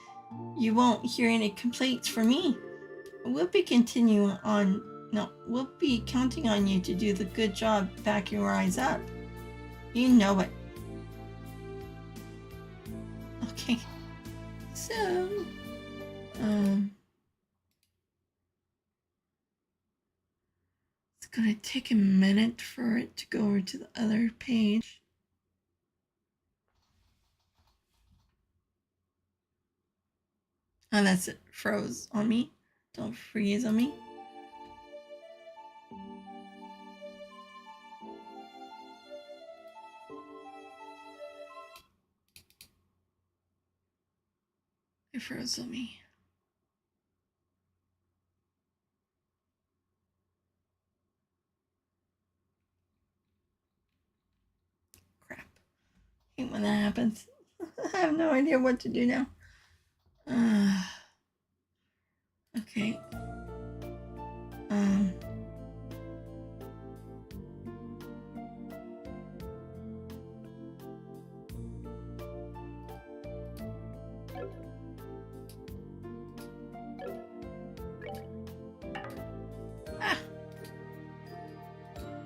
[SPEAKER 1] you won't hear any complaints from me. We'll be counting on you to do the good job backing Rise up. You know it. Okay. So, it's gonna take a minute for it to go over to the other page. Oh, that's it. Froze on me. Don't freeze on me. It froze on me. Crap. I hate when that happens. I have no idea what to do now. Okay.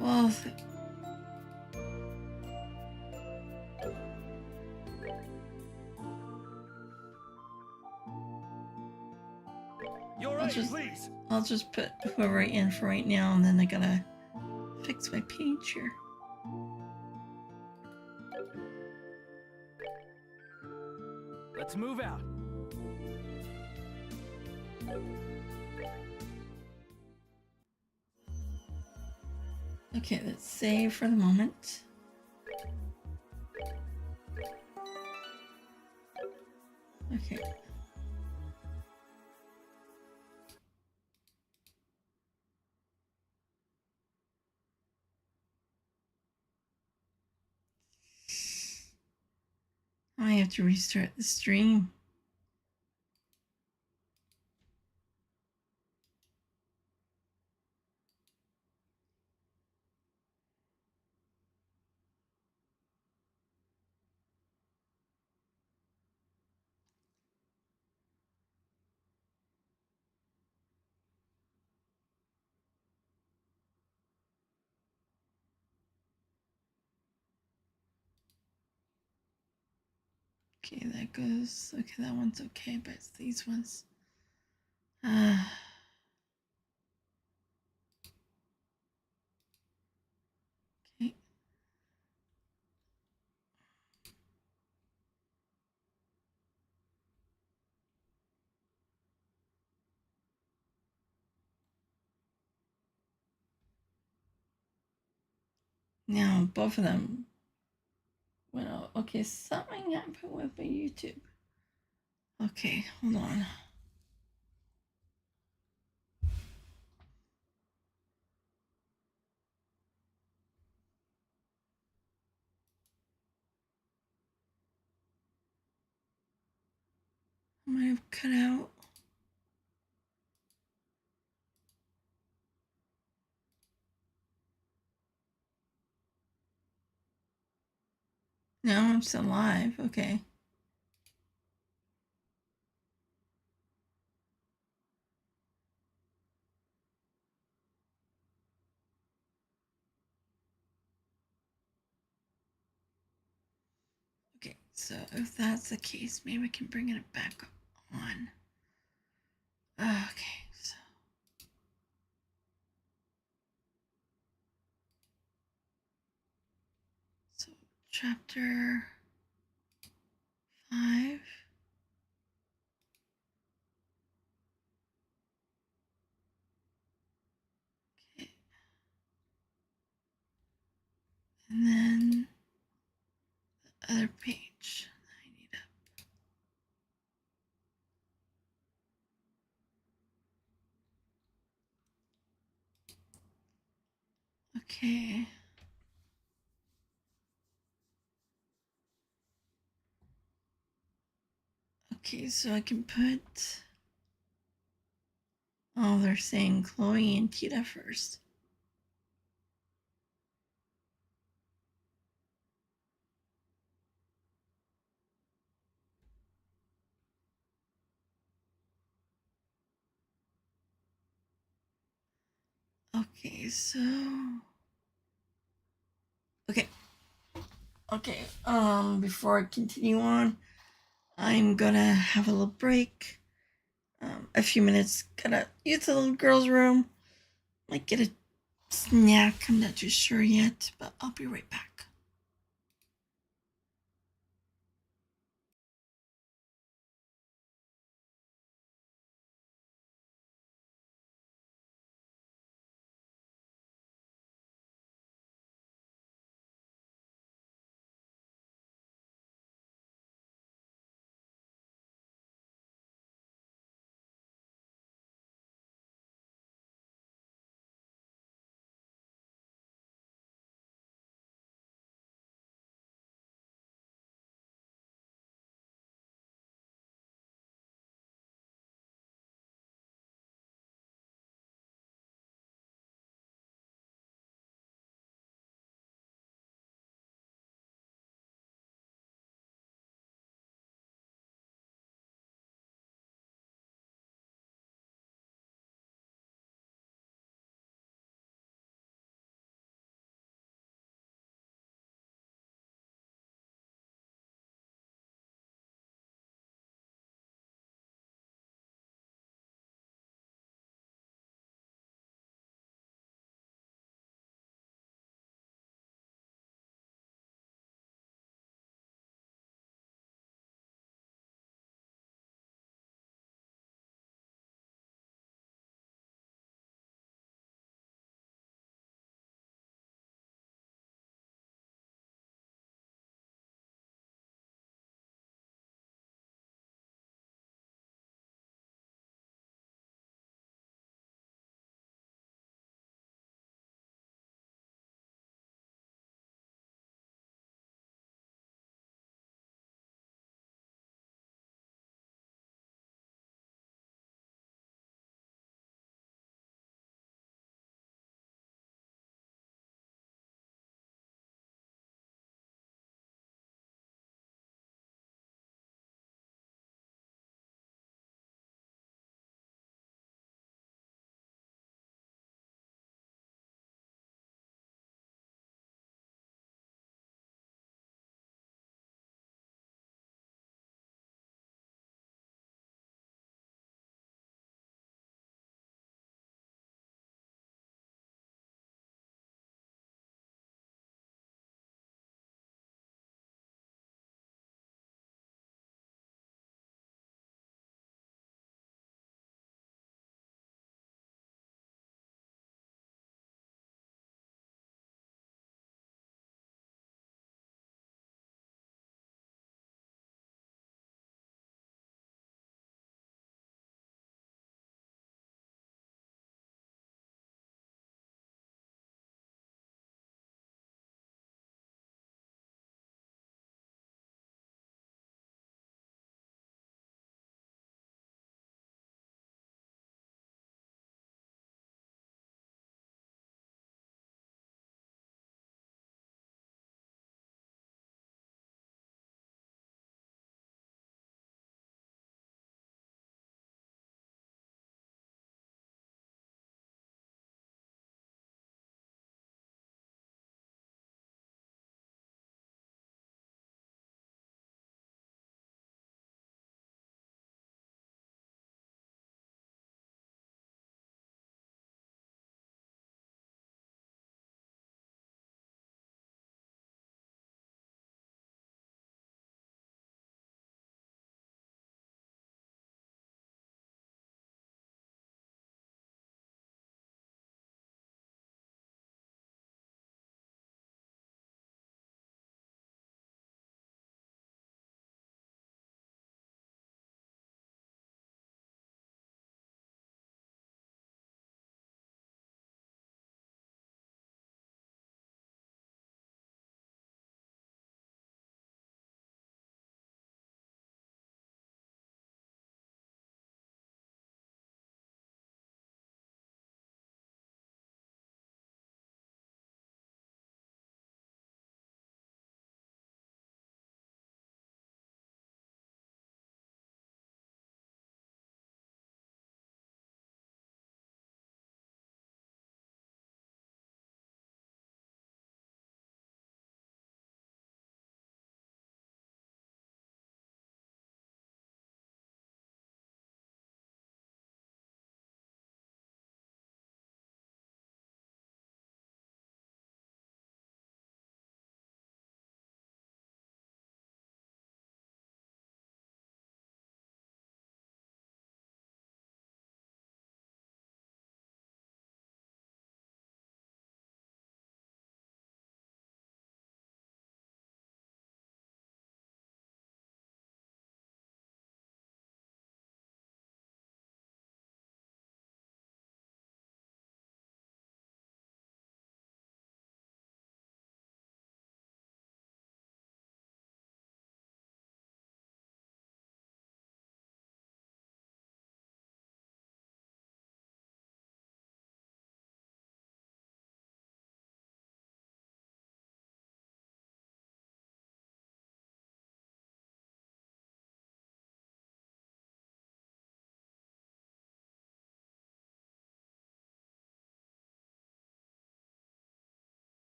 [SPEAKER 1] Well,
[SPEAKER 2] You're right, please.
[SPEAKER 1] I'll just put whoever in for right now, and then I gotta fix my page here.
[SPEAKER 2] Let's move out.
[SPEAKER 1] Okay, let's save for the moment. Okay. I have to restart the stream. Okay, that goes. Okay, that one's okay, but it's these ones. Okay. Now both of them went out. Okay, something happened with my YouTube. Okay, hold on. I might have cut out. No, I'm still live. Okay. Okay, so if that's the case, maybe I can bring it back on. Okay, so chapter 5. Okay, and then the other page that I need up. Okay. Okay, so I can put. Oh, they're saying Chloe and Tita first. Okay, so. Okay. Okay, before I continue on, I'm gonna have a little break. A few minutes, gotta use the little girl's room. Might get a snack, I'm not too sure yet, but I'll be right back.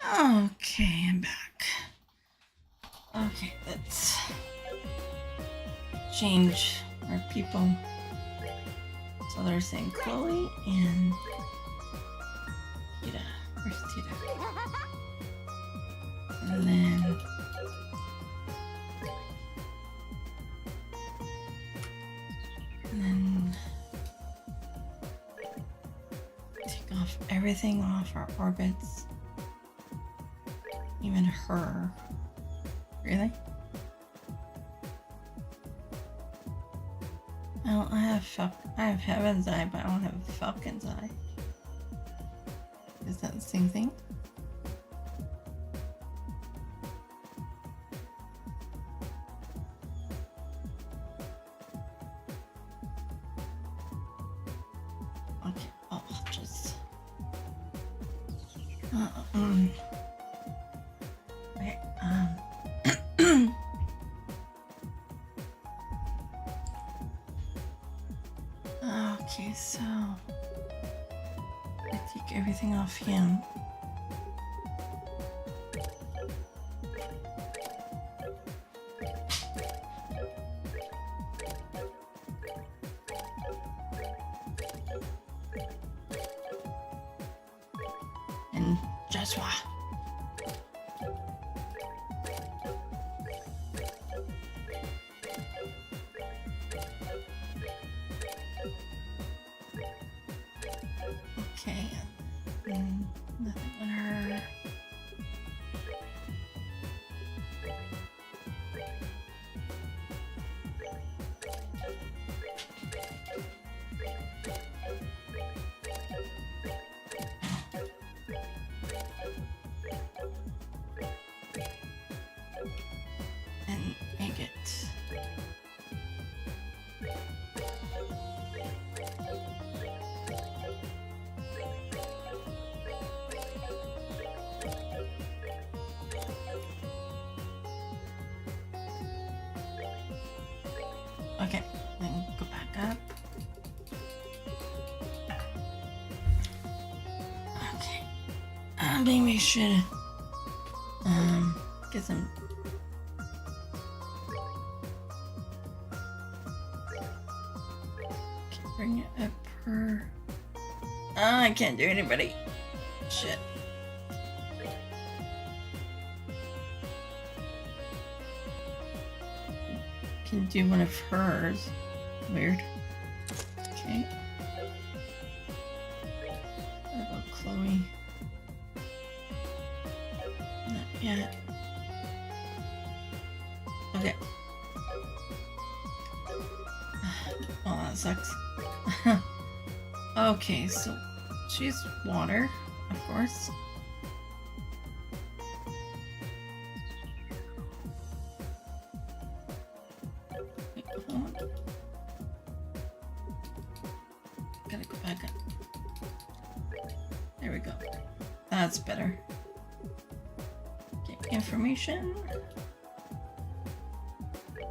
[SPEAKER 1] Okay, I'm back. Okay, let's change our people. So they're saying Chloe and Tita. Where's Tita? And then take off everything off our orbits. Even her. Really? Well, I have Heaven's Eye, but I don't have Falcon's Eye. Is that the same thing? Okay, I'll just... Okay, okay, so... I take everything off him. And Joshua. Okay, nothing on her. And Agate. Okay, then go back up. Okay. Maybe we should get some. Okay, bring it up her. Oh, I can't do anybody. Shit. Can do one of hers. Weird. Okay. What about Chloe? Not yet. Okay. Oh, that sucks. Okay, so she's water, of course. Wait, hold on. Gotta go back up. There we go. That's better. Okay, information.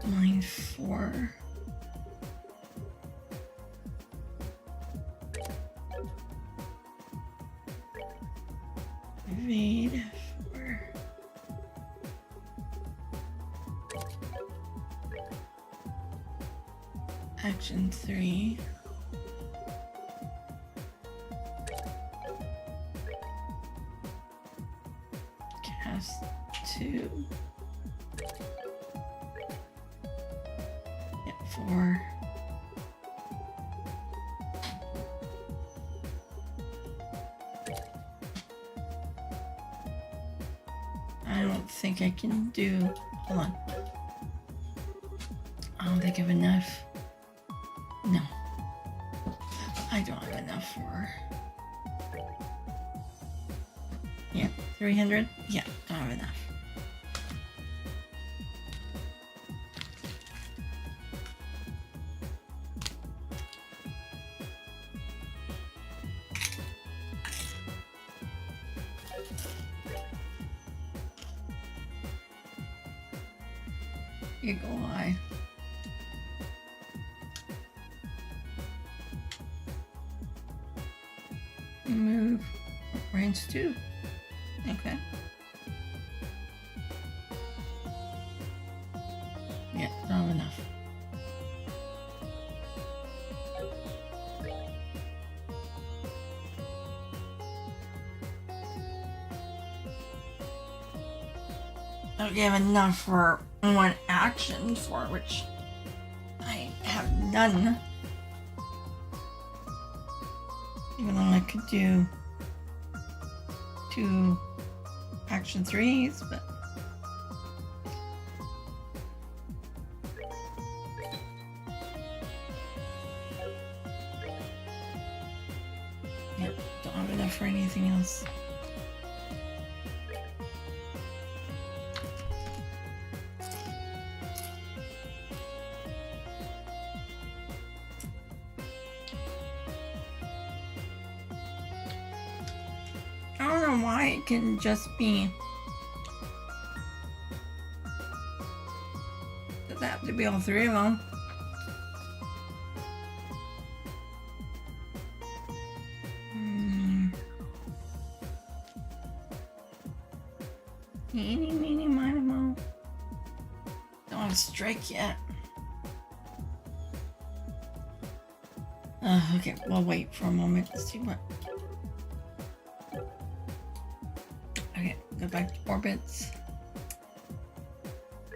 [SPEAKER 1] Line 4. Evade 4. Action 3. Cast 2. Hit 4. I don't think I can do. Hold on. I don't think I have enough. No. I don't have enough for her. Yeah, 300? Yeah, don't have enough. Eagle Eye. Move range 2. Okay. Okay, I have enough for one action, for which I have none. Even though I could do 2 action 3s, but yep, don't have enough for anything else. I don't know why it can just be. Does it have to be all 3 of them? Eeny, meeny, miny, mo. Don't have a strike yet. Okay, we'll wait for a moment to see what. Okay, go back to orbits.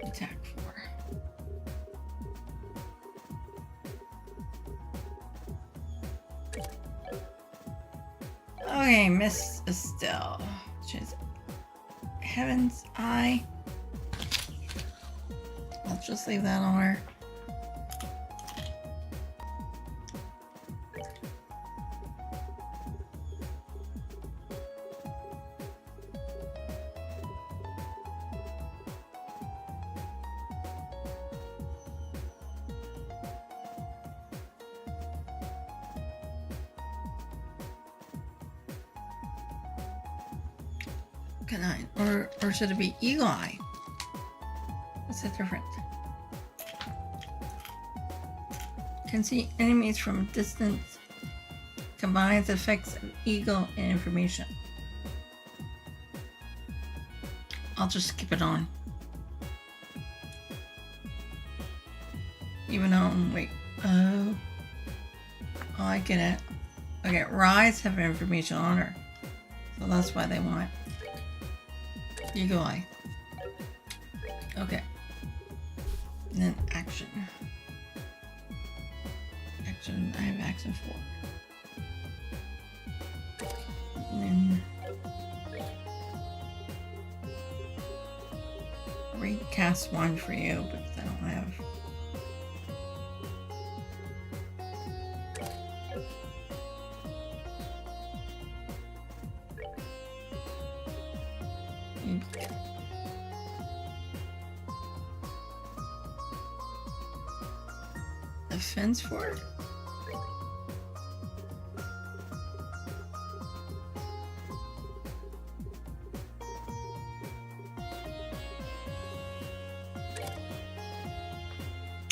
[SPEAKER 1] Attack 4. Okay, Miss Estelle. She's Heaven's Eye. I'll just leave that on her. Can I, or should it be Eagle Eye? What's the difference? Can see enemies from a distance. Combines effects of Eagle and information. I'll just keep it on. Even though, wait, oh, I get it. Okay, Rise have information on her. So that's why they want Eagle Eye. Okay. And then action. Action, I have action 4. And then recast 1 for you because I don't have. Defense for it?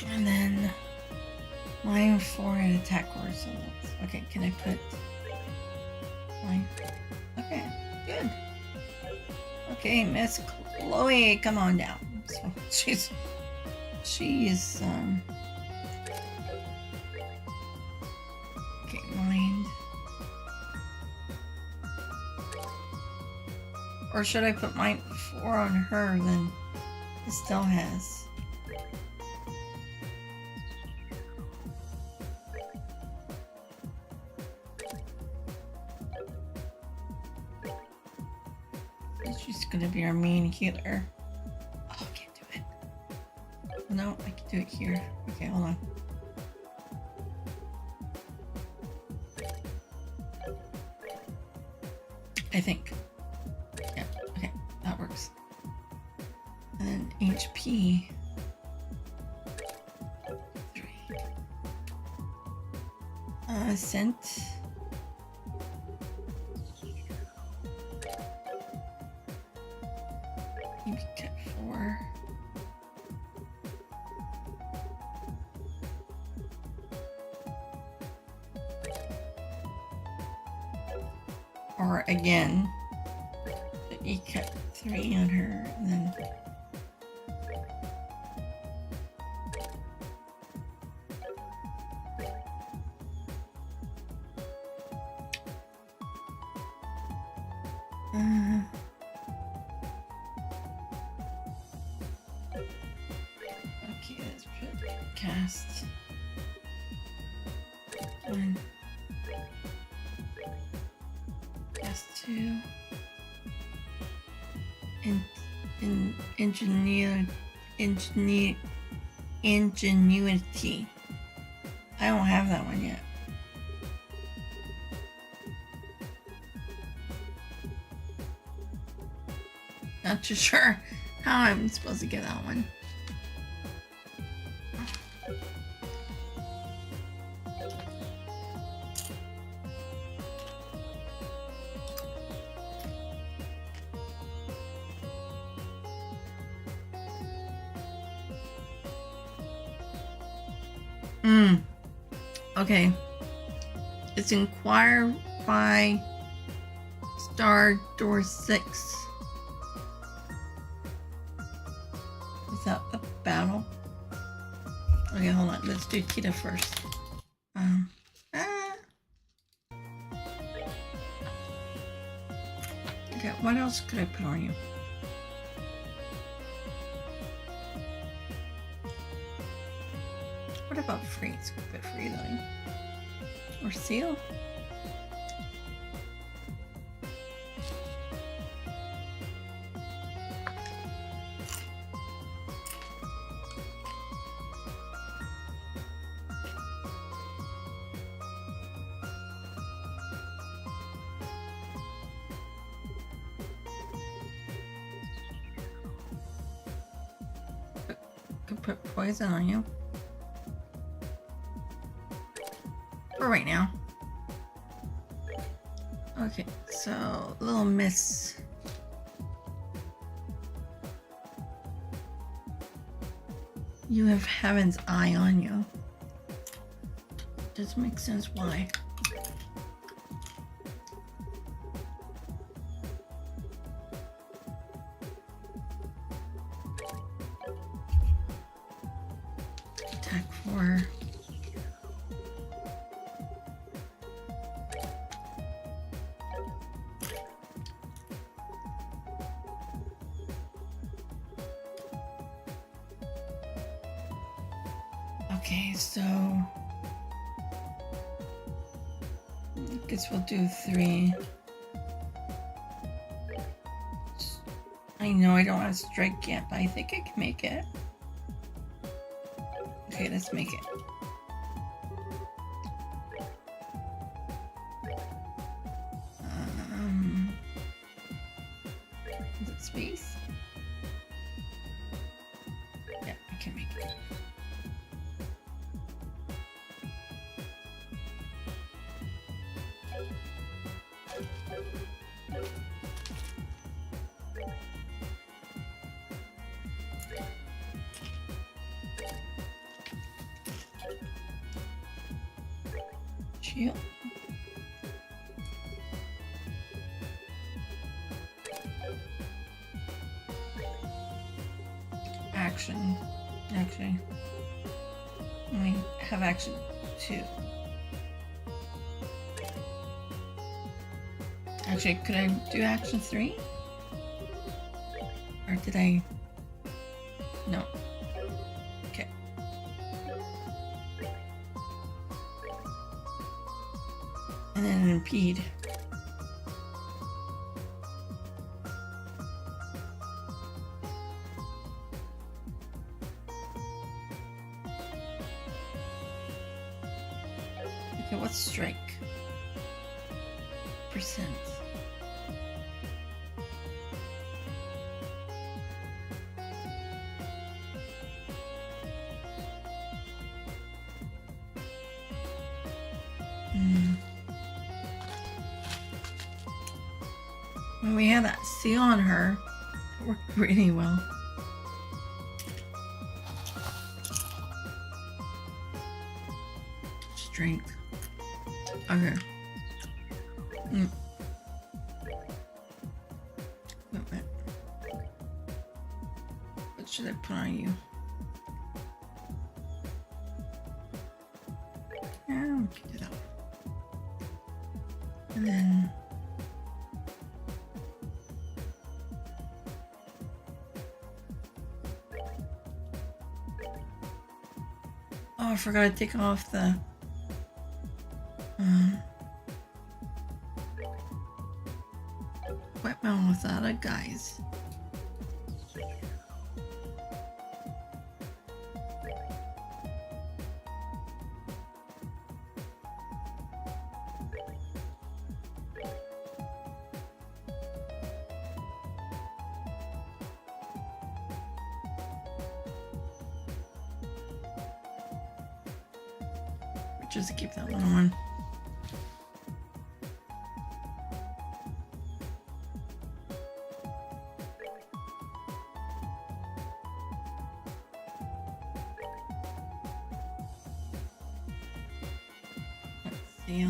[SPEAKER 1] And then mine 4 and attack 4, so that's okay. Can I put mine? Okay, good. Okay, Miss Chloe, come on down. So she's okay, mind. Or should I put mine 4 on her then Estelle has? She's gonna be our main healer. Oh, I can't do it. No, I can do it here. Okay, hold on. I think. Yeah, okay, that works. And then HP. 3. Scent. Maybe cut 4. Or again, you cut 3 on her, and then cast. One. Cast two. Ingenuity. I don't have that one yet. Not too sure how I'm supposed to get that one. Okay. It's inquire by Star Door 6. Is that the battle? Okay, hold on. Let's do Kita first. Okay, what else could I put on you? What about freeze? Put free though. Or seal? Could put poison on you. For right now. Okay, so little miss. You have Heaven's Eye on you. Doesn't make sense why. Attack 4. Okay, so I guess we'll do 3. I know I don't have strike yet, but I think I can make it. Okay, let's make it. Is it space? Yeah, I can make it. Shield. Action. Actually, we have action 2. Actually, could I do action 3? Or did I? No. Okay. And then impede. Okay, what's strike? Percent. When we had that seal on her, it worked really well. Strength. Okay. Movement. What should I put on you? Yeah, we can do that. And then Oh, I forgot to take off the... Wet mount without it, guys. Just keep that one on. Let's see.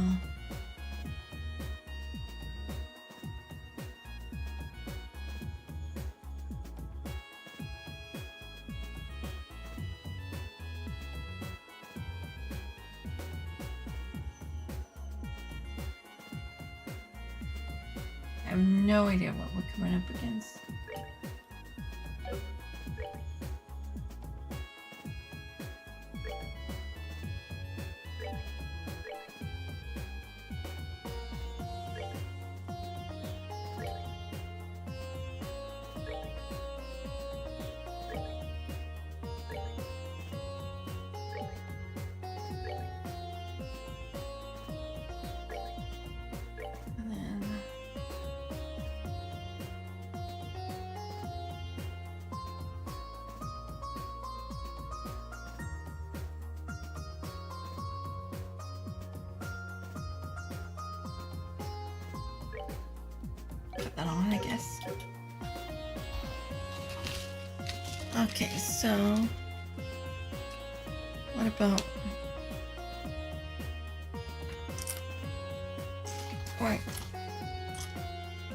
[SPEAKER 1] I have no idea what we're coming up against. Put that on, I guess. Okay, so what about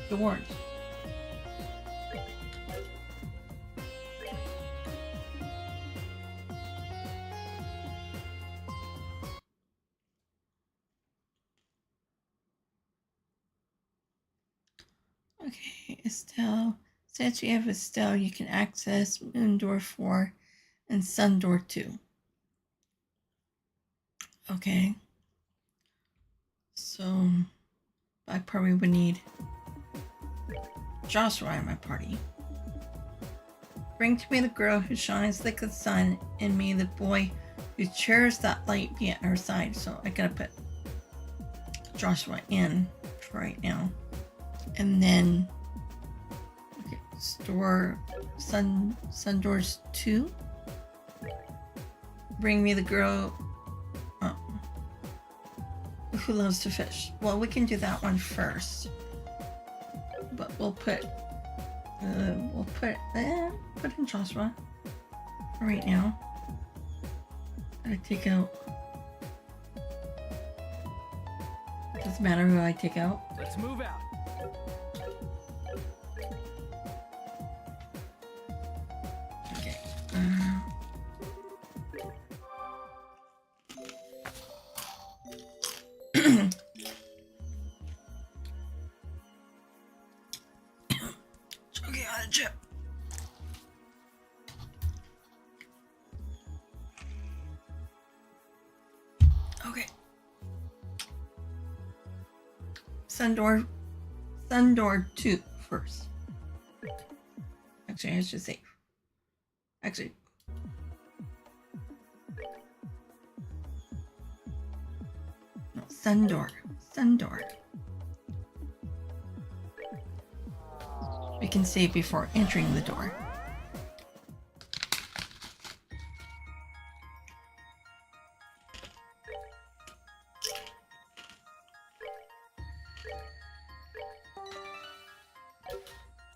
[SPEAKER 1] doors? Okay, Estelle. Since you have Estelle, you can access Moon Door 4 and Sun Door 2. Okay. So, I probably would need Joshua in my party. Bring to me the girl who shines like the sun, and me the boy who shares that light be at her side. So I gotta put Joshua in for right now. And then okay, store sun doors 2. Bring me the girl who loves to fish. Well, we can do that one first, but we'll put in Joshua for right now. I take out. Doesn't matter who I take out.
[SPEAKER 2] Let's move out.
[SPEAKER 1] Okay. Okay, on a chip. Okay. Sun door 2 first. Actually, I should say. Actually. No, sun door. We can save before entering the door.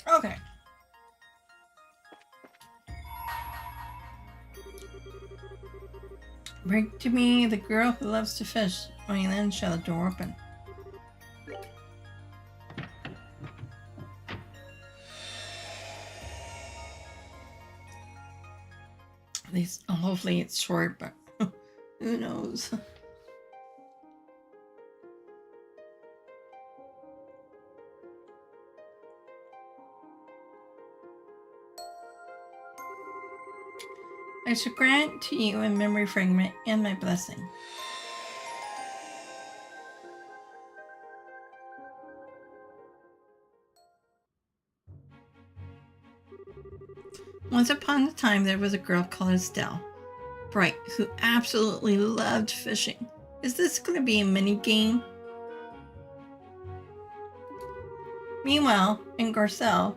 [SPEAKER 1] Okay. Bring to me the girl who loves to fish. Only then shall the door open. At least, hopefully it's short, but who knows? I shall grant to you a memory fragment and my blessing. Once upon a time, there was a girl called Estelle Bright who absolutely loved fishing. Is this going to be a mini game? Meanwhile, in Garcelle,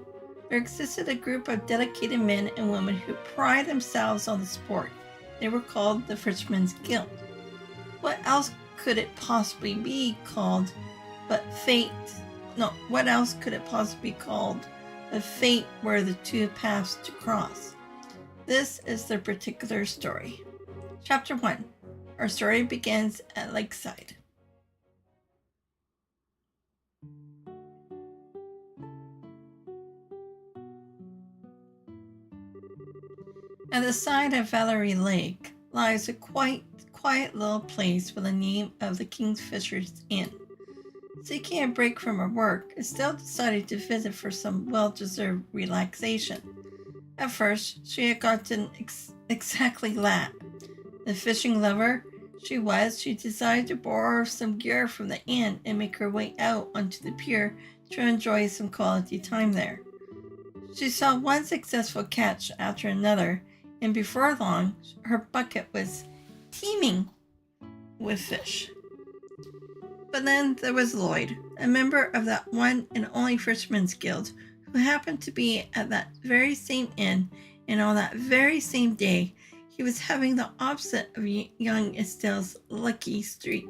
[SPEAKER 1] there existed a group of dedicated men and women who pride themselves on the sport. They were called the Fishermen's Guild. What else could it possibly be called but fate? No, what else could it possibly be called but fate where the two paths to cross? This is their particular story. Chapter 1. Our story begins at Lakeside. At the side of Valerie Lake lies a quite quiet little place by the name of the Kingfisher's Inn. Seeking a break from her work, Estelle decided to visit for some well-deserved relaxation. At first, she had gotten exactly that. The fishing lover she decided to borrow some gear from the inn and make her way out onto the pier to enjoy some quality time there. She saw one successful catch after another, and before long, her bucket was teeming with fish. But then there was Lloyd, a member of that one and only Fishermen's Guild, who happened to be at that very same inn, and on that very same day, he was having the opposite of young Estelle's lucky streak.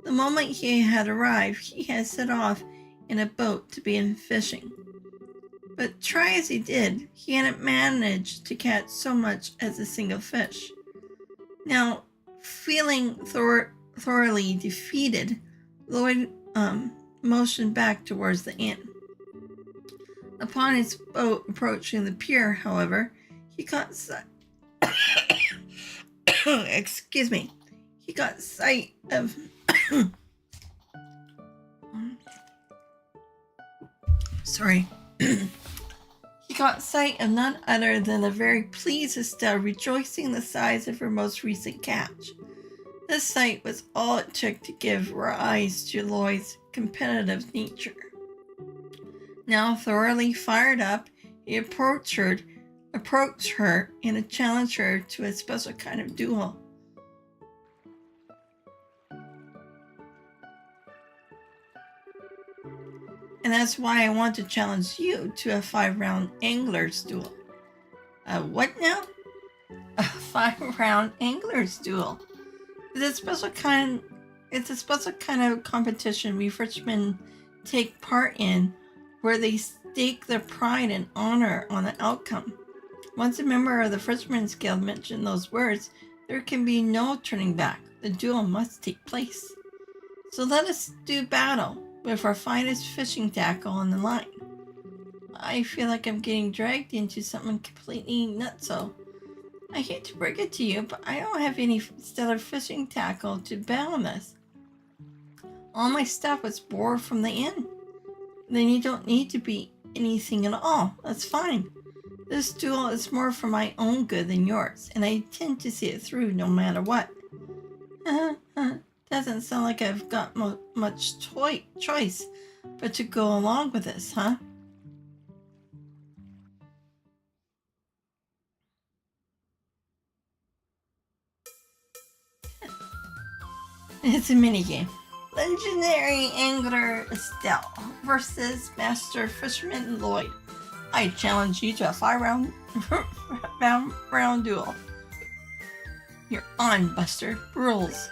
[SPEAKER 1] The moment he had arrived, he had set off in a boat to begin fishing. But try as he did, he hadn't managed to catch so much as a single fish. Now, feeling thoroughly defeated, Lloyd motioned back towards the inn. Upon his boat approaching the pier, however, he caught sight. Excuse me. He got sight of. Sorry. He caught sight of none other than the very pleased Estelle rejoicing in the size of her most recent catch. This sight was all it took to give rise to Lloyd's competitive nature. Now thoroughly fired up, he approached her and challenged her to a special kind of duel. And that's why I want to challenge you to a 5-round angler's duel. A what now? A 5-round angler's duel. It's a special kind of competition we fishermen take part in, where they stake their pride and honor on the outcome. Once a member of the Fishermen's Guild mentioned those words, there can be no turning back. The duel must take place. So let us do battle with our finest fishing tackle on the line. I feel like I'm getting dragged into something completely nutso. I hate to break it to you, but I don't have any stellar fishing tackle to bet on this. All my stuff was borrowed from the inn. Then you don't need to be anything at all. That's fine. This duel is more for my own good than yours, and I intend to see it through no matter what. Doesn't sound like I've got much choice but to go along with this, huh? It's a minigame. Legendary Angler Estelle versus Master Fisherman Lloyd. I challenge you to a 5-round round duel. You're on, Buster. Rules.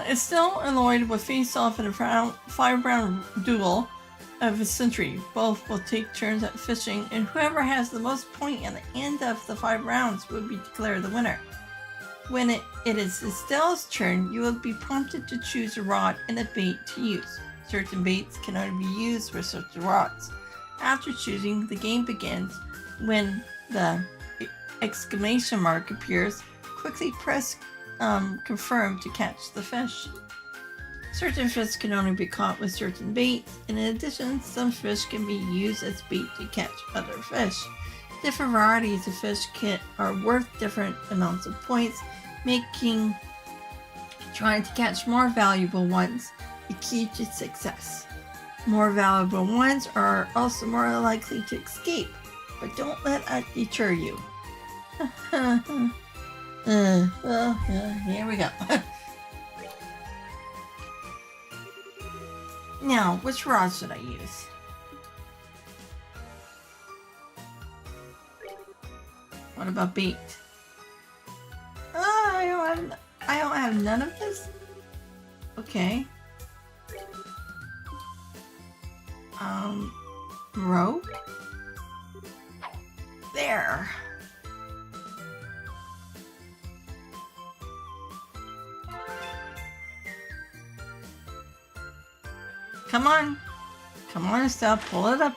[SPEAKER 1] Estelle and Lloyd will face off in a 5-round duel of a century. Both will take turns at fishing, and whoever has the most point at the end of the 5 rounds will be declared the winner. When it is Estelle's turn, you will be prompted to choose a rod and a bait to use. Certain baits can only be used with certain rods. After choosing, the game begins. When the exclamation mark appears, quickly press confirm to catch the fish. Certain fish can only be caught with certain baits, and in addition, some fish can be used as bait to catch other fish. Different varieties of fish kit are worth different amounts of points, making trying to catch more valuable ones the key to success. More valuable ones are also more likely to escape, but don't let that deter you. Here we go. Now, which rod should I use? What about bait? Oh, I don't have none of this? Okay. Rope? There. Come on. Come on, Estelle, pull it up.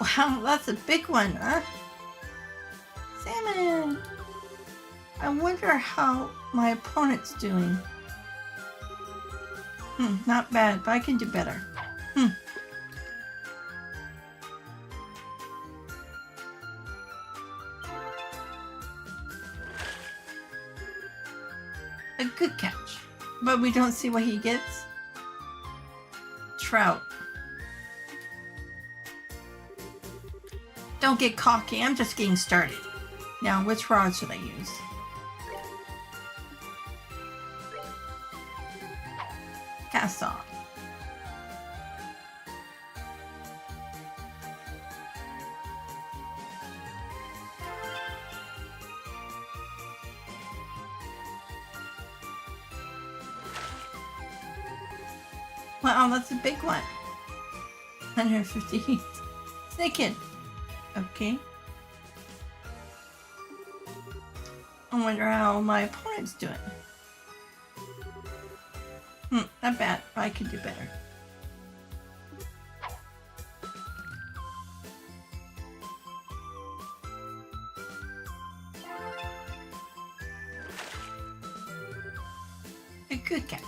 [SPEAKER 1] Wow, that's a big one, huh? Salmon! I wonder how my opponent's doing. Not bad, but I can do better. A good catch. But we don't see what he gets. Trout. Don't get cocky, I'm just getting started. Now, which rod should I use? Cast off. Wow, that's a big one. 150. Snakehead. Okay. I wonder how my opponent's doing. Not bad, but I could do better. A good catch.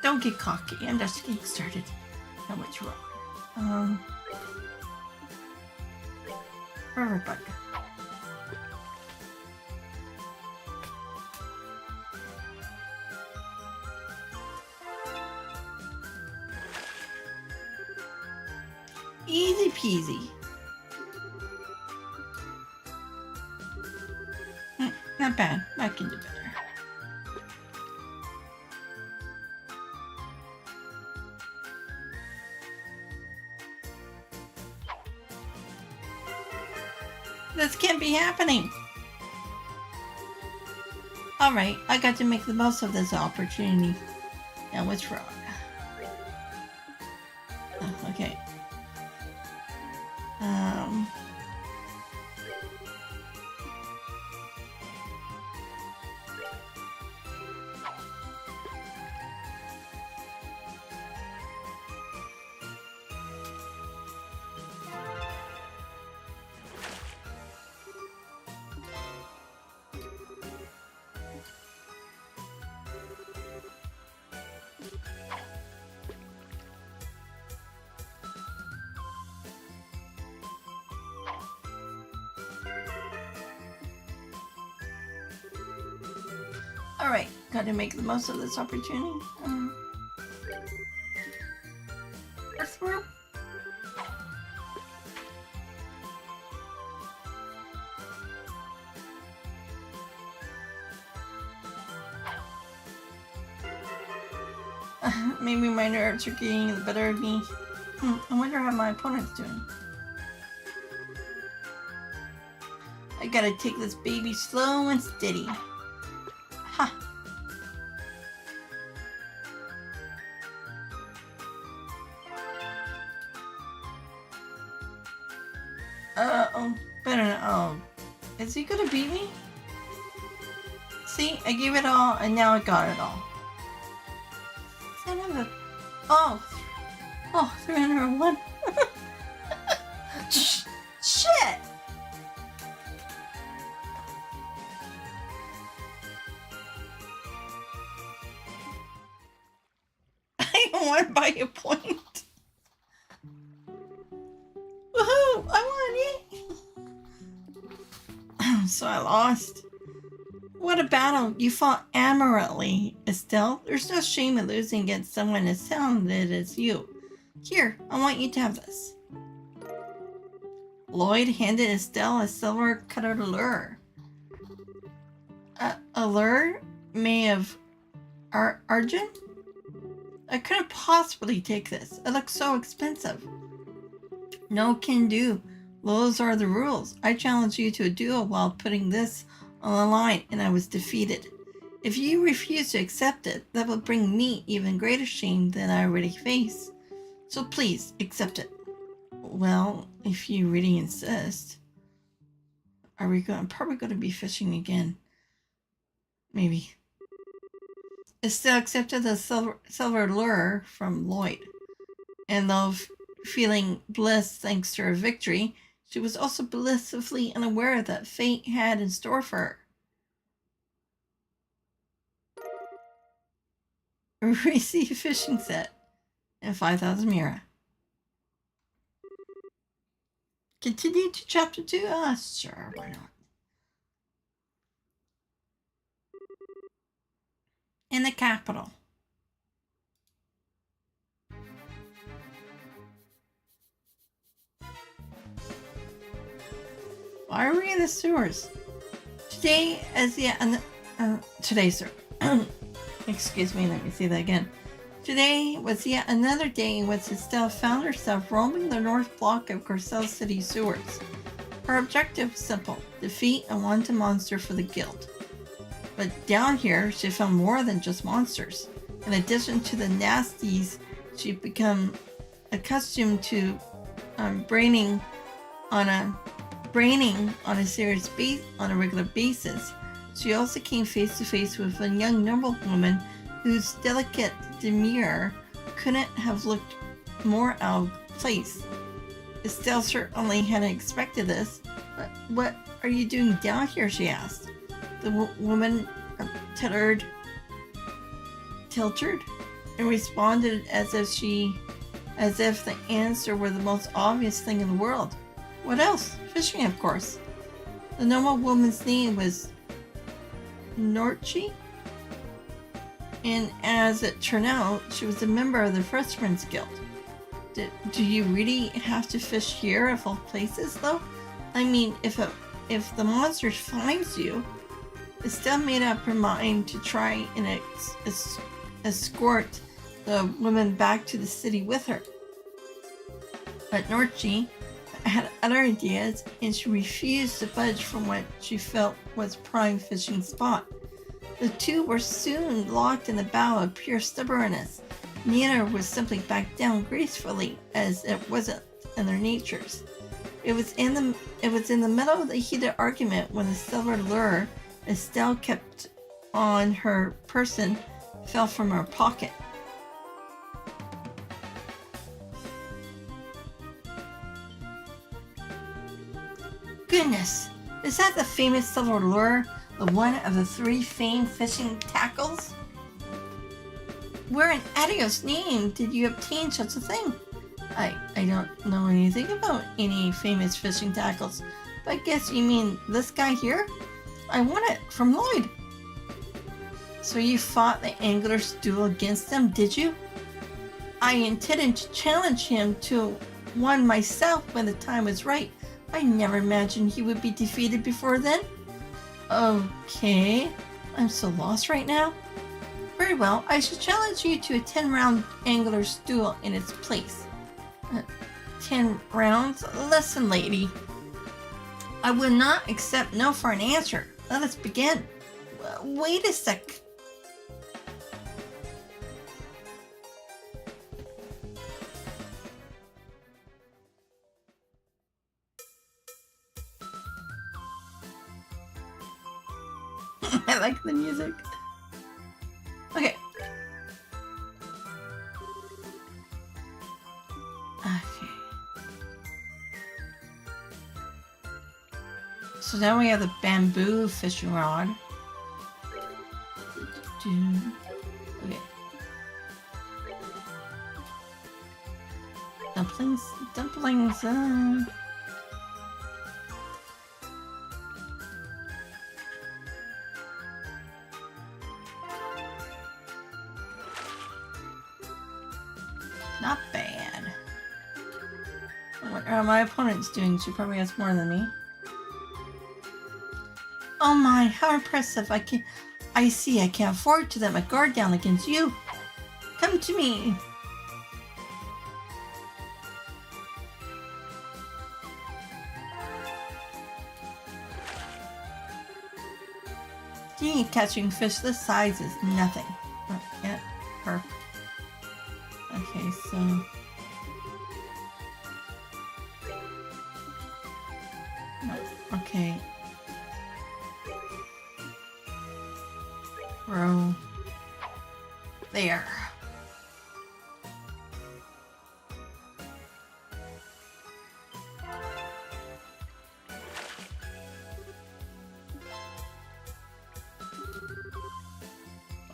[SPEAKER 1] Don't get cocky, I'm just getting started. Now which road? River bug. Easy peasy. Not bad. I can do better. This can't be happening. Alright, I got to make the most of this opportunity. Now what's wrong? Oh, okay. Alright, gotta make the most of this opportunity. Earth rope? Maybe my nerves are getting the better of me. I wonder how my opponent's doing. I gotta take this baby slow and steady. Ha! Uh-oh. Better not. Oh. Is he gonna beat me? See? I gave it all, and now I got it all. Son of a... Oh. Oh, 301. Shit! I won by a point. Woohoo! I won! Yay! So I lost. What a battle! You fought admirably, Estelle. There's no shame in losing against someone as talented as you. Here, I want you to have this. Lloyd handed Estelle a silver-colored lure. A lure made of argent? I couldn't possibly take this. It looks so expensive. No can do. Those are the rules. I challenged you to a duel while putting this on the line, and I was defeated. If you refuse to accept it, that will bring me even greater shame than I already face. So please, accept it. Well, if you really insist. I'm probably going to be fishing again. Maybe. Estelle accepted the silver lure from Lloyd. And though feeling bliss thanks to her victory, she was also blissfully unaware that fate had in store for her. A racy fishing set and 5,000 Mira. Continue to chapter 2? Sure, why not? In the capital. Why are we in the sewers? Today, sir. Excuse me, let me say that again. Today was yet another day in which Estelle found herself roaming the north block of Garcelle City sewers. Her objective was simple: defeat a wanted monster for the guild. But down here, she found more than just monsters. In addition to the nasties she'd become accustomed to braining on a regular basis, she also came face to face with a young noblewoman whose delicate demeanor couldn't have looked more out of place. Estelle certainly hadn't expected this. But what are you doing down here? She asked. The woman tilted and responded as if the answer were the most obvious thing in the world. What else? Fishing, of course. The noble woman's name was Norchi, and as it turned out, she was a member of the Fisherman's Guild. Do you really have to fish here of all places, though? I mean, if the monster finds you. Estelle made up her mind to try and escort the woman back to the city with her. But Norchi had other ideas, and she refused to budge from what she felt was prime fishing spot. The two were soon locked in the bow of pure stubbornness. Neither would simply back down gracefully, as it wasn't in their natures. It was in the middle of the heated argument when the silver lure Estelle kept on her person fell from her pocket. Goodness, is that the famous silver lure, the one of the 3 famed fishing tackles? Where in Adios' name did you obtain such a thing? I don't know anything about any famous fishing tackles, but I guess you mean this guy here? I won it from Lloyd. So you fought the angler's duel against him, did you? I intended to challenge him to one myself when the time was right. I never imagined he would be defeated before then. Okay, I'm so lost right now. Very well, I shall challenge you to a 10-round angler's duel in its place. 10 rounds? Listen, lady. I will not accept no for an answer. Let us begin. Wait a sec. I like the music. Okay. Okay. So now we have the bamboo fishing rod. Okay. Dumplings, dumplings. Not bad. I wonder how my opponent's doing. She probably has more than me. Oh my, how impressive. I see, I can't afford to let my guard down against you. Come to me. Gee, catching fish this size is nothing. Oh, yeah, her. Okay, so... No, okay. Row. There.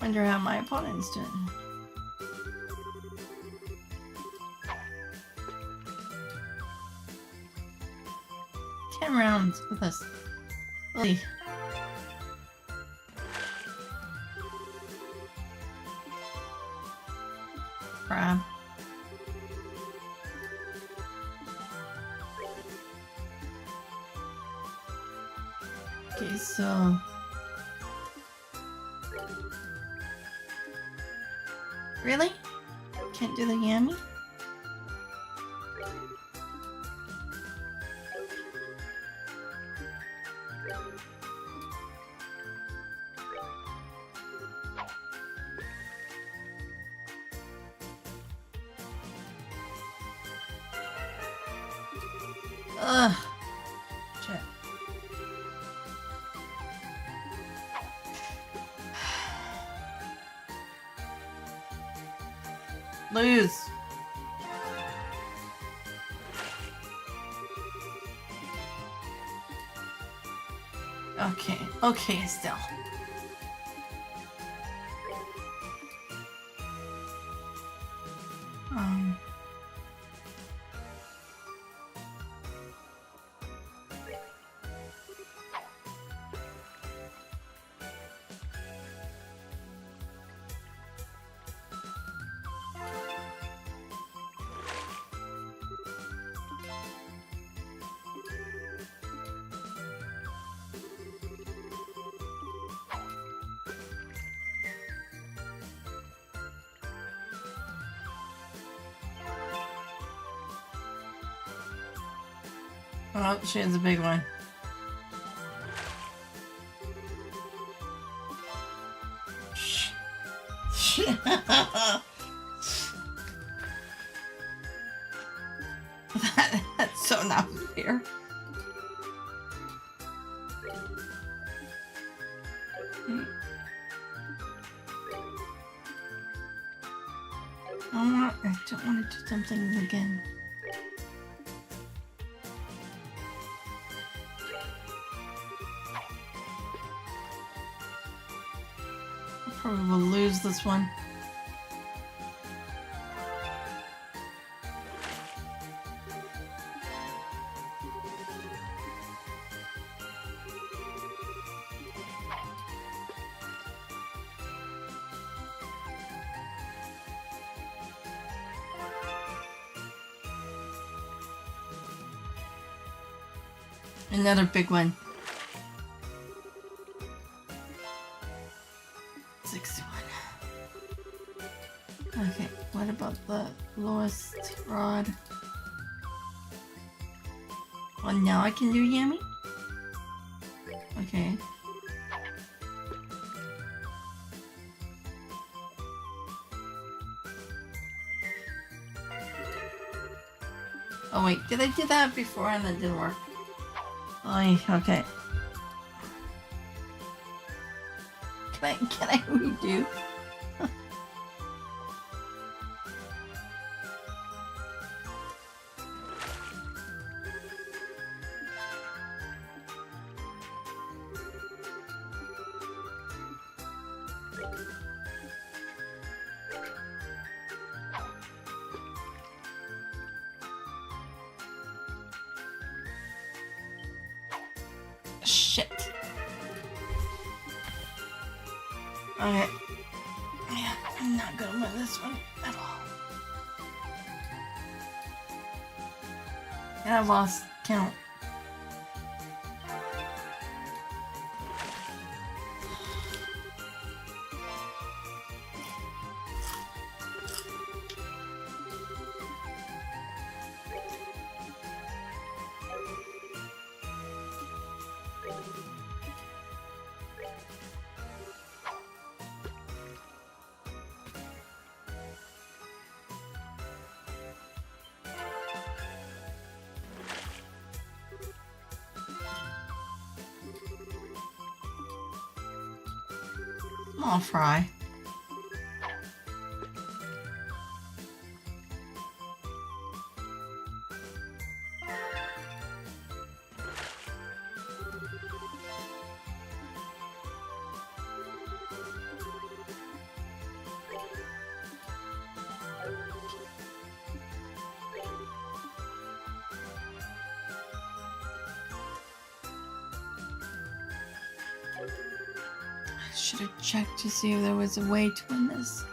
[SPEAKER 1] Wonder how my opponent's doing. Ten rounds with us. Really. Crab. Okay, so... Really? Can't do the yummy? Ugh. Shit. Lose. Okay. Okay, Estelle. Oh, she has a big one. That's so not fair. I don't want to do something again. Probably will lose this one. Another big one. 61. Okay, what about the lowest rod? Well, now I can do yummy? Okay. Oh wait, did I do that before and that didn't work? Oh, okay. Can I redo? Shit. Alright. Yeah, I'm not gonna win this one at all. And I've lost count. Small fry. I should have checked to see if there was a way to win this.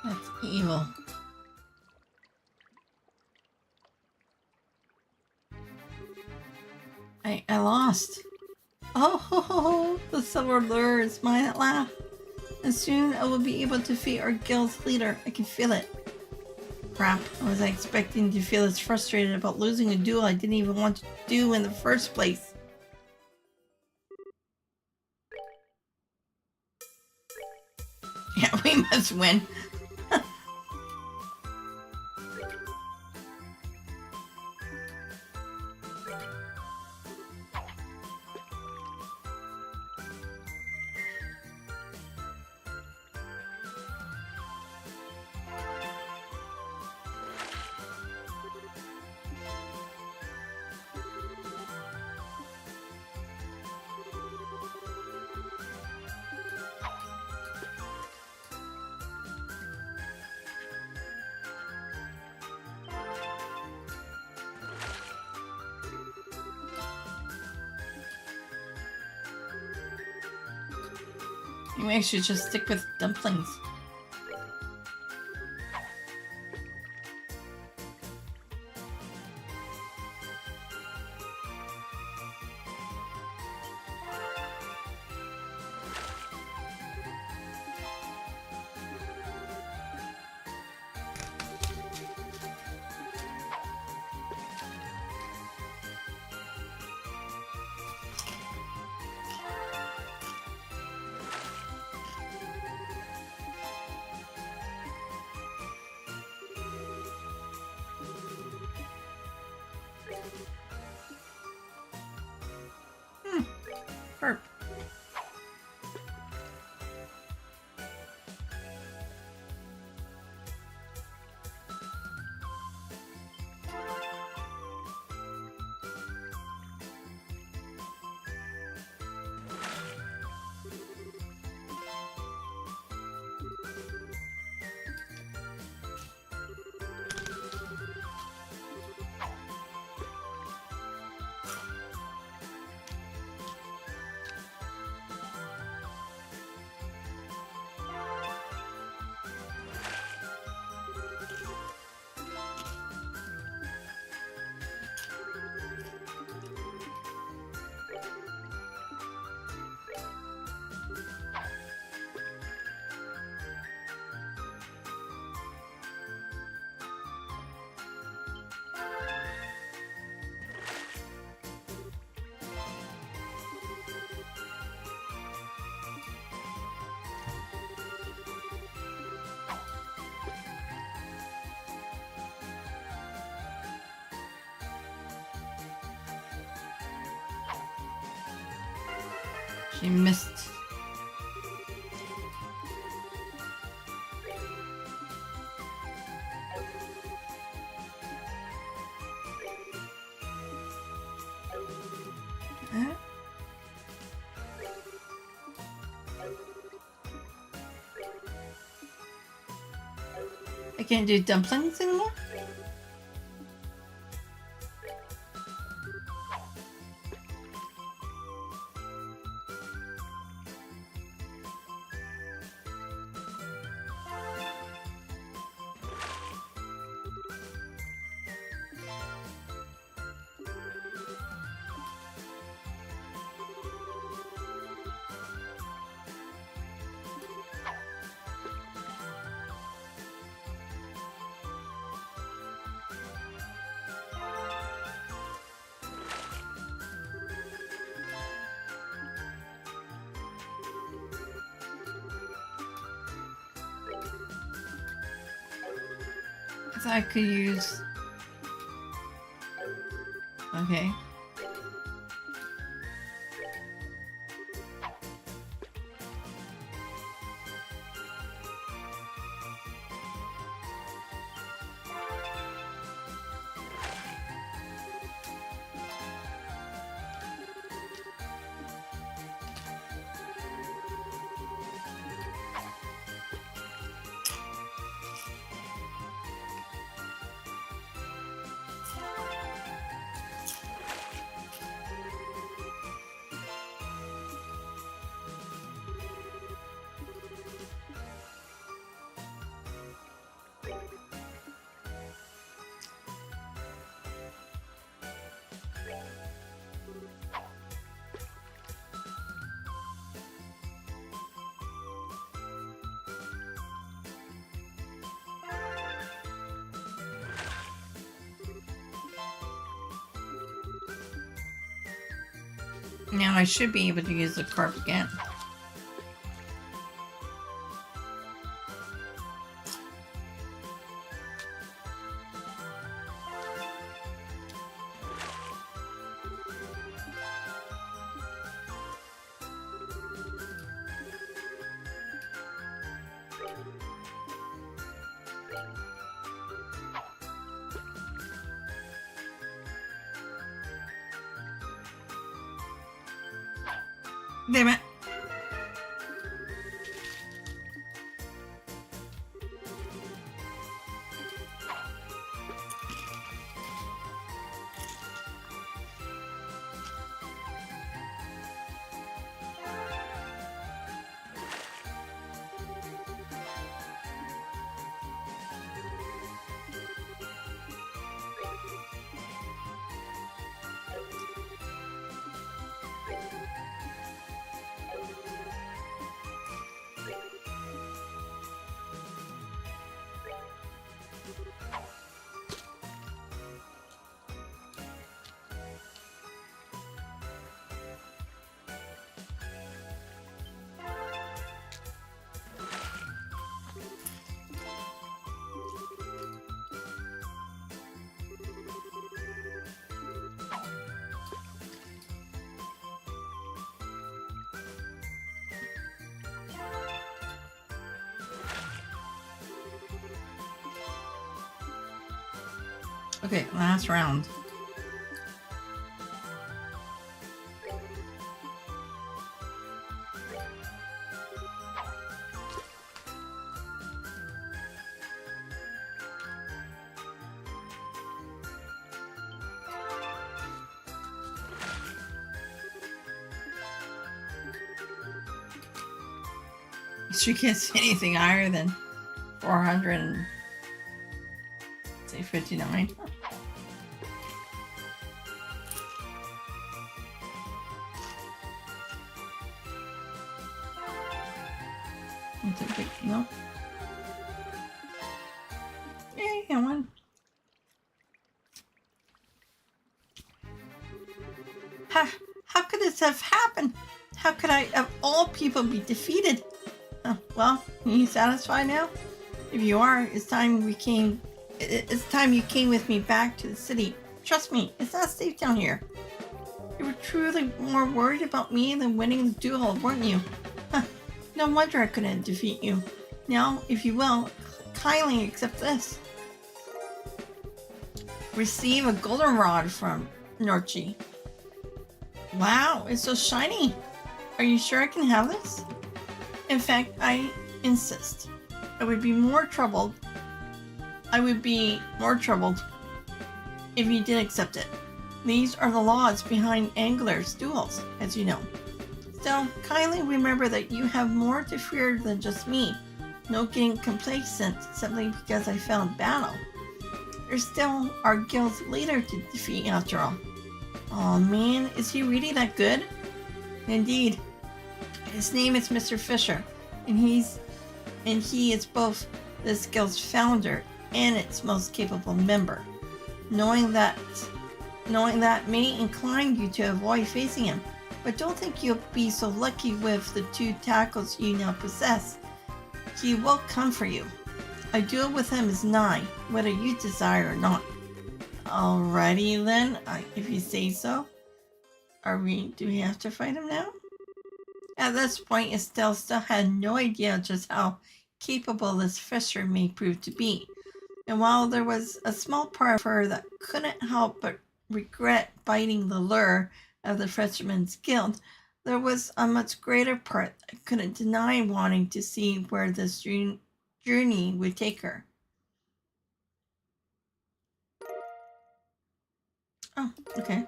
[SPEAKER 1] That's evil. I lost. Oh, ho, ho, ho. The silver lure is mine at last. And soon I will be able to defeat our guild's leader. I can feel it. Crap, I was expecting to feel as frustrated about losing a duel I didn't even want to do in the first place. Yeah, we must win. Maybe I should just stick with dumplings. She missed. I can't do dumplings anymore? I could use. Okay. Now I should be able to use the carp again. Damn it. Okay, last round. She can't see anything higher than 459. It's a big no. Yay, I won. How could this have happened? How could I, of all people, be defeated? Well, are you satisfied now? If you are, it's time we came. It's time you came with me back to the city. Trust me, it's not safe down here. You were truly more worried about me than winning the duel, weren't you? Huh, no wonder I couldn't defeat you. Now, if you will, kindly accept this. Receive a golden rod from Norchi. Wow, it's so shiny. Are you sure I can have this? In fact, I insist. I would be more troubled if you did accept it. These are the laws behind anglers' duels, as you know. Still, kindly remember that you have more to fear than just me. No getting complacent simply because I fell in battle. There's still our guild's leader to defeat after all. Oh man, is he really that good? Indeed. His name is Mr. Fisher, and he is both this guild's founder and its most capable member. Knowing that may incline you to avoid facing him, but don't think you'll be so lucky with the 2 tackles you now possess. He will come for you. A duel with him is nigh, whether you desire or not. Alrighty then, if you say so. Do we have to fight him now? At this point, Estelle still had no idea just how capable this Fisher may prove to be. And while there was a small part of her that couldn't help but regret biting the lure of the Fisherman's Guild, there was a much greater part that couldn't deny wanting to see where this journey would take her. Oh, okay.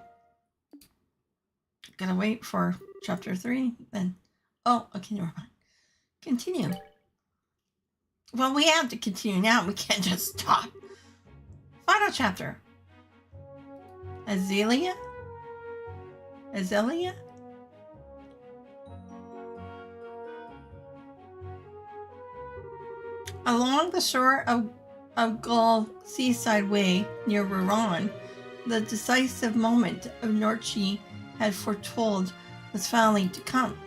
[SPEAKER 1] Gotta wait for chapter 3 then. Oh, okay, never mind. Continue. Well, we have to continue now. We can't just stop. Final chapter. Azalea? Along the shore of Gull Seaside Way near Rouen, the decisive moment of Norchi had foretold was finally to come.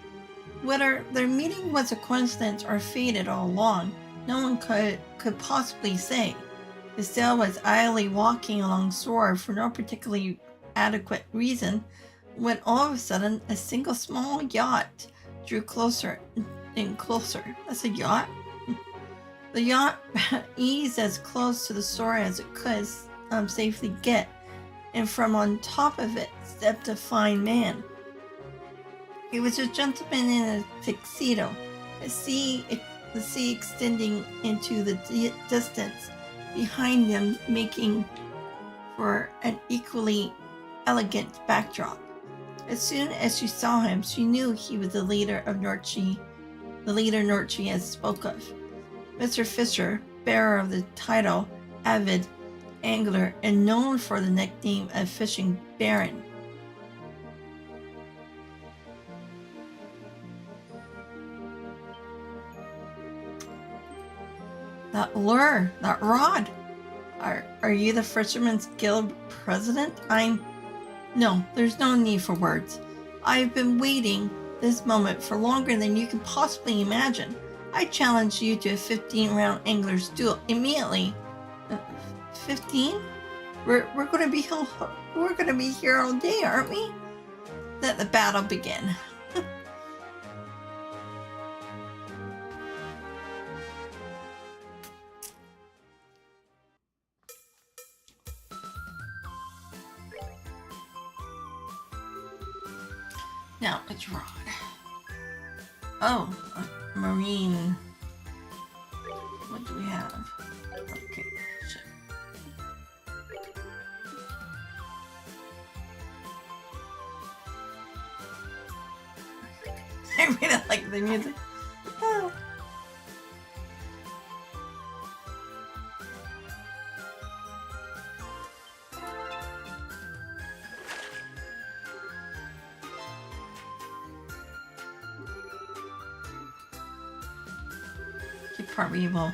[SPEAKER 1] Whether their meeting was a coincidence or fated all along, no one could possibly say. Estelle was idly walking along shore for no particularly adequate reason, when all of a sudden a single small yacht drew closer and closer. That's a yacht? The yacht eased as close to the shore as it could safely get, and from on top of it stepped a fine man. He was a gentleman in a tuxedo, the sea extending into the distance behind them, making for an equally elegant backdrop. As soon as she saw him, she knew he was the leader Norchi had spoke of. Mr. Fisher, bearer of the title Avid Angler and known for the nickname of Fishing Baron. That lure, that rod. Are you the Fisherman's Guild president? No, there's no need for words. I've been waiting this moment for longer than you can possibly imagine. I challenge you to a 15-round angler's duel immediately. 15? We're gonna be here all day, aren't we? Let the battle begin. Now it's rod. Oh, marine. What do we have? Okay, shit. I really like the music. Oh. Probably will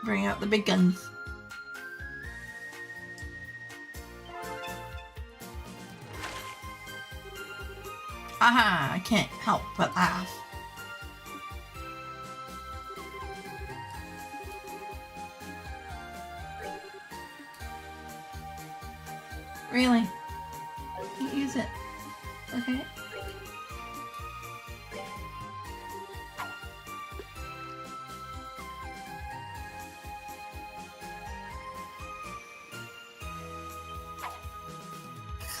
[SPEAKER 1] bring out the big guns. Aha, I can't help but laugh. Really? Can't use it. Okay.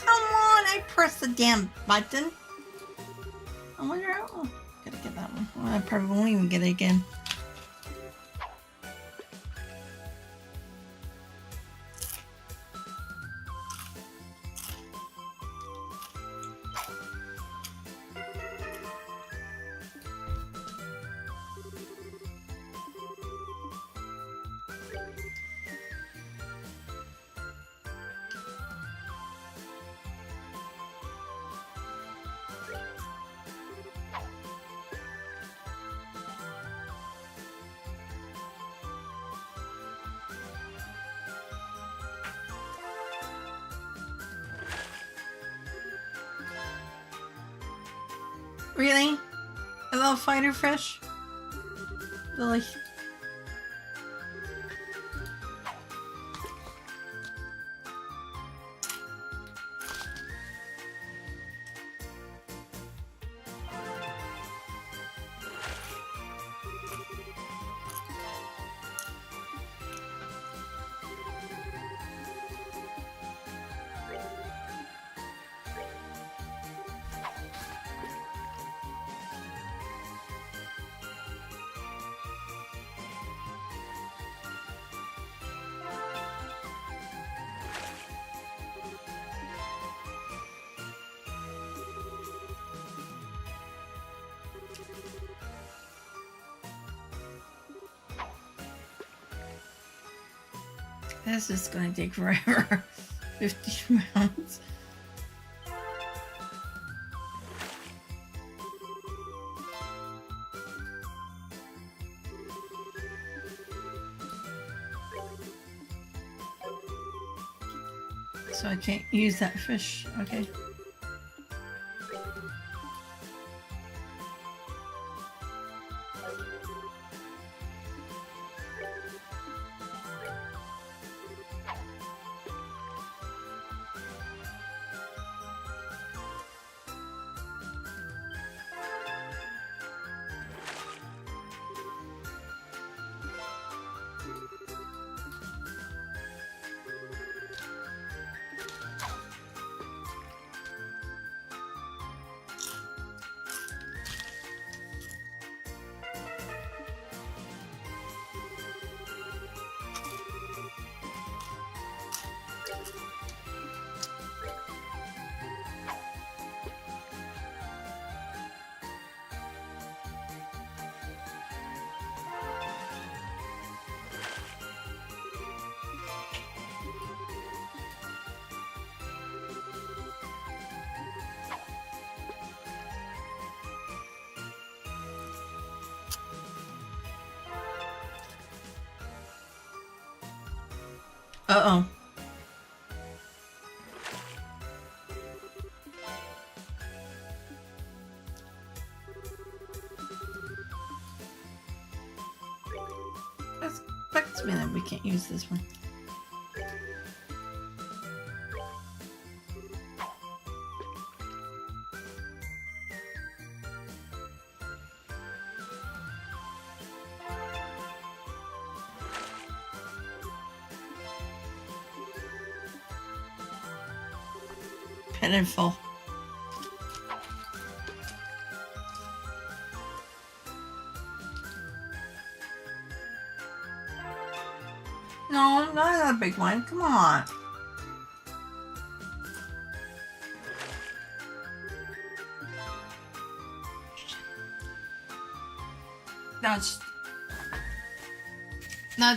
[SPEAKER 1] Come on, I pressed the damn button. I wonder how. Oh, gotta get that one. Well, I probably won't even get it again. Really? A little fighter fish? Really? This is gonna take forever. 50 rounds. So I can't use that fish. Okay. Uh-oh. That expects me that we can't use this one. Pitiful. No, not a big one. Come on. That's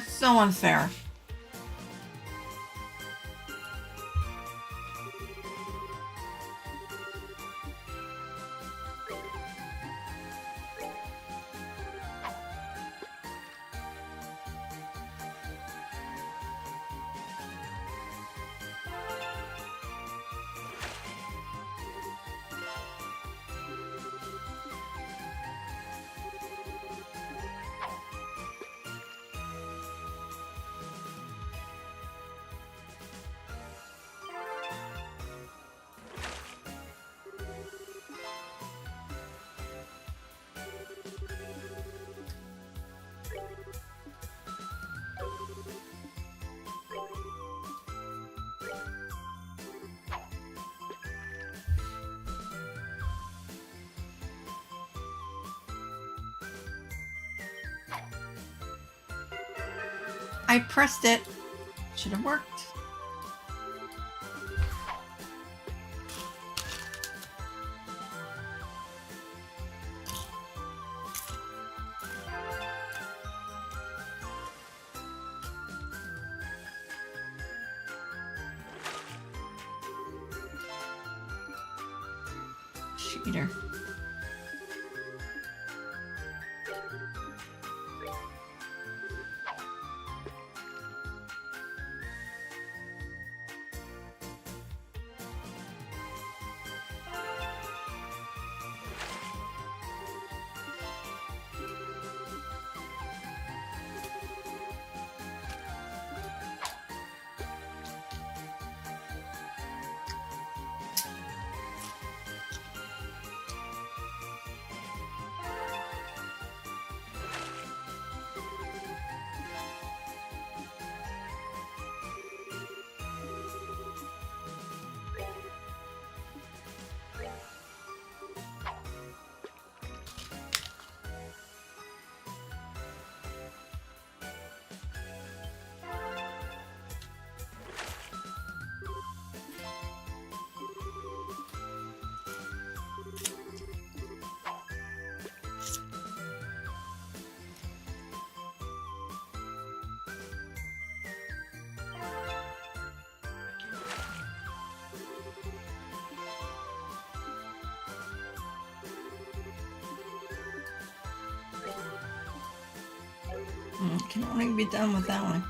[SPEAKER 1] so unfair. I pressed it. Should have worked. Cheater. Can only be done with that one.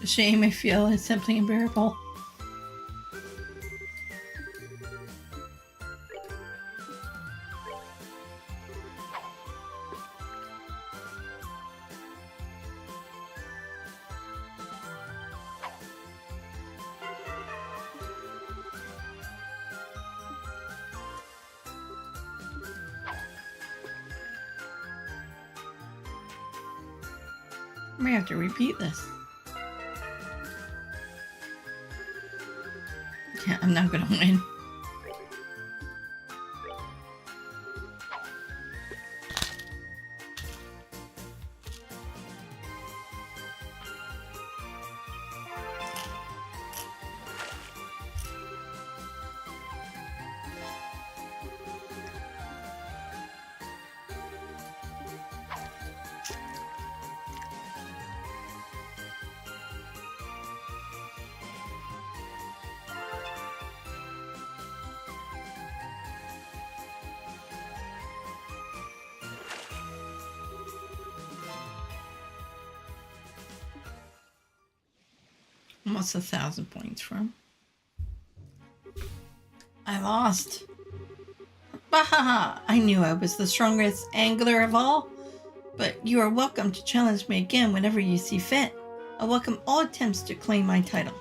[SPEAKER 1] The shame I feel is simply unbearable. I may have to repeat this. Yeah, I'm not gonna win. Almost 1,000 points from. I lost. Bahaha! I knew I was the strongest angler of all, but you are welcome to challenge me again whenever you see fit. I welcome all attempts to claim my title.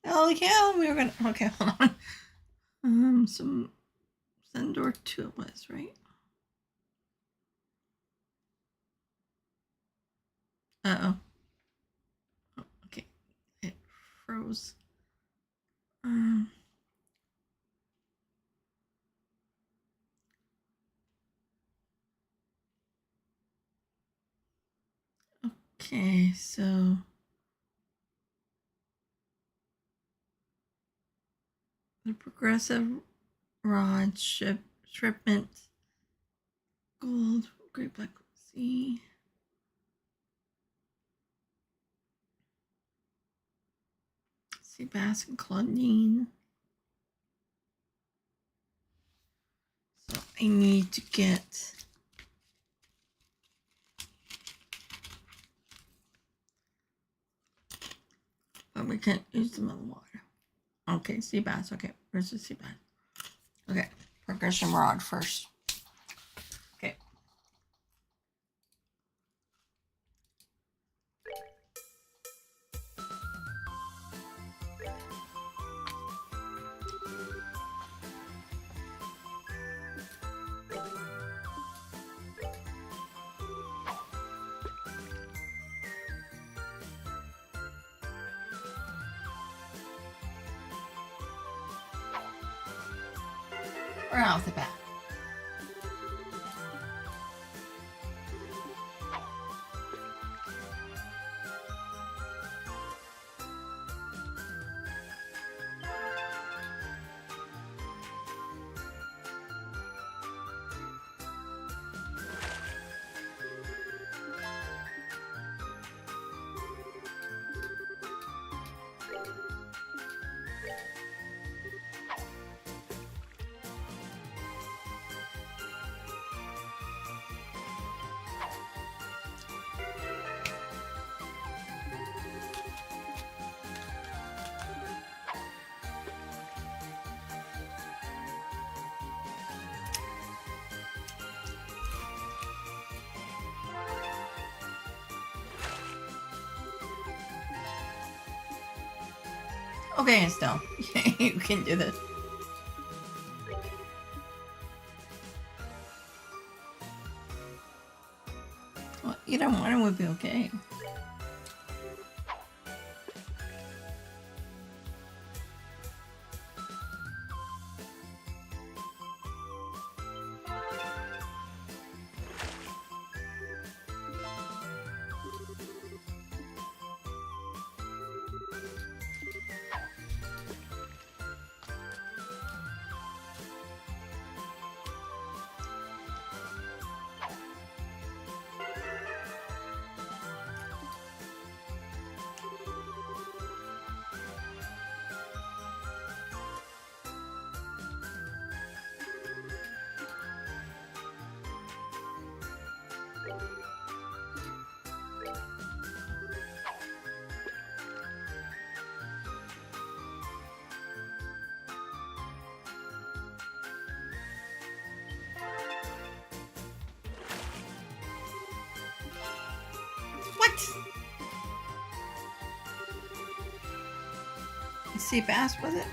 [SPEAKER 1] Oh yeah, we were gonna. Okay, hold on. Some Sendor 2 it was, right? Uh oh. Okay, it froze. Okay, so the progressive rod shipment gold great black sea. Sea bass and Claudine. So I need to get but we can't use them in the water. Okay, sea bass. Okay, where's the sea bass? Okay, progression rod first. Okay. Right off the bat. Okay, Estelle, you can do this. Well, either one would be okay. What? Sea bass was it?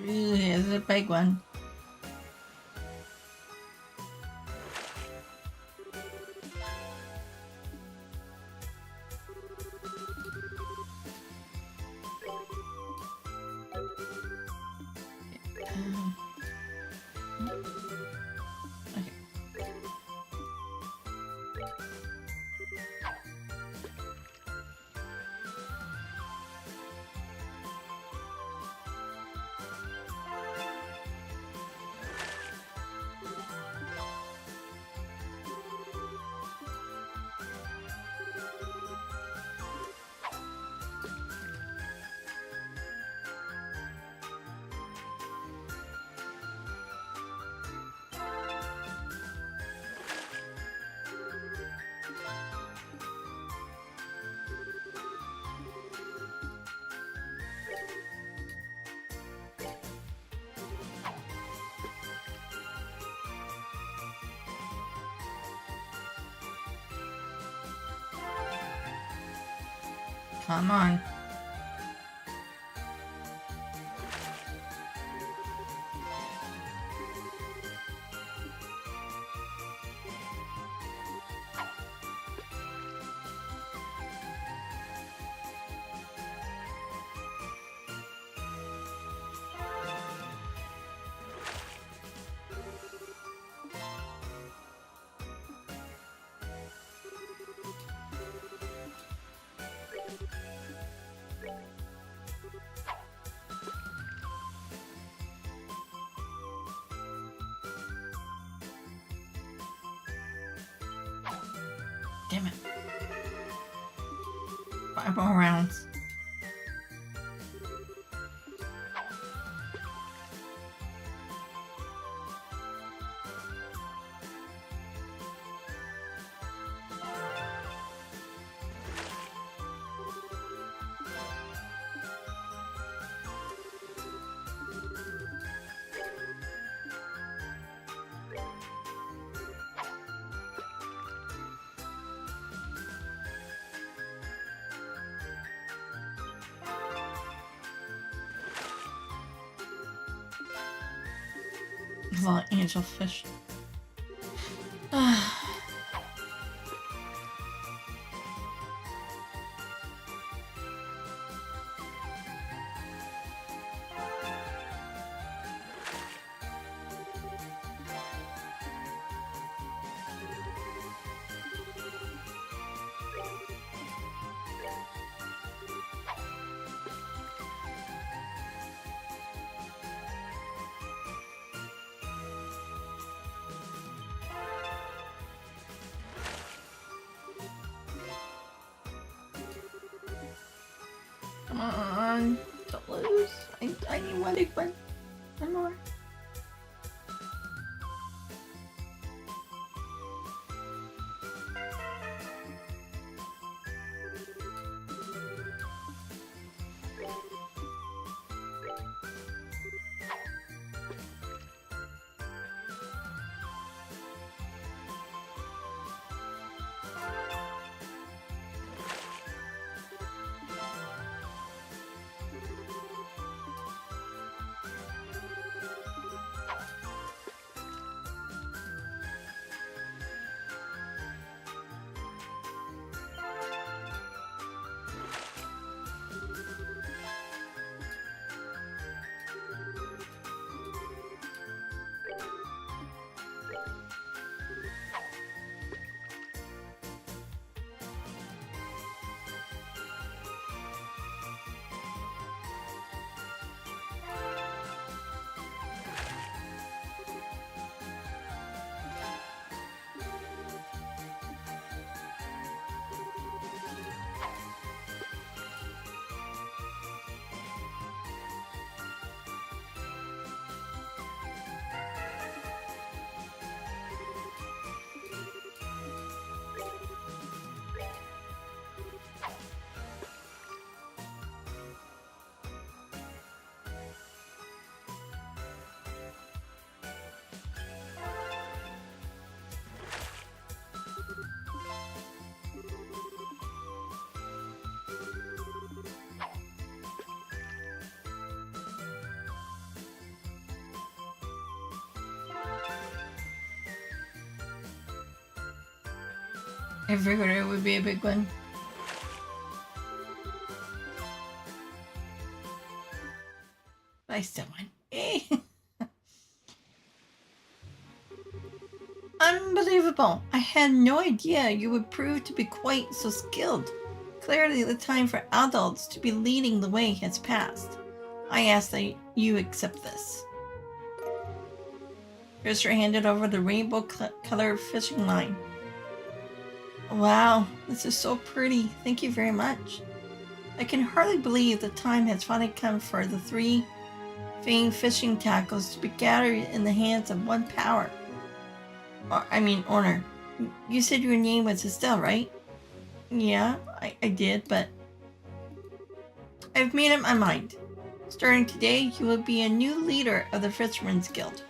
[SPEAKER 1] Ooh, here's a big one. Okay. Come on. Damn it. 5 more rounds. Little angelfish. Come on, don't lose. I need one big one. One more. I figured it would be a big one. But I still won. Yay! Unbelievable! I had no idea you would prove to be quite so skilled. Clearly the time for adults to be leading the way has passed. I ask that you accept this. Fisher handed over the rainbow-colored fishing line. Wow, this is so pretty. Thank you very much. I can hardly believe the time has finally come for the 3 famed fishing tackles to be gathered in the hands of one power. Owner. You said your name was Estelle, right? Yeah, I did, but I've made up my mind. Starting today, you will be a new leader of the Fishermen's Guild.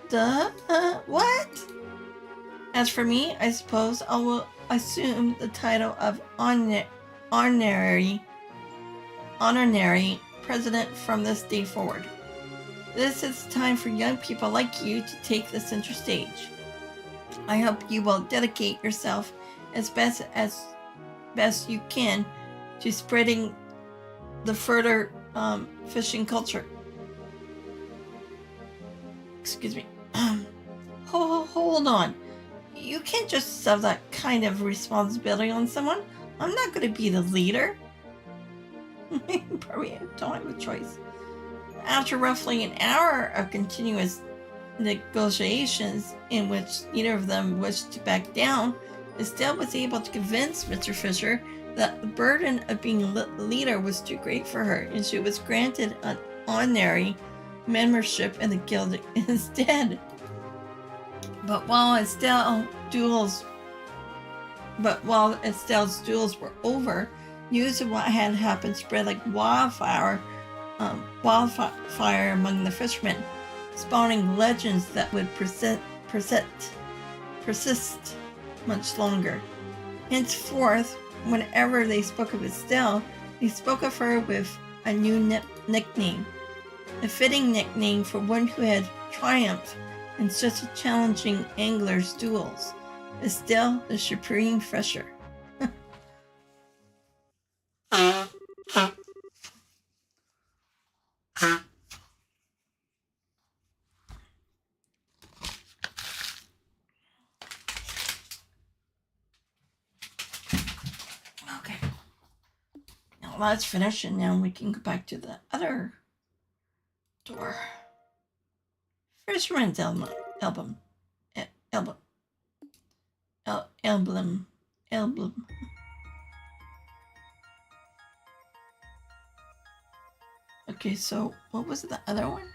[SPEAKER 1] Duh? What? As for me, I suppose I will assume the title of honorary president from this day forward. This is time for young people like you to take the center stage. I hope you will dedicate yourself as best you can to spreading the further fishing culture. Excuse me. Hold on. You can't just shove that kind of responsibility on someone. I'm not going to be the leader. Probably don't have a choice. After roughly an hour of continuous negotiations in which neither of them wished to back down, Estelle was able to convince Mr. Fisher that the burden of being leader was too great for her, and she was granted an honorary membership in the guild instead. But while Estelle's duels were over, news of what had happened spread like wildfire among the fishermen, spawning legends that would persist much longer. Henceforth, whenever they spoke of Estelle, they spoke of her with a new nickname, a fitting nickname for one who had triumphed in such a challenging angler's duels. Estelle, the Supreme Fisher. Okay. Now let's finish and now we can go back to the other door. Fisherman's Emblem. Okay, so what was the other one?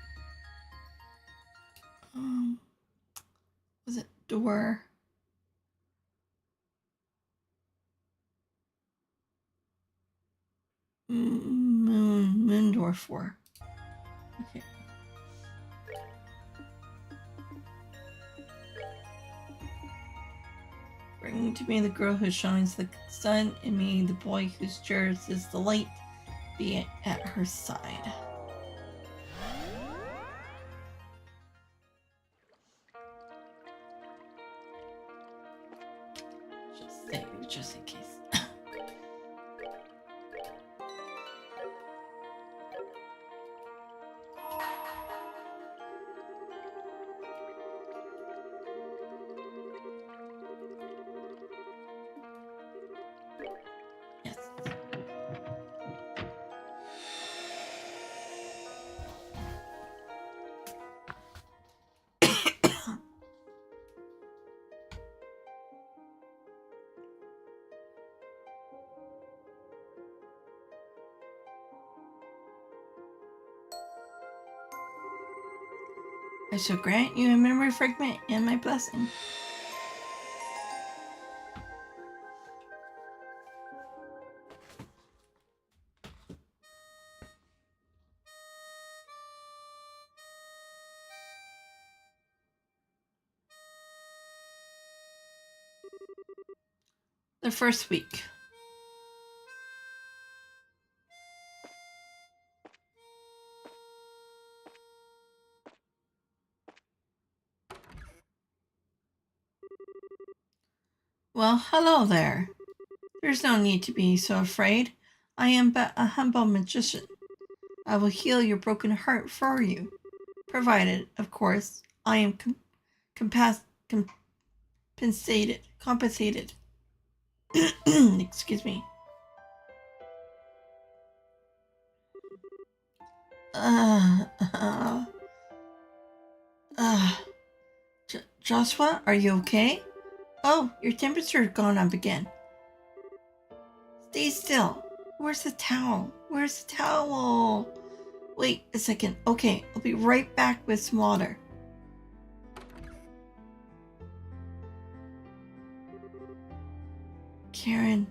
[SPEAKER 1] Was it door? Moon door 4. Okay. Bring to me the girl who shines the sun, and me the boy who stirs the light, be at her side. Just in case. Yes. I shall grant you a memory fragment and my blessing. The first week. Well, hello there. There's no need to be so afraid. I am but a humble magician. I will heal your broken heart for you, provided, of course, I am compensated. Excuse me. Uh, uh, uh, Joshua, are you okay? Oh, your temperature's gone up again. Stay still. Where's the towel? Where's the towel? Wait a second. Okay, I'll be right back with some water. Karen,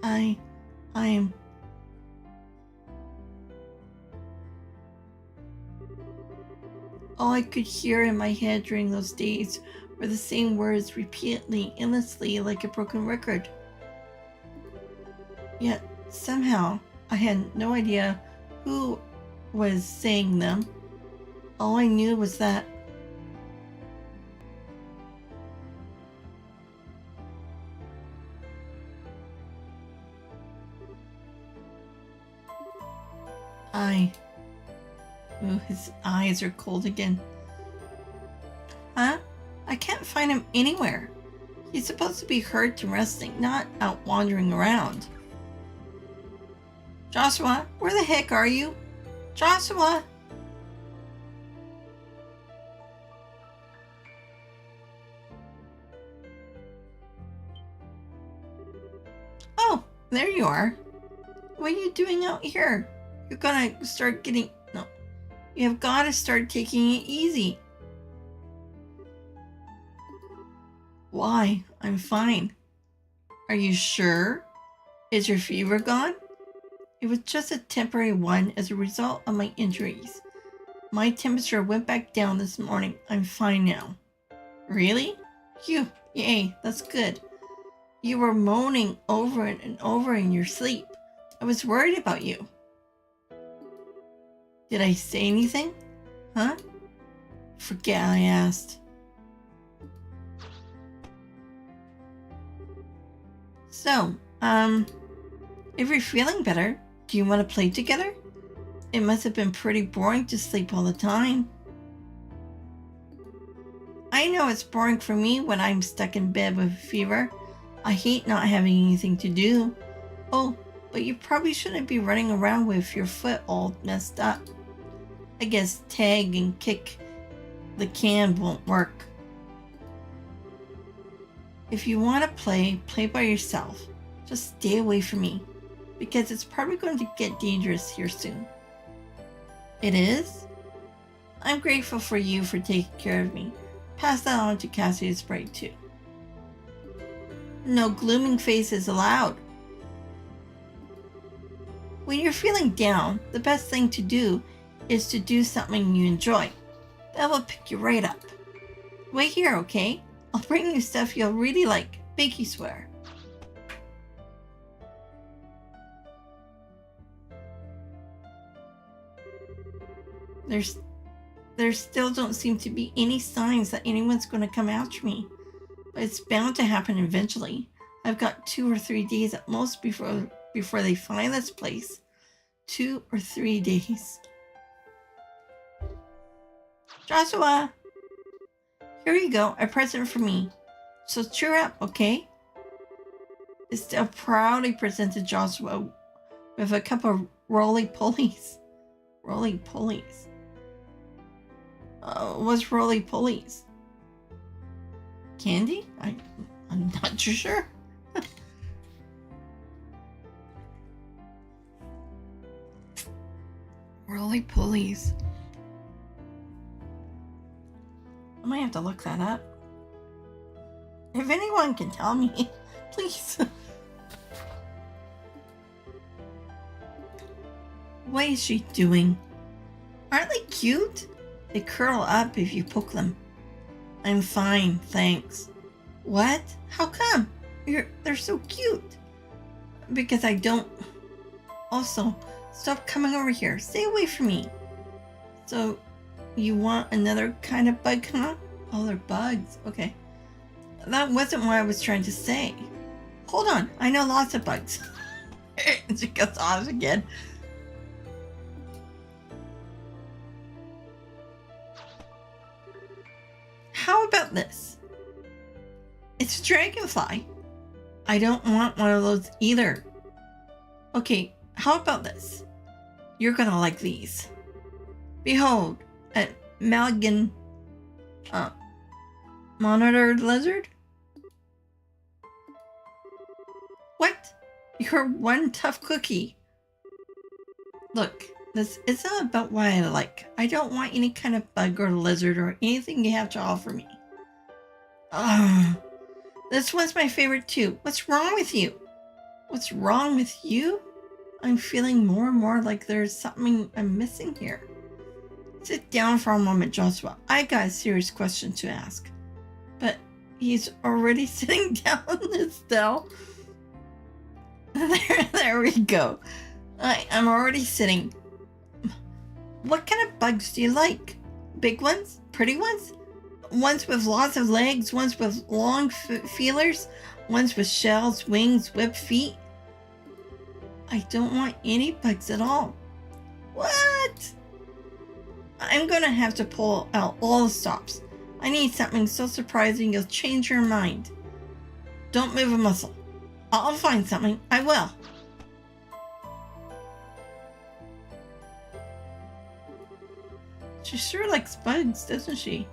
[SPEAKER 1] I'm... All I could hear in my head during those days were the same words repeatedly, endlessly, like a broken record. Yet, somehow, I had no idea who was saying them. All I knew was that Ooh, his eyes are cold again. Huh? I can't find him anywhere. He's supposed to be hurt and resting, not out wandering around. Joshua, where the heck are you? Joshua! Oh, there you are. What are you doing out here? You're gonna start getting... No. You have got to start taking it easy. Why? I'm fine. Are you sure? Is your fever gone? It was just a temporary one as a result of my injuries. My temperature went back down this morning. I'm fine now. Really? Phew. Yay, that's good. You were moaning over and over in your sleep. I was worried about you. Did I say anything? Huh? Forget I asked. So, if you're feeling better, do you want to play together? It must have been pretty boring to sleep all the time. I know it's boring for me when I'm stuck in bed with a fever. I hate not having anything to do. Oh, but you probably shouldn't be running around with your foot all messed up. I guess tag and kick the can won't work. If you want to play by yourself. Just stay away from me, because it's probably going to get dangerous here soon. It is? I'm grateful for you for taking care of me. Pass that on to Estelle Bright too. No glooming faces allowed. When you're feeling down, the best thing to do is to do something you enjoy. That will pick you right up. Wait here, okay? I'll bring you stuff you'll really like. Bakey swear. There still don't seem to be any signs that anyone's going to come after me. But it's bound to happen eventually. I've got 2 or 3 days at most before they find this place. 2 or 3 days. Joshua! Here you go, a present for me. So cheer up, okay? Estelle proudly presented Joshua with a cup of roly-polies. Roly-polies. What's roly-polies? Candy? I'm not too sure. Roly-polies. I might have to look that up. If anyone can tell me, please. What is she doing? Aren't they cute? They curl up if you poke them. I'm fine, thanks. What? How come? They're so cute. Because I don't... Also, stop coming over here. Stay away from me. So, you want another kind of bug, huh? Oh, they're bugs. Okay. That wasn't what I was trying to say. Hold on, I know lots of bugs. She gets off again. How about this? It's a dragonfly. I don't want one of those either. Okay, how about this? You're gonna like these. Behold, a Maligan monitor lizard? What? You're one tough cookie. Look, this isn't about what I like. I don't want any kind of bug or lizard or anything you have to offer me. Ugh. This one's my favorite too. What's wrong with you? What's wrong with you? I'm feeling more and more like there's something I'm missing here. Sit down for a moment, Joshua. I got a serious question to ask. But he's already sitting down, Estelle. There we go. I'm already sitting. What kind of bugs do you like? Big ones? Pretty ones? Ones with lots of legs? Ones with long feelers? Ones with shells, wings, webbed feet? I don't want any bugs at all. What? I'm gonna have to pull out all the stops. I need something so surprising you'll change your mind. Don't move a muscle. I'll find something. I will. She sure likes bugs, doesn't she?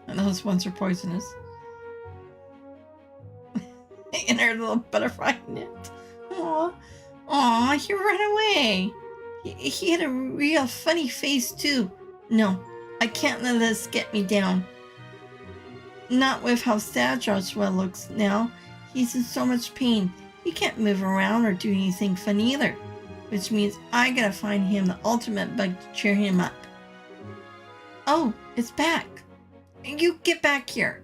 [SPEAKER 1] And those ones are poisonous. In her little butterfly net. Aw, aw, he ran away. He had a real funny face too. No, I can't let this get me down. Not with how sad Joshua looks now. He's in so much pain. He can't move around or do anything fun either. Which means I gotta find him the ultimate bug to cheer him up. Oh, it's back. You get back here.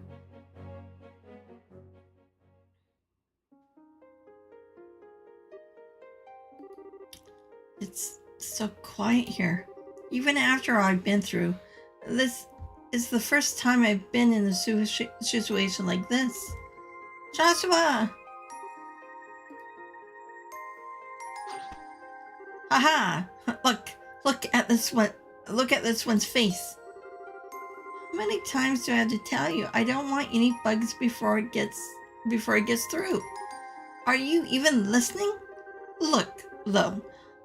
[SPEAKER 1] It's so quiet here. Even after I've been through, this is the first time I've been in a situation like this. Joshua! Haha! Look at this one. Look at this one's face. How many times do I have to tell you I don't want any bugs before it gets through? Are you even listening? Look, though.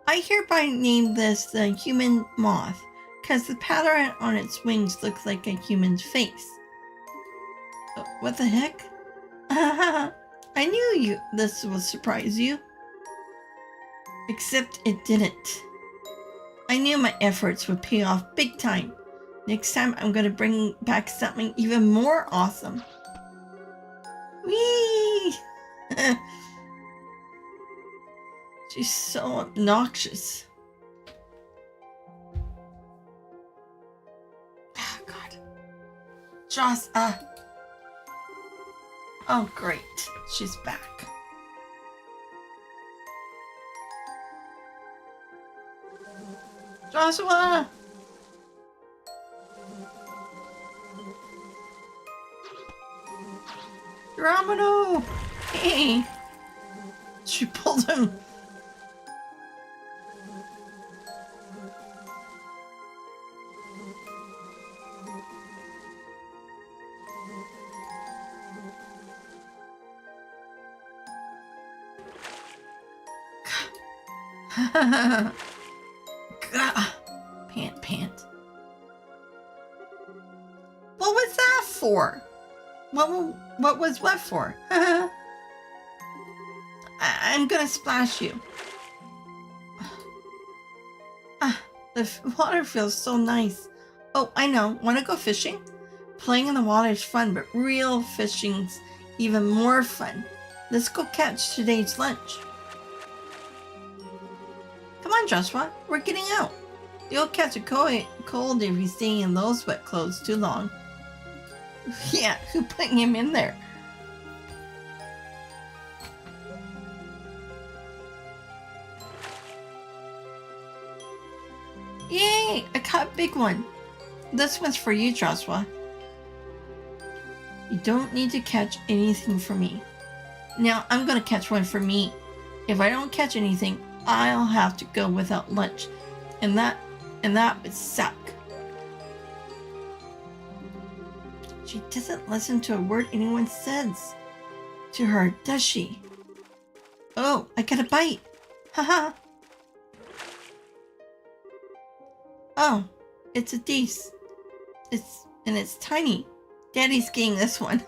[SPEAKER 1] I hereby name this the human moth, because the pattern on its wings looks like a human's face. What the heck? I knew this would surprise you. Except it didn't. I knew my efforts would pay off big time. Next time I'm going to bring back something even more awesome. Whee! She's so obnoxious. Oh, God. Joss, oh, great. She's back. Joshua! Geronimo! Hey! She pulled him. Pant. What was that for? What was what for? I'm gonna splash you. The water feels so nice. Oh, I know. Wanna go fishing? Playing in the water is fun, but real fishing's even more fun. Let's go catch today's lunch. Come on, Joshua. We're getting out. You'll catch a cold if you stay in those wet clothes too long. Yeah, who put him in there? Hey, I caught a big one. This one's for you, Joshua. You don't need to catch anything for me. Now, I'm gonna catch one for me. If I don't catch anything, I'll have to go without lunch. And that would suck. She doesn't listen to a word anyone says to her, does she? Oh, I got a bite. Haha. Oh, it's a Deece. It's tiny. Daddy's getting this one.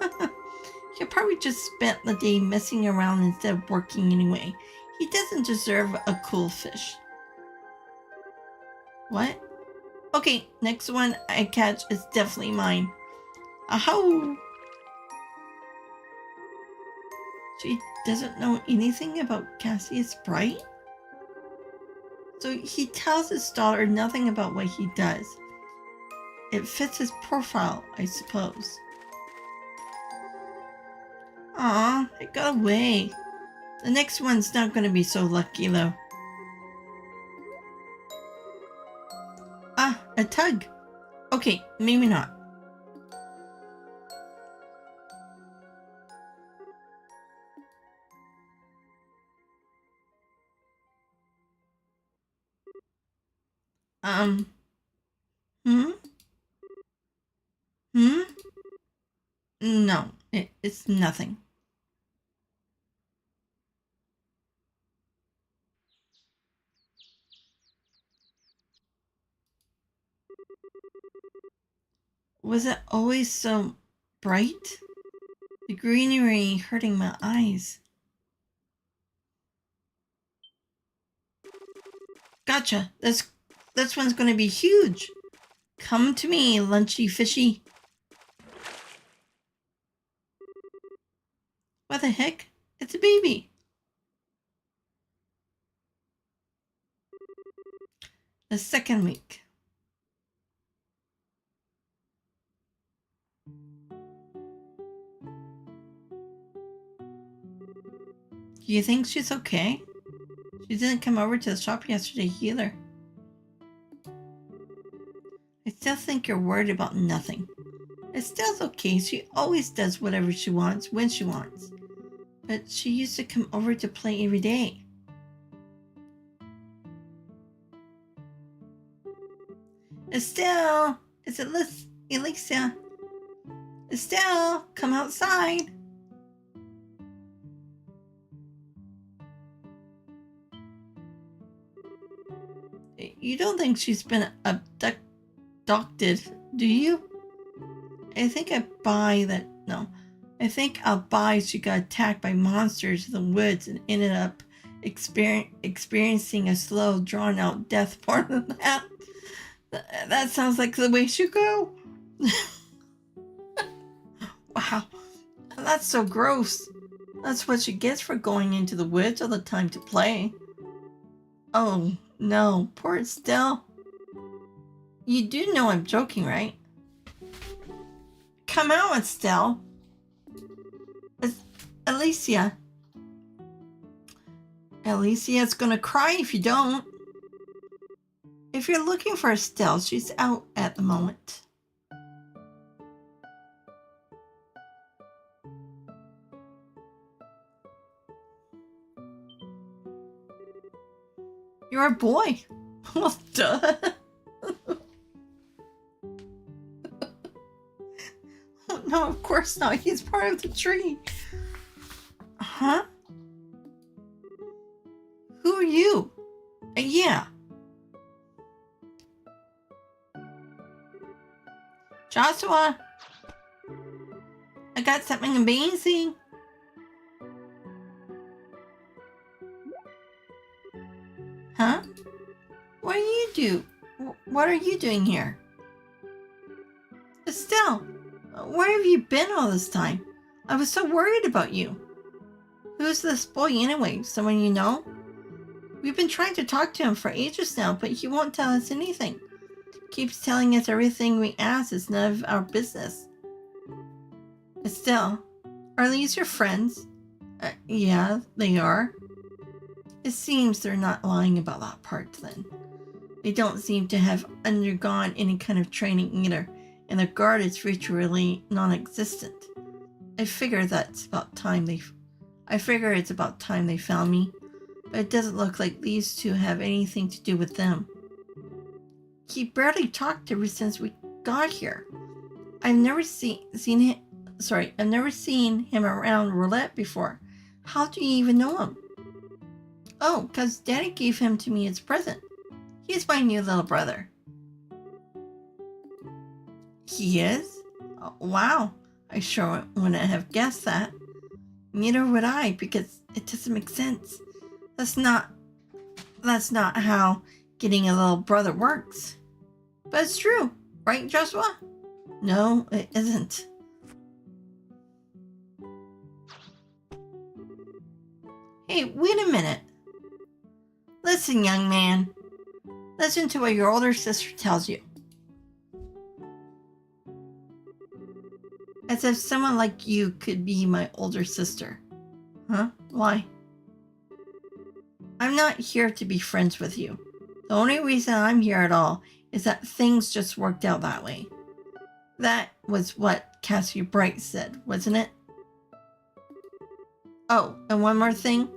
[SPEAKER 1] He probably just spent the day messing around instead of working anyway. He doesn't deserve a cool fish. What? Okay, next one I catch is definitely mine. Ahow! She doesn't know anything about Cassius Bright? So he tells his daughter nothing about what he does. It fits his profile, I suppose. Aw, it got away. The next one's not gonna be so lucky though. Ah, a tug. Okay, maybe not. Hmm? Hmm? No, it's nothing. Was it always so bright? The greenery hurting my eyes. Gotcha. This one's gonna be huge. Come to me, lunchy fishy. What the heck? It's a baby. The second week. Do you think she's okay? She didn't come over to the shop yesterday either. I still think you're worried about nothing. Estelle's okay. She always does whatever she wants when she wants. But she used to come over to play every day. Estelle! It's Alicia. Estelle, come outside. You don't think she's been abducted, do you? I think I'll buy she got attacked by monsters in the woods and ended up experiencing a slow, drawn-out death more than that. That sounds like the way she go. Wow, that's so gross. That's what she gets for going into the woods all the time to play. Oh, no, poor Estelle. You do know I'm joking, right? Come out, Estelle. Alicia. Alicia's gonna cry if you don't. If you're looking for Estelle, she's out at the moment. You're a boy. Well, duh. Oh, no, of course not. He's part of the tree. Huh? Who are you? Yeah. Joshua. I got something amazing. Huh? What are you doing here? Estelle, where have you been all this time? I was so worried about you. Who's this boy anyway? Someone you know? We've been trying to talk to him for ages now, but he won't tell us anything. Keeps telling us everything we ask is none of our business. Estelle, are these your friends? Yeah, they are. It seems they're not lying about that part then. They don't seem to have undergone any kind of training either, and their guard is virtually non-existent. I figure it's about time they found me, but it doesn't look like these two have anything to do with them. He barely talked ever since we got here. I've never seen him around roulette before. How do you even know him? Oh, 'cause Daddy gave him to me as a present. He's my new little brother. He is? Oh, wow. I sure wouldn't have guessed that. Neither would I, because it doesn't make sense. That's not how getting a little brother works. But it's true, right, Joshua? No, it isn't. Hey, wait a minute. Listen, young man. Listen to what your older sister tells you. As if someone like you could be my older sister. Huh? Why? I'm not here to be friends with you. The only reason I'm here at all is that things just worked out that way. That was what Estelle Bright said, wasn't it? Oh, and one more thing.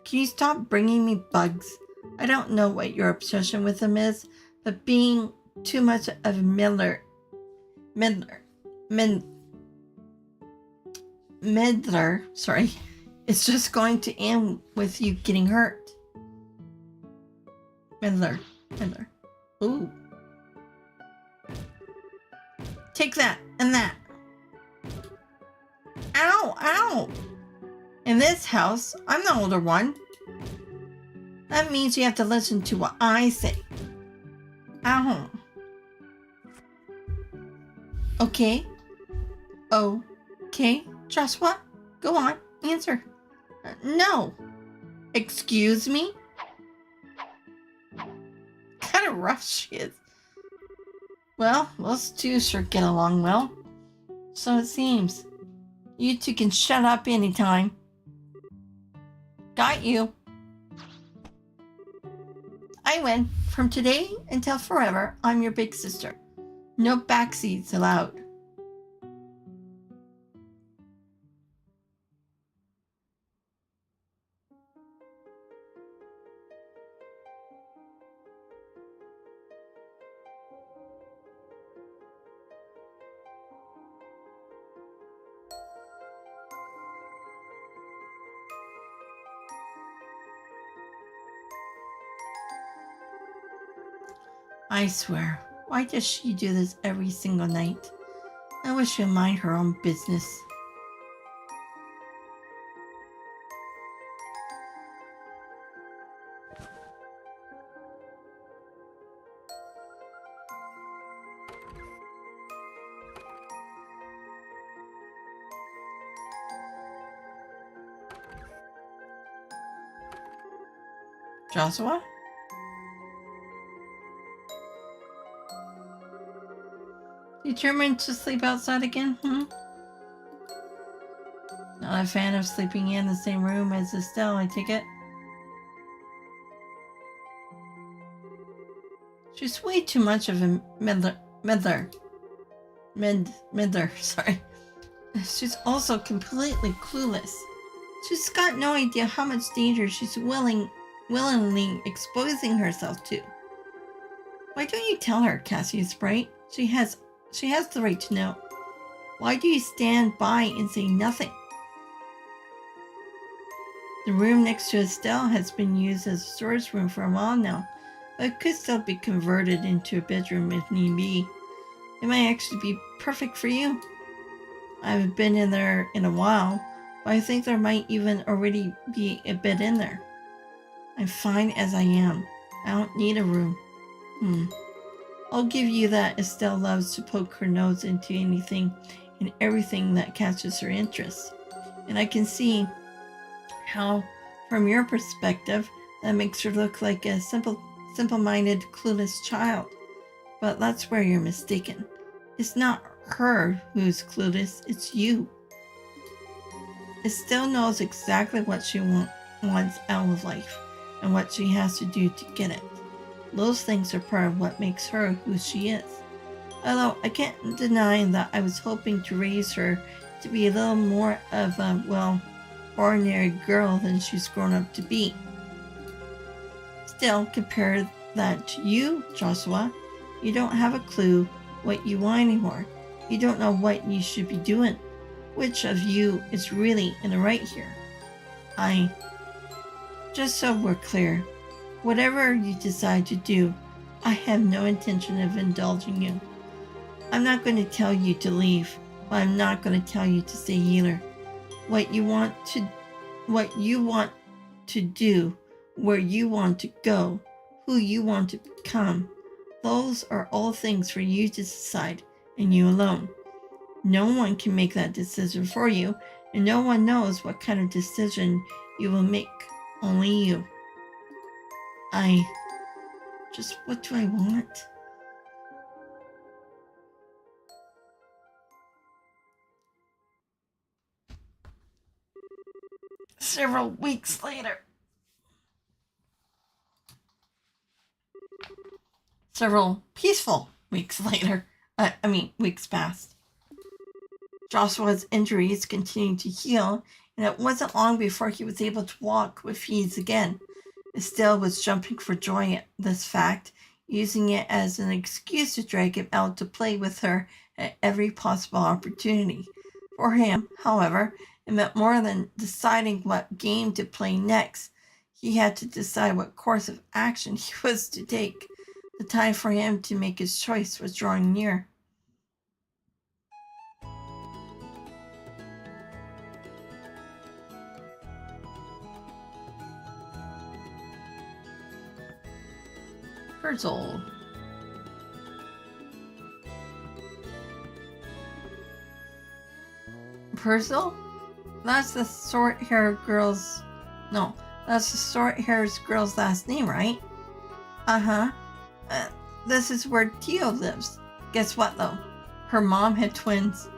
[SPEAKER 1] Can you stop bringing me bugs? I don't know what your obsession with them is, but being too much of a meddler, it's just going to end with you getting hurt. Meddler. Ooh. Take that and that. Ow! In this house, I'm the older one. That means you have to listen to what I say. Ow. Okay. Okay, Joshua, go on, answer. No. Excuse me? Kind of rough she is. Well, those two sure get along well. So it seems. You two can shut up anytime. Got you. I win. From today until forever, I'm your big sister. No backseats allowed. I swear, why does she do this every single night? I wish she'd mind her own business. Joshua? Determined to sleep outside again, Not a fan of sleeping in the same room as Estelle, I take it? She's way too much of a meddler, sorry. She's also completely clueless. She's got no idea how much danger she's willingly exposing herself to. Why don't you tell her, Estelle Bright? She has the right to know. Why do you stand by and say nothing? The room next to Estelle has been used as a storage room for a while now, but it could still be converted into a bedroom if need be. It might actually be perfect for you. I haven't been in there in a while, but I think there might even already be a bed in there. I'm fine as I am. I don't need a room. I'll give you that Estelle loves to poke her nose into anything and everything that catches her interest. And I can see how, from your perspective, that makes her look like a simple-minded, clueless child. But that's where you're mistaken. It's not her who's clueless, it's you. Estelle knows exactly what she wants out of life and what she has to do to get it. Those things are part of what makes her who she is. Although I can't deny that I was hoping to raise her to be a little more of a, well, ordinary girl than she's grown up to be. Still, compare that to you, Joshua. You don't have a clue what you want anymore. You don't know what you should be doing. Which of you is really in the right here? Just so we're clear, whatever you decide to do, I have no intention of indulging you. I'm not going to tell you to leave, but I'm not going to tell you to stay either. What you want to do, where you want to go, who you want to become, those are all things for you to decide, and you alone. No one can make that decision for you, and no one knows what kind of decision you will make. Only you. What do I want? Several weeks later. Several peaceful weeks later. Weeks passed. Joshua's injuries continued to heal, and it wasn't long before he was able to walk with ease again. Estelle was jumping for joy at this fact, using it as an excuse to drag him out to play with her at every possible opportunity. For him, however, it meant more than deciding what game to play next. He had to decide what course of action he was to take. The time for him to make his choice was drawing near. Perzel. Perzel? That's the short-haired girl's... No, that's the short-haired girl's last name, right? Uh-huh. This is where Tio lives. Guess what, though? Her mom had twins.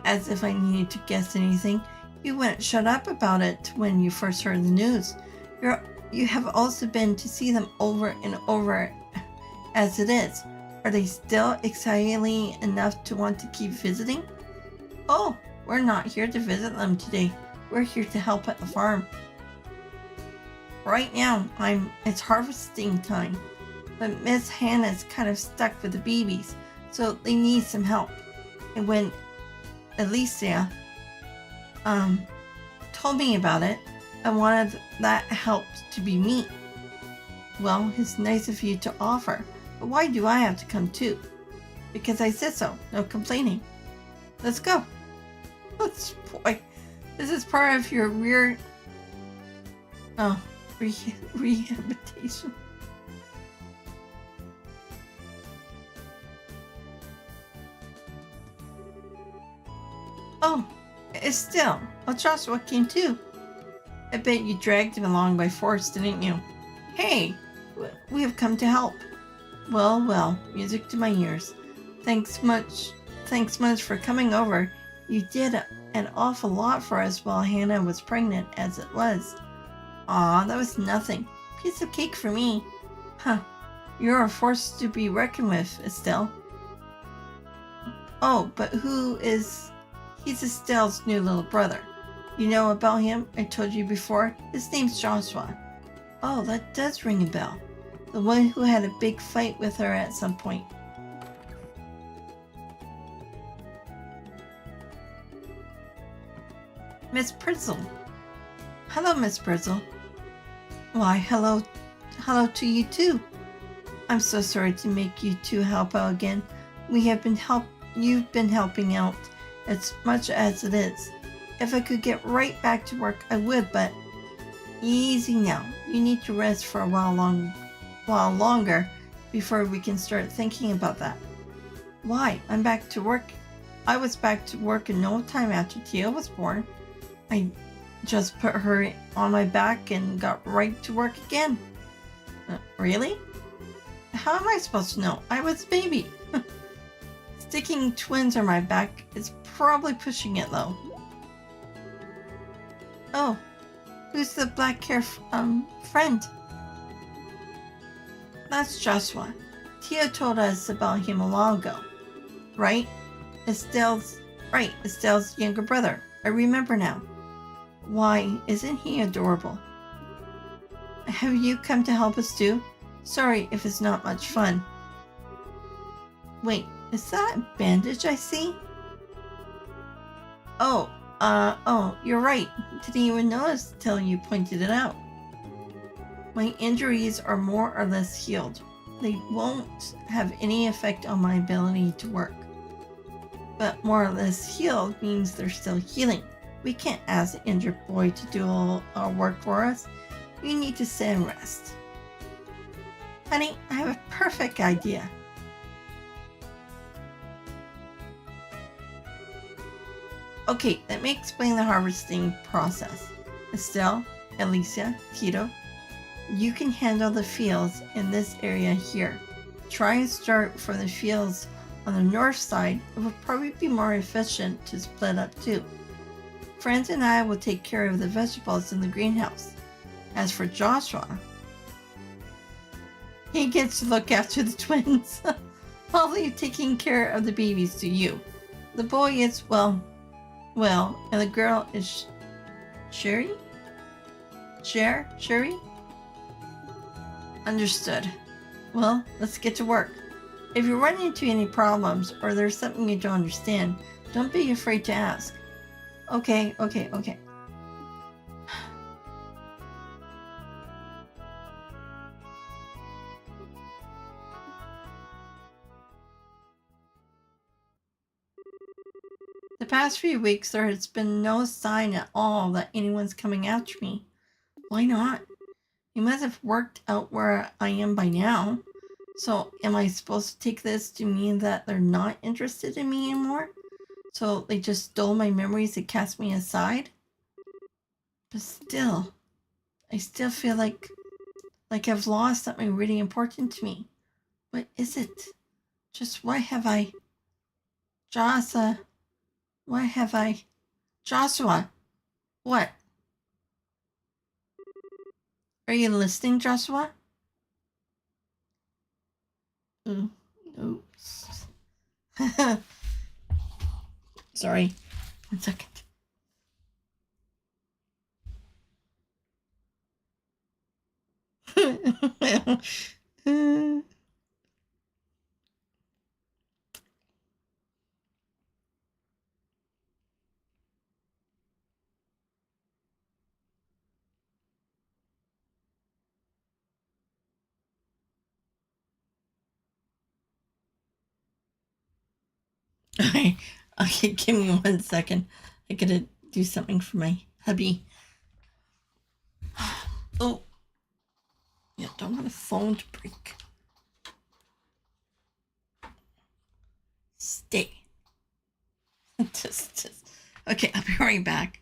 [SPEAKER 1] As if I needed to guess anything. You wouldn't shut up about it when you first heard the news. You have also been to see them over and over as it is. Are they still excitingly enough to want to keep visiting? Oh, we're not here to visit them today. We're here to help at the farm. Right now, it's harvesting time. But Miss Hannah's kind of stuck with the babies, so they need some help. And when Alicia told me about it, I wanted that help to be me. Well, it's nice of you to offer, but why do I have to come too? Because I said so, no complaining. Let's go. Boy, this is part of your rehabilitation. Oh, Estelle. Well, Joshua came too. I bet you dragged him along by force, didn't you? Hey, we have come to help. Well, music to my ears. Thanks much for coming over. You did an awful lot for us while Hannah was pregnant as it was. Aw, that was nothing. Piece of cake for me. Huh, you're a force to be reckoned with, Estelle. Oh, but he's Estelle's new little brother. You know about him? I told you before. His name's Joshua. Oh, that does ring a bell. The one who had a big fight with her at some point. Miss Prizzle. Hello, Miss Prizzle. Why, hello to you too. I'm so sorry to make you two help out again. You've been helping out as much as it is. If I could get right back to work, I would, but easy now. You need to rest for a while longer before we can start thinking about that. Why? I'm back to work. I was back to work in no time after Tia was born. I just put her on my back and got right to work again. Really? How am I supposed to know? I was a baby. Sticking twins on my back is probably pushing it though. Oh, who's the black hair friend? That's Joshua. Tia told us about him a while ago. Right? Estelle's younger brother. I remember now. Why, isn't he adorable? Have you come to help us too? Sorry if it's not much fun. Wait, is that a bandage I see? Oh, you're right. Didn't even notice till you pointed it out. My injuries are more or less healed. They won't have any effect on my ability to work. But more or less healed means they're still healing. We can't ask the injured boy to do all our work for us. You need to sit and rest. Honey, I have a perfect idea. Okay, let me explain the harvesting process. Estelle, Alicia, Tito, you can handle the fields in this area here. Try and start from the fields on the north side. It would probably be more efficient to split up too. Friends and I will take care of the vegetables in the greenhouse. As for Joshua, he gets to look after the twins. I'll leave taking care of the babies to you. The boy is, well, and the girl is Sherry? Sherry? Understood. Well, let's get to work. If you run into any problems or there's something you don't understand, don't be afraid to ask. Okay. The past few weeks, there has been no sign at all that anyone's coming after me. Why not? You must have worked out where I am by now. So, am I supposed to take this to mean that they're not interested in me anymore? So, they just stole my memories and cast me aside? But still, I still feel like I've lost something really important to me. What is it? Just why have I... Joshua, why have I... Joshua, what? Are you listening, Joshua? Oops. Sorry. 1 second. Okay, give me 1 second. I gotta do something for my hubby. Oh, yeah, don't want a phone to break. Stay. just. Okay, I'll be right back.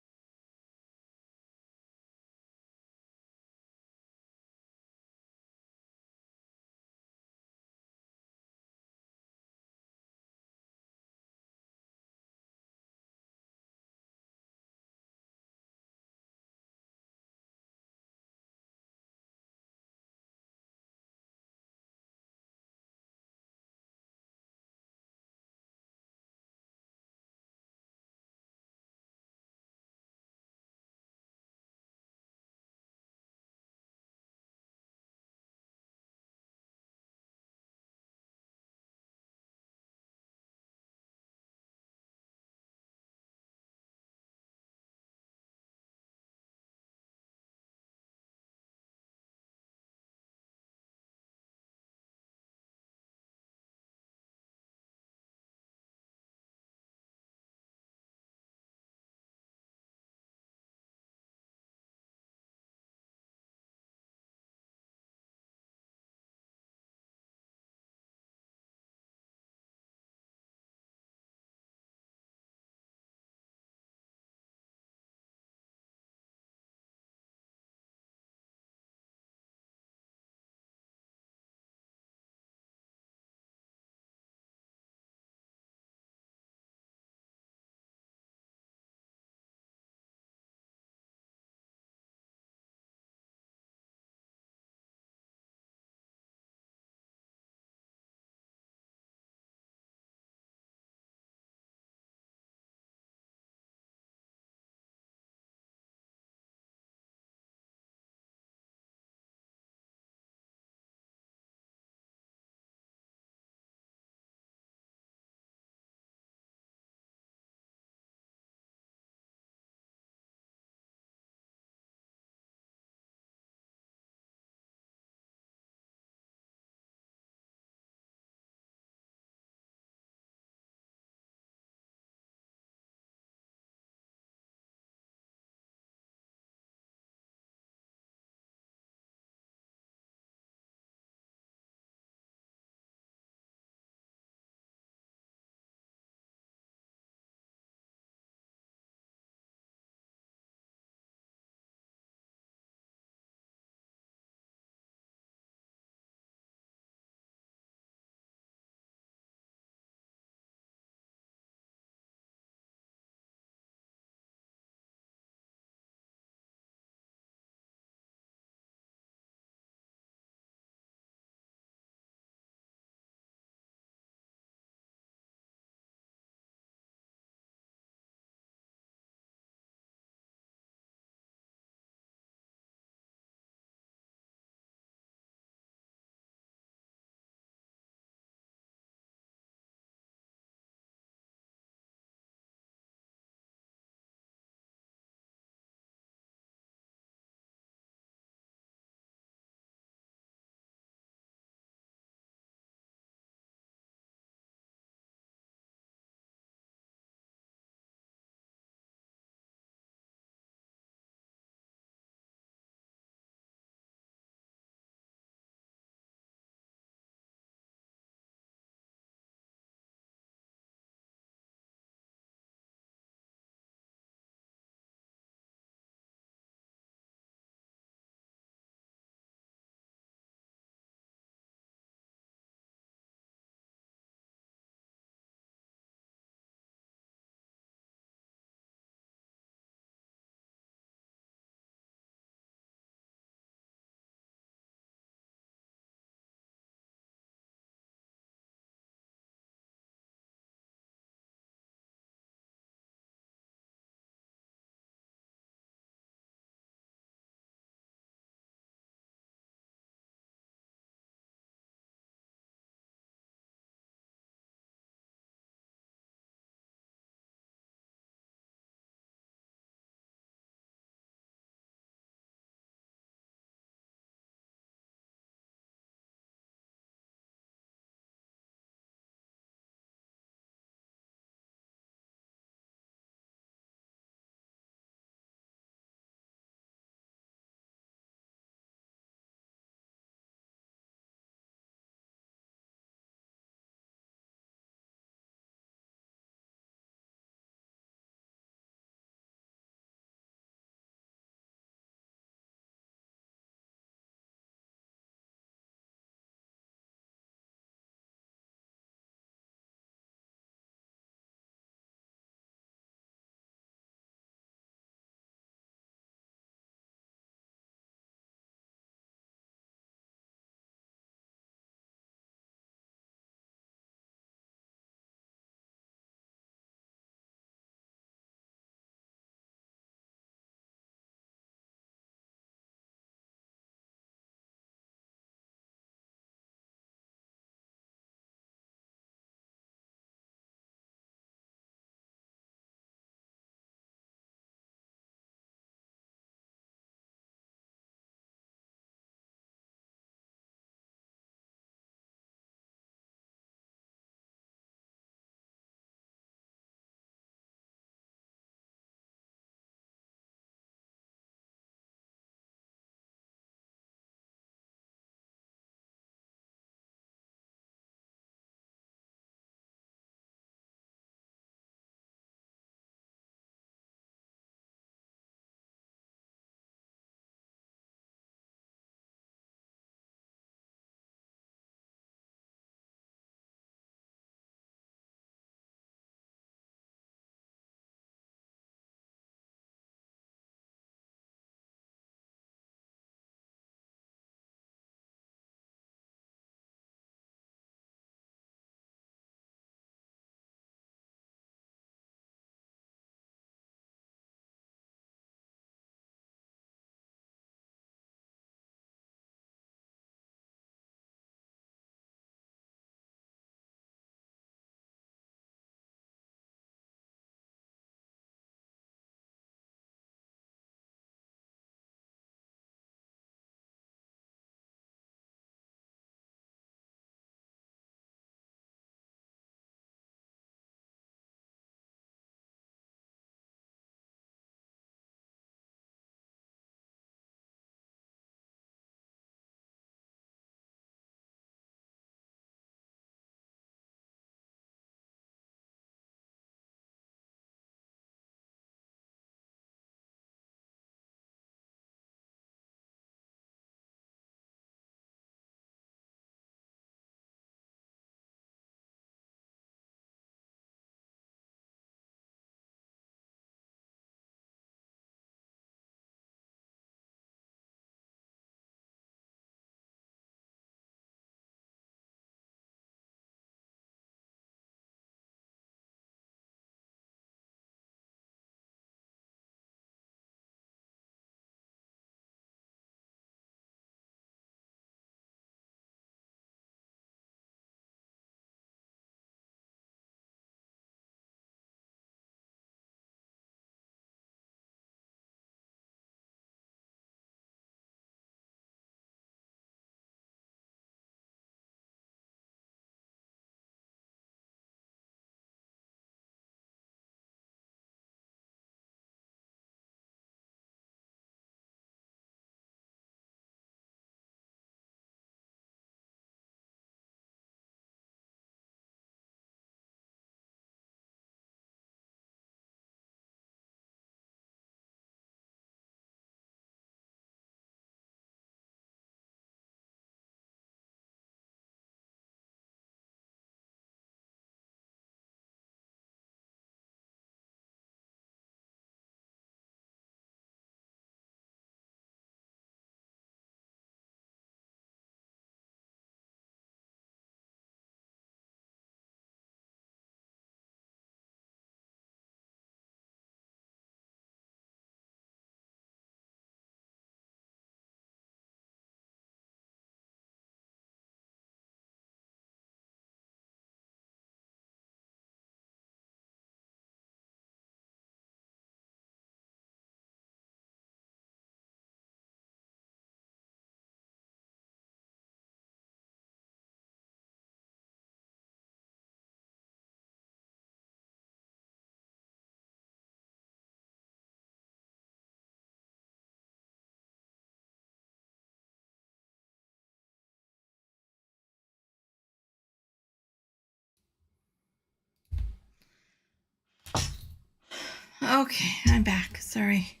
[SPEAKER 1] Okay, I'm back. Sorry.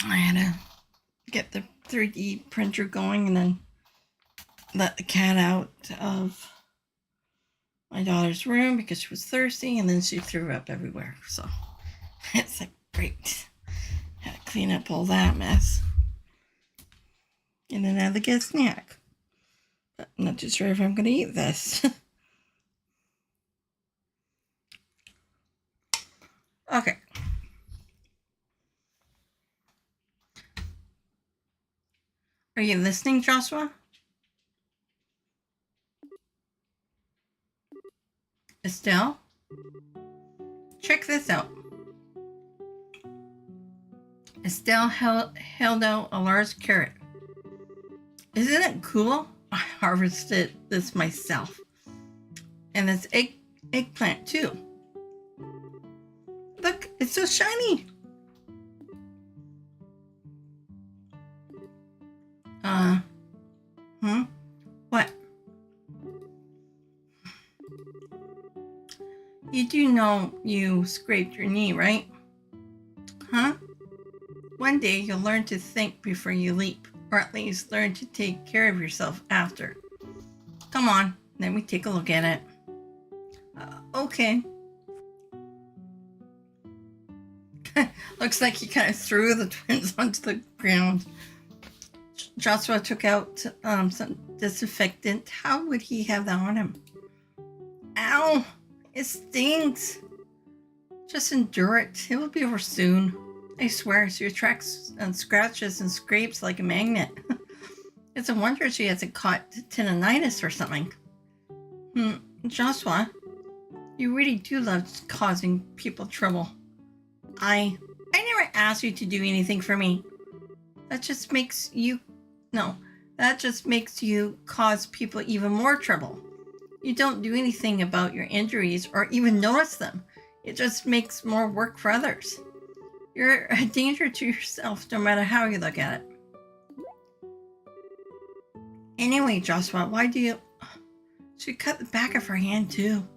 [SPEAKER 1] I had to get the 3D printer going and then let the cat out of my daughter's room because she was thirsty and then she threw up everywhere. So it's like, great. Had to clean up all that mess. And then have to get a snack. But I'm not too sure if I'm going to eat this. Okay. Are you listening, Joshua? Estelle? Check this out. Estelle held out a large carrot. Isn't it cool? I harvested this myself. And this eggplant too. Look, it's so shiny. What? You do know you scraped your knee, right? Huh? One day you'll learn to think before you leap, or at least learn to take care of yourself after. Come on, let me take a look at it. Okay. Looks like he kind of threw the twins onto the ground. Joshua took out some disinfectant. How would he have that on him? Ow! It stings. Just endure it. It will be over soon. I swear, she attracts and scratches and scrapes like a magnet. It's a wonder she hasn't caught tendonitis or something. Joshua, you really do love causing people trouble. I never asked you to do anything for me. That just makes you cause people even more trouble. You don't do anything about your injuries or even notice them. It just makes more work for others. You're a danger to yourself no matter how you look at it. Anyway, Joshua, why do you... She cut the back of her hand too.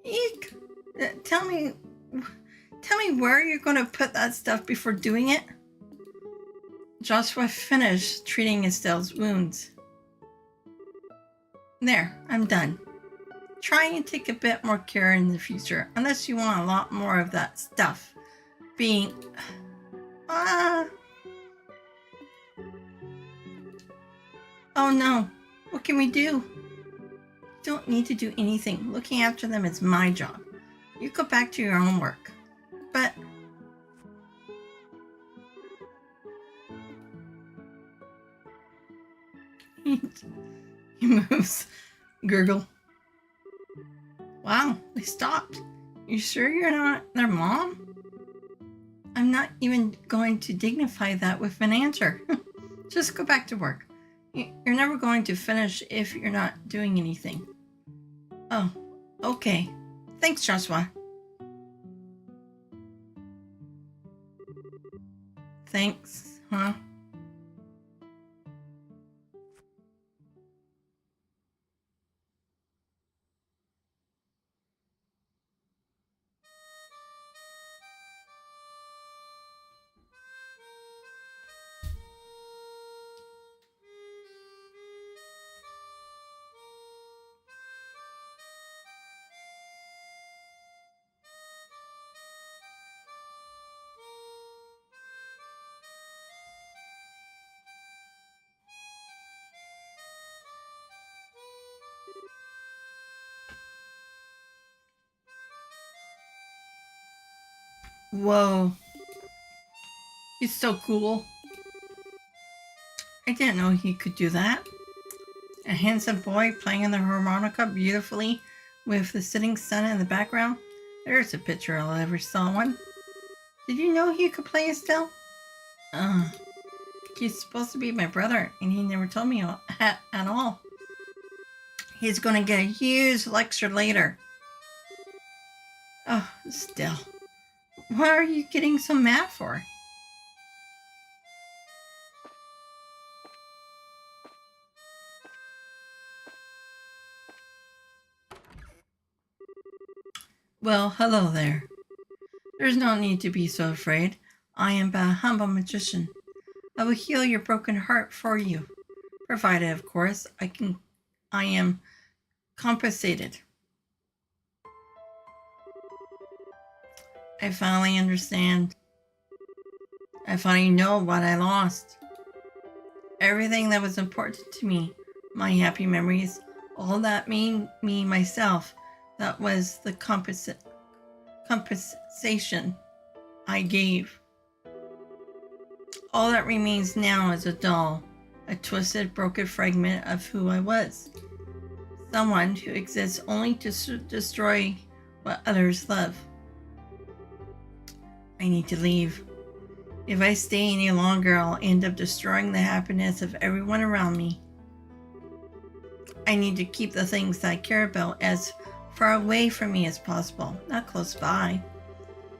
[SPEAKER 1] Eek! Tell me where you're going to put that stuff before doing it? Joshua finished treating Estelle's wounds. There, I'm done. Try and take a bit more care in the future, unless you want a lot more of that stuff being... Oh no, what can we do? You don't need to do anything. Looking after them is my job. You go back to your own work. But... He moves. Gurgle. Wow, they stopped. You sure you're not their mom? I'm not even going to dignify that with an answer. Just go back to work. You're never going to finish if you're not doing anything. Oh, okay. Thanks, Joshua. Thanks, huh? Whoa. He's so cool. I didn't know he could do that. A handsome boy playing on the harmonica beautifully with the setting sun in the background. There's a picture I ever saw one. Did you know he could play Estelle? He's supposed to be my brother, and he never told me at all. He's gonna get a huge lecture later. Oh, Estelle. What are you getting so mad for? Well, hello there. There's no need to be so afraid. I am but a humble magician. I will heal your broken heart for you, provided, of course, I am compensated. I finally understand. I finally know what I lost. Everything that was important to me, my happy memories, all that made me myself, that was the compensation I gave. All that remains now is a doll, a twisted, broken fragment of who I was. Someone who exists only to destroy what others love. I need to leave. If I stay any longer, I'll end up destroying the happiness of everyone around me. I need to keep the things that I care about as far away from me as possible, not close by.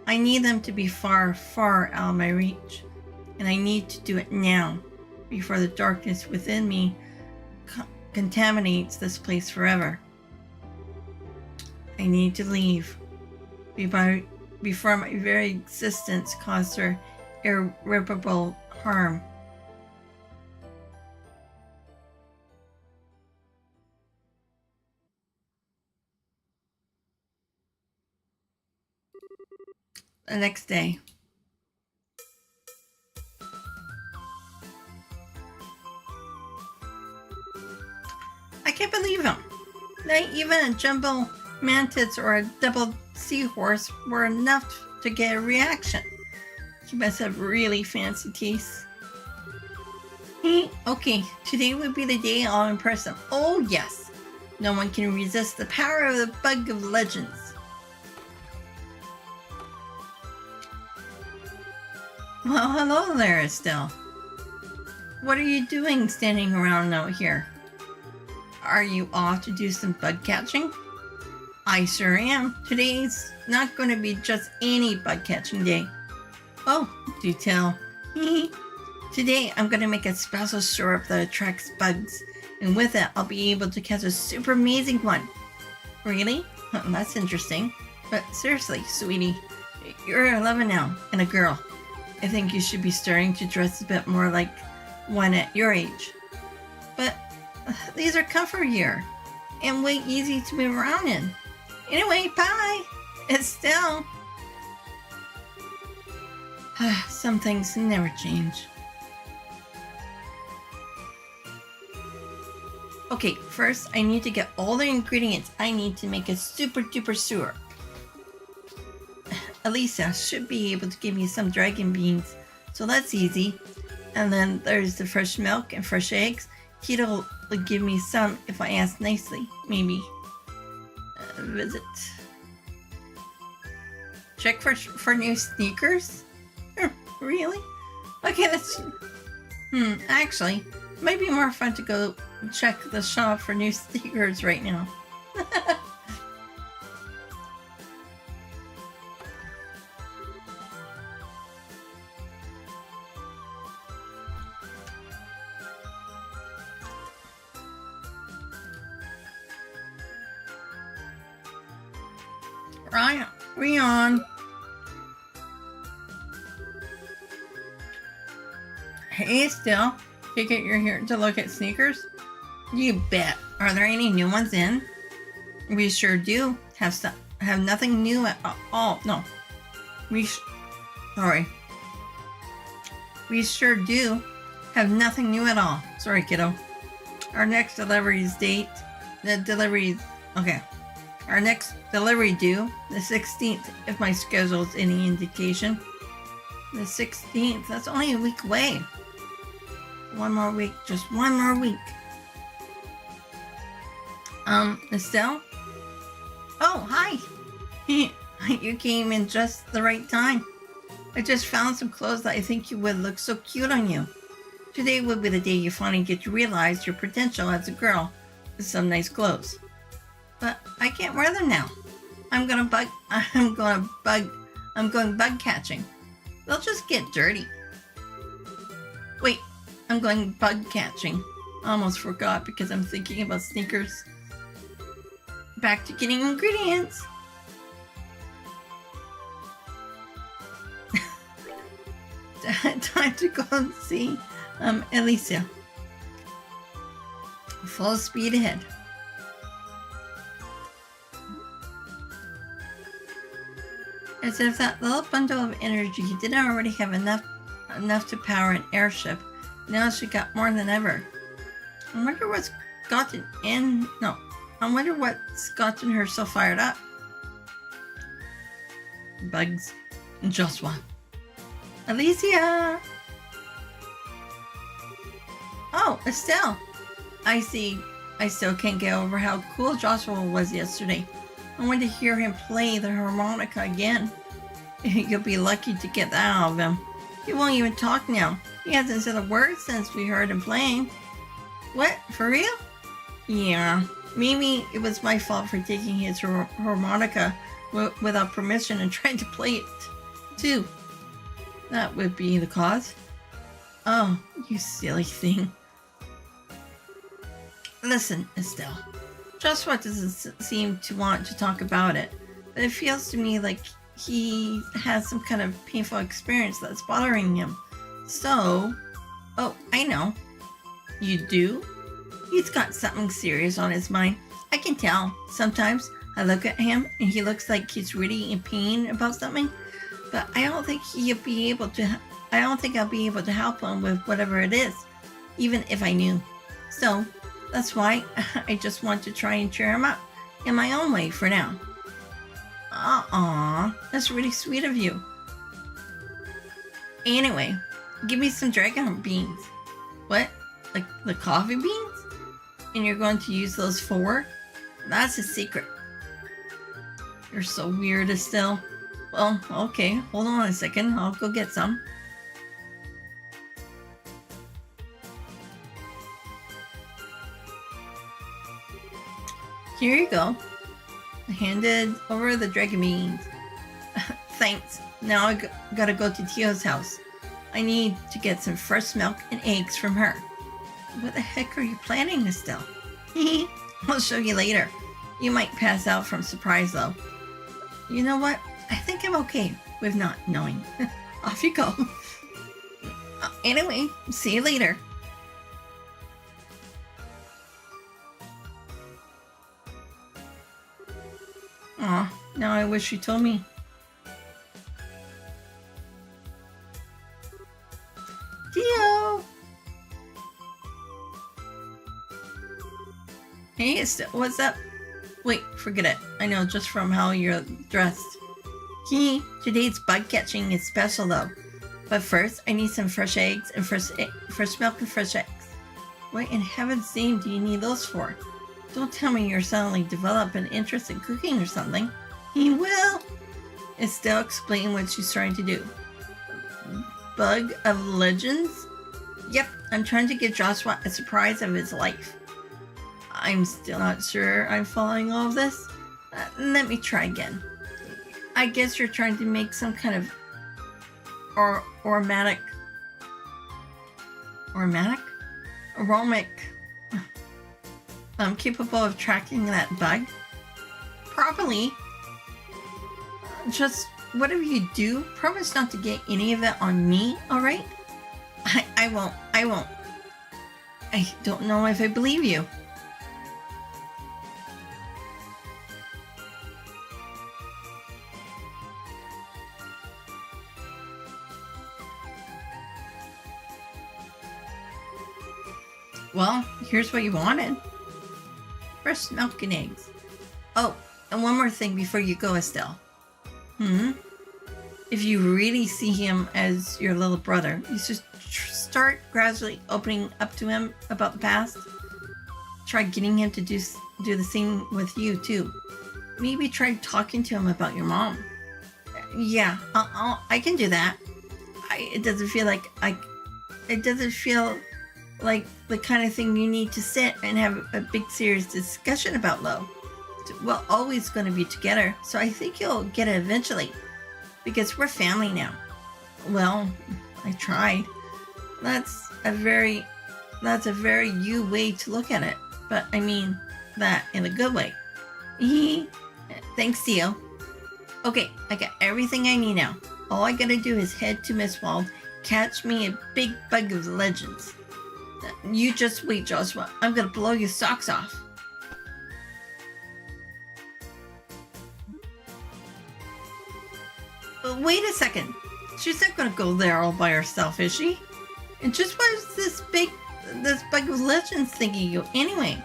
[SPEAKER 1] I need them to be far, far out of my reach. And I need to do it now, before the darkness within me contaminates this place forever. I need to leave before my very existence causes her irreparable harm. The next day. I can't believe him. Not even a jumbo mantis or a double seahorse were enough to get a reaction. He must have really fancy teeth. Okay, today would be the day I'll impress him. Oh yes, no one can resist the power of the bug of legends. Well, hello there, Estelle. What are you doing standing around out here? Are you off to do some bug catching? I sure am. Today's not going to be just any bug catching day. Oh, do tell. Today I'm going to make a special syrup that attracts bugs, and with it I'll be able to catch a super amazing one. Really? That's interesting. But seriously, sweetie, you're 11 now and a girl. I think you should be starting to dress a bit more like one at your age. But these are comfort gear and way easy to move around in. Anyway, bye, Estelle. Some things never change. Okay, first I need to get all the ingredients I need to make a super duper syrup. Elisa should be able to give me some dragon beans, so that's easy. And then there's the fresh milk and fresh eggs. Keto will give me some if I ask nicely, maybe. Visit. Check for new sneakers? Really? Okay, that's... actually, it might be more fun to go check the shop for new sneakers right now. Rion. Hey, Still. Take it you're here to look at sneakers? You bet. Are there any new ones in? We sure do. Have nothing new at all. No. Sorry. We sure do have nothing new at all. Sorry, kiddo. Our next delivery's date. Okay. Our next delivery due, the 16th, if my schedule's any indication. The 16th, that's only a week away. One more week, just one more week. Estelle? Oh, hi. You came in just the right time. I just found some clothes that I think you would look so cute on you. Today would be the day you finally get to realize your potential as a girl with some nice clothes. But I can't wear them now. I'm going bug catching. They'll just get dirty. Wait, I'm going bug catching. Almost forgot because I'm thinking about sneakers. Back to getting ingredients. Time to go and see Alicia. Full speed ahead. As if that little bundle of energy didn't already have enough to power an airship, now she got more than ever. I wonder what's gotten her so fired up. Bugs. Joshua. Alicia! Oh, Estelle. I see. I still can't get over how cool Joshua was yesterday. I want to hear him play the harmonica again. You'll be lucky to get that out of him. He won't even talk now. He hasn't said a word since we heard him playing. What? For real? Yeah. Maybe it was my fault for taking his harmonica without permission and trying to play it too. That would be the cause. Oh, you silly thing. Listen, Estelle. Joshua doesn't seem to want to talk about it, but it feels to me like he has some kind of painful experience that's bothering him. So, oh, I know. You do? He's got something serious on his mind. I can tell. Sometimes I look at him and he looks like he's really in pain about something, but I don't think I'll be able to help him with whatever it is, even if I knew. So, that's why I just want to try and cheer him up in my own way for now. That's really sweet of you. Anyway, give me some dragon beans. What? Like the coffee beans? And you're going to use those for? That's a secret. You're so weird, Estelle. Well, okay, hold on a second. I'll go get some. Here you go. I handed over the dragon beans. Thanks. Now I gotta go to Tio's house. I need to get some fresh milk and eggs from her. What the heck are you planning, Estelle? I'll show you later. You might pass out from surprise though. You know what? I think I'm okay with not knowing. Off you go. Anyway, see you later. Aw, now I wish you told me. Tio! Hey, what's up? Wait, forget it. I know just from how you're dressed. Today's bug catching is special though. But first, I need some fresh eggs and fresh milk and fresh eggs. What in heaven's name do you need those for? Don't tell me you're suddenly developed an interest in cooking or something. He will. Estelle explained what she's trying to do. Bug of Legends? Yep, I'm trying to give Joshua a surprise of his life. I'm still not sure I'm following all of this. Let me try again. I guess you're trying to make some kind of aromatic capable of tracking that bug properly. Just whatever you do, promise not to get any of that on me, alright? I won't. I don't know if I believe you. Well, here's what you wanted. Fresh milk and eggs. Oh, and one more thing before you go, Estelle. If you really see him as your little brother, you should start gradually opening up to him about the past. Try getting him to do the same with you, too. Maybe try talking to him about your mom. Yeah, I can do that. It doesn't feel like the kind of thing you need to sit and have a big serious discussion about, though. We're always going to be together, so I think you'll get it eventually. Because we're family now. Well, I tried. That's a very you way to look at it. But I mean that in a good way. Thanks, Theo. Okay, I got everything I need now. All I gotta do is head to Miss Wald catch me a big bug of legends. You just wait, Joshua. I'm gonna blow your socks off. Wait a second. She's not gonna go there all by herself, is she? And just what is this bug of legends thinking you anyway?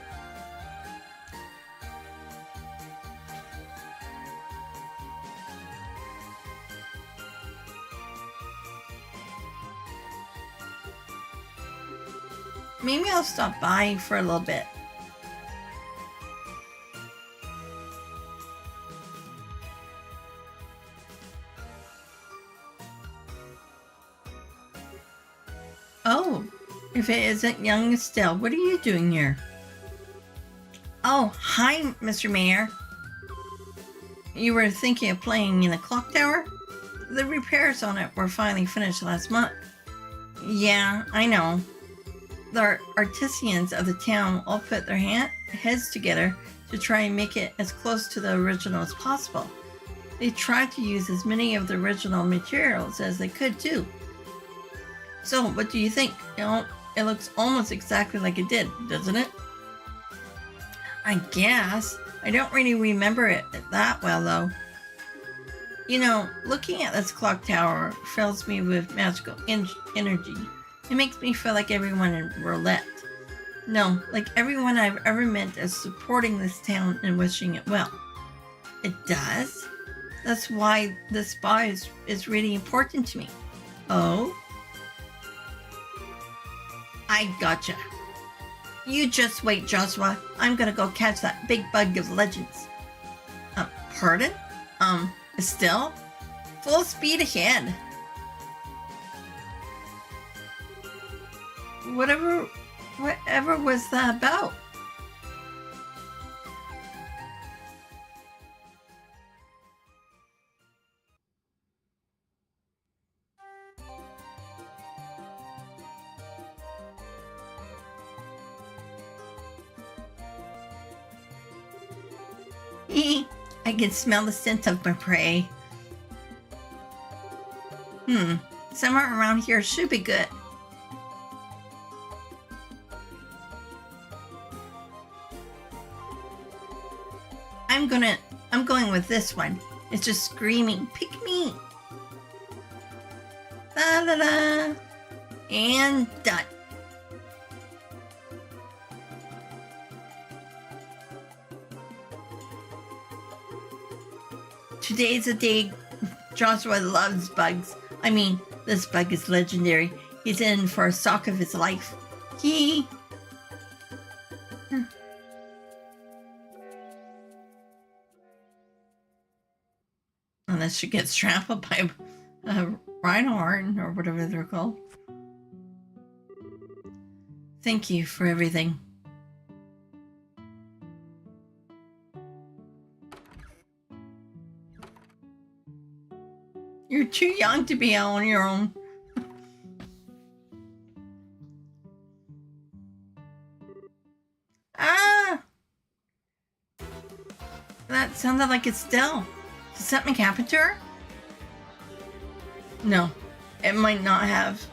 [SPEAKER 1] Maybe I'll stop by for a little bit. Oh, if it isn't young Estelle, what are you doing here? Oh, hi, Mr. Mayor. You were thinking of playing in the clock tower? The repairs on it were finally finished last month. Yeah, I know. The artisans of the town all put their heads together to try and make it as close to the original as possible. They tried to use as many of the original materials as they could too. So, what do you think? It looks almost exactly like it did, doesn't it? I guess. I don't really remember it that well, though. You know, looking at this clock tower fills me with magical energy. It makes me feel like everyone in Roulette. No, like everyone I've ever met is supporting this town and wishing it well. It does? That's why this spa is really important to me. Oh? I gotcha. You just wait, Joshua. I'm gonna go catch that big bug of legends. Pardon? Estelle? Full speed ahead. Whatever was that about? I can smell the scent of my prey. Somewhere around here should be good. I'm going with this one. It's just screaming, pick me. La la la. And done. Today's a day Joshua loves bugs. I mean, this bug is legendary. He's in for a sock of his life. Unless she gets trampled by a rhinohorn or whatever they're called. Thank you for everything. You're too young to be on your own. Ah! That sounded like Estelle. Did something happen to her? No, it might not have.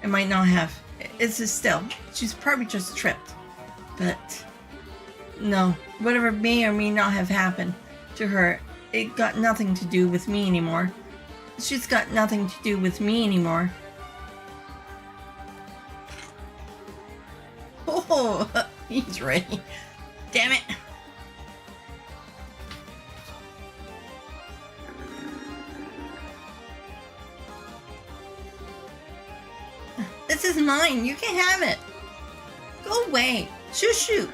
[SPEAKER 1] It might not have. It's Estelle. She's probably just tripped. But no, whatever may or may not have happened to her, it got nothing to do with me anymore. She's got nothing to do with me anymore. Oh, he's ready. Damn it. This is mine. You can have it. Go away. Shoo shoo.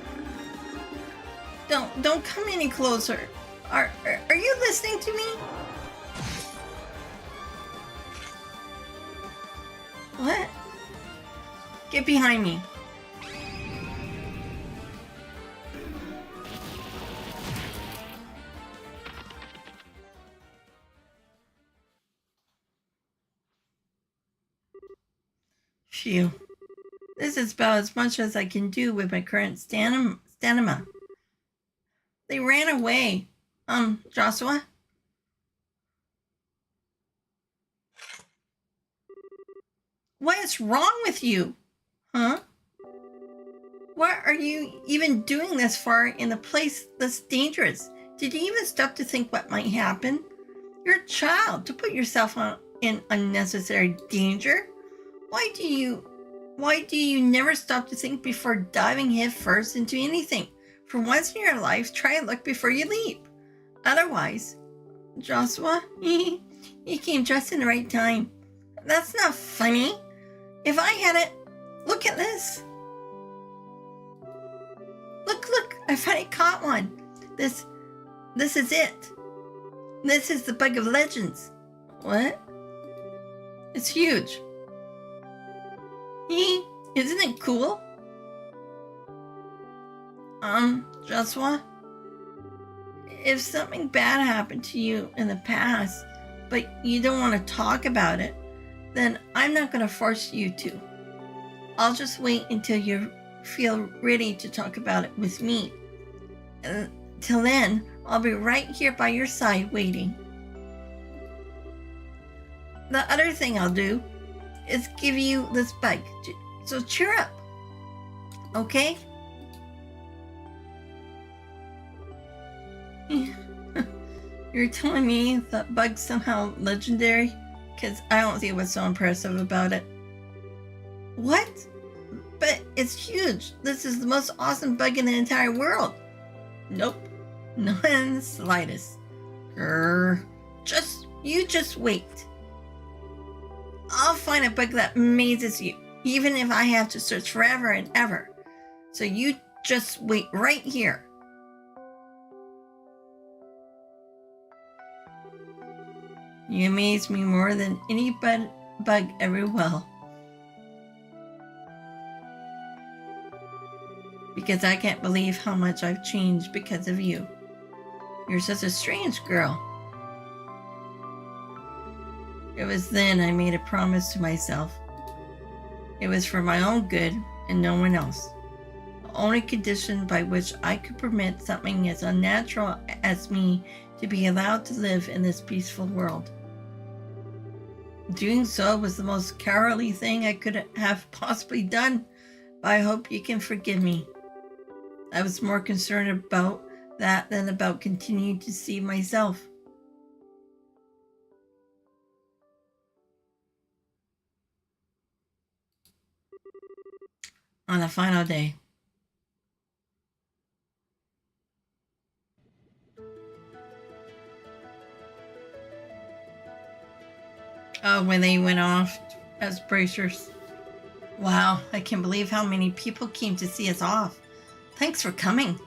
[SPEAKER 1] Don't come any closer. Are you listening to me? What? Get behind me. Phew. This is about as much as I can do with my current stamina. They ran away. Joshua? What is wrong with you? Huh? Why are you even doing this far in a place that's dangerous? Did you even stop to think what might happen? You're a child to put yourself in unnecessary danger. Why do you never stop to think before diving head first into anything? For once in your life, try and look before you leap. Otherwise, Joshua, you came just in the right time. That's not funny. If I had it, look at this. Look, I finally caught one. This is it. This is the bug of legends. What? It's huge. Isn't it cool? Joshua, if something bad happened to you in the past, but you don't want to talk about it, then I'm not going to force you to. I'll just wait until you feel ready to talk about it with me. Till then, I'll be right here by your side waiting. The other thing I'll do is give you this bug. So cheer up. Okay? You're telling me that bug's somehow legendary? Because I don't see what's so impressive about it. What? But it's huge. This is the most awesome bug in the entire world. Nope. Not in the slightest. You just wait. I'll find a bug that amazes you, even if I have to search forever and ever. So you just wait right here. You amaze me more than any bug ever will. Because I can't believe how much I've changed because of you. You're such a strange girl. It was then I made a promise to myself. It was for my own good and no one else. The only condition by which I could permit something as unnatural as me to be allowed to live in this peaceful world. Doing so was the most cowardly thing I could have possibly done, but I hope you can forgive me. I was more concerned about that than about continuing to see myself. On the final day. Oh, when they went off as bracers. Wow, I can't believe how many people came to see us off. Thanks for coming.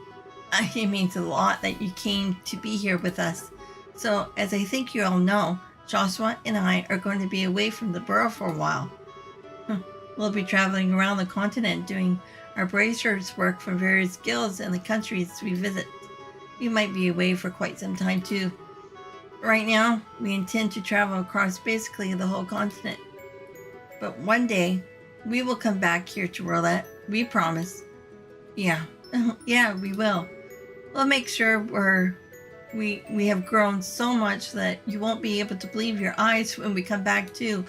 [SPEAKER 1] It means a lot that you came to be here with us. So, as I think you all know, Joshua and I are going to be away from the borough for a while. We'll be traveling around the continent doing our bracers work for various guilds in the countries we visit. We might be away for quite some time too. Right now, we intend to travel across basically the whole continent. But one day, we will come back here to Roulette. We promise. Yeah, we will. We'll make sure we have grown so much that you won't be able to believe your eyes when we come back too.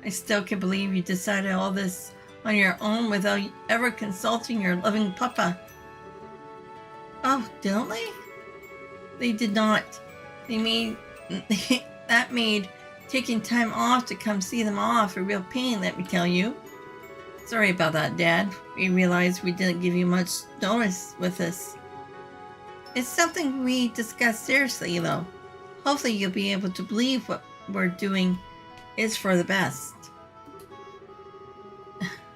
[SPEAKER 1] I still can't believe you decided all this on your own without ever consulting your loving papa. Oh, don't they? They did not. That made taking time off to come see them off a real pain, let me tell you. Sorry about that, Dad. We realized we didn't give you much notice with this. It's something we discussed seriously, though. Hopefully you'll be able to believe what we're doing is for the best.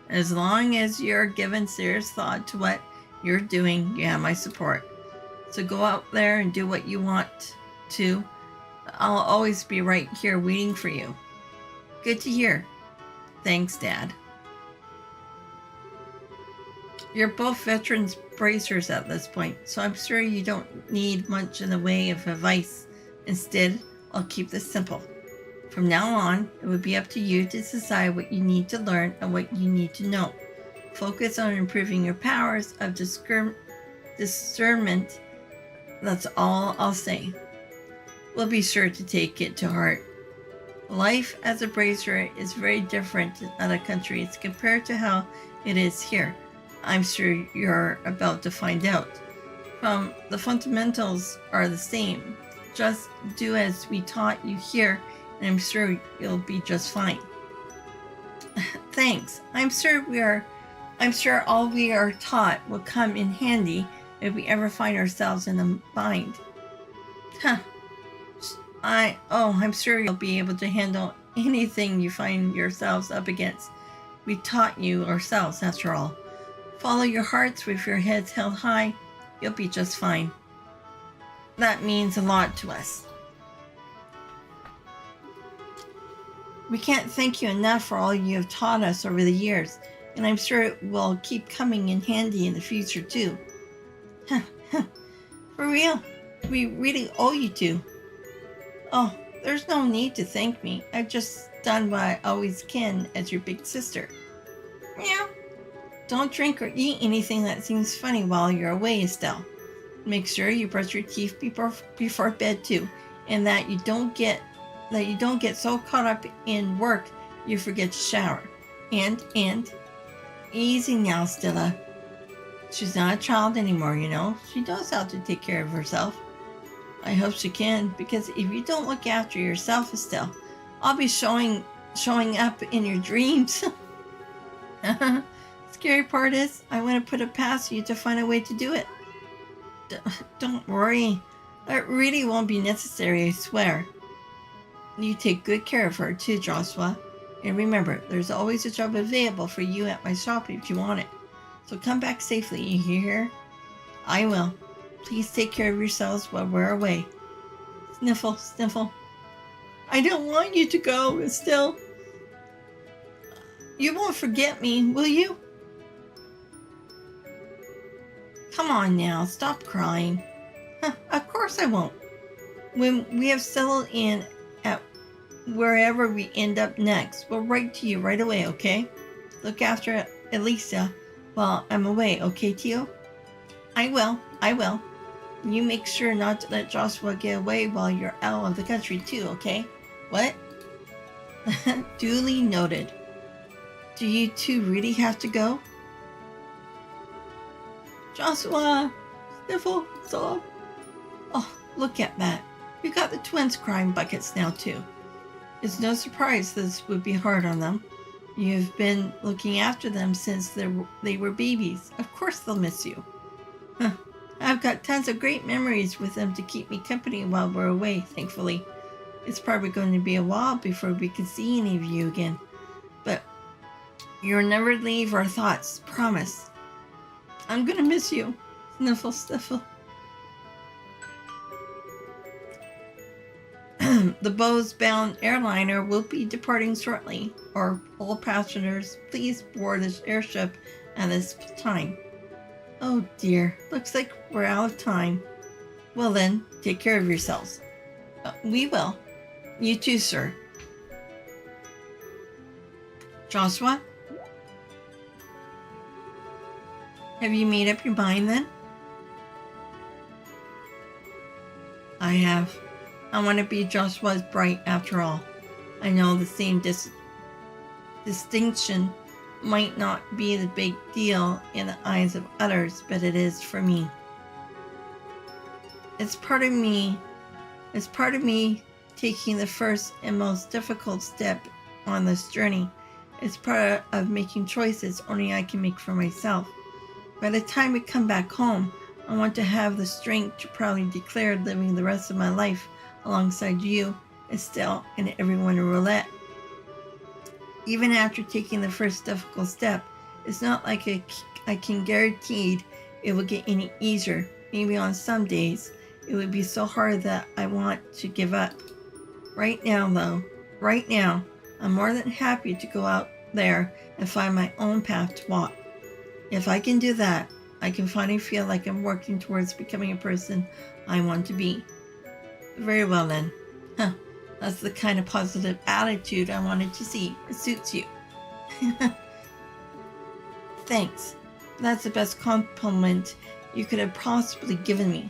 [SPEAKER 1] As long as you're giving serious thought to what you're doing, you have my support. So go out there and do what you want to. I'll always be right here waiting for you. Good to hear. Thanks, Dad. You're both veterans bracers at this point, so I'm sure you don't need much in the way of advice. Instead, I'll keep this simple. From now on, it would be up to you to decide what you need to learn and what you need to know. Focus on improving your powers of discernment. That's all I'll say. We'll be sure to take it to heart. Life as a bracer is very different in other countries compared to how it is here. I'm sure you're about to find out. The fundamentals are the same. Just do as we taught you here, and I'm sure you'll be just fine. Thanks. I'm sure all we are taught will come in handy if we ever find ourselves in a bind. Huh. I'm sure you'll be able to handle anything you find yourselves up against. We taught you ourselves, after all. Follow your hearts with your heads held high. You'll be just fine. That means a lot to us. We can't thank you enough for all you have taught us over the years, and I'm sure it will keep coming in handy in the future too. For real, we really owe you to. Oh, there's no need to thank me. I've just done what I always can as your big sister. Meow. Don't drink or eat anything that seems funny while you're away, Estelle. Make sure you brush your teeth before bed too, and that you don't get so caught up in work you forget to shower. And easy now, Stella. She's not a child anymore, you know. She knows how to take care of herself. I hope she can, because if you don't look after yourself, Estelle, I'll be showing up in your dreams. Scary part is, I want to put it past you to find a way to do it. Don't worry. That really won't be necessary, I swear. You take good care of her too, Joshua. And remember, there's always a job available for you at my shop if you want it. So come back safely, you hear? I will. Please take care of yourselves while we're away. Sniffle, sniffle. I don't want you to go, Estelle. You won't forget me, will you? Come on now, stop crying. Of course I won't. When we have settled in at wherever we end up next, we'll write to you right away, okay? Look after Elisa while I'm away, okay, Tio? I will. You make sure not to let Joshua get away while you're out of the country too, okay? What? Duly noted. Do you two really have to go? Joshua! Sniffle, sob. Oh, look at that. You got the twins crying buckets now too. It's no surprise this would be hard on them. You've been looking after them since they were babies. Of course they'll miss you. I've got tons of great memories with them to keep me company while we're away, thankfully. It's probably going to be a while before we can see any of you again. But you'll never leave our thoughts, promise. I'm gonna miss you. Sniffle, sniffle. The Bose-bound airliner will be departing shortly. All passengers, please board this airship at this time. Oh dear, looks like we're out of time. Well then, take care of yourselves. We will. You too, sir. Joshua? Have you made up your mind then? I have. I want to be Joshua's Bright after all. I know the same distinction might not be the big deal in the eyes of others, but it is for me. It's part of me taking the first and most difficult step on this journey. It's part of making choices only I can make for myself. By the time we come back home, I want to have the strength to proudly declare living the rest of my life alongside you, Estelle, and everyone in Roulette. Even after taking the first difficult step, it's not like I can guarantee it will get any easier. Maybe on some days, it would be so hard that I want to give up. Right now, I'm more than happy to go out there and find my own path to walk. If I can do that, I can finally feel like I'm working towards becoming a person I want to be. Very well then. That's the kind of positive attitude I wanted to see. It suits you. Thanks. That's the best compliment you could have possibly given me.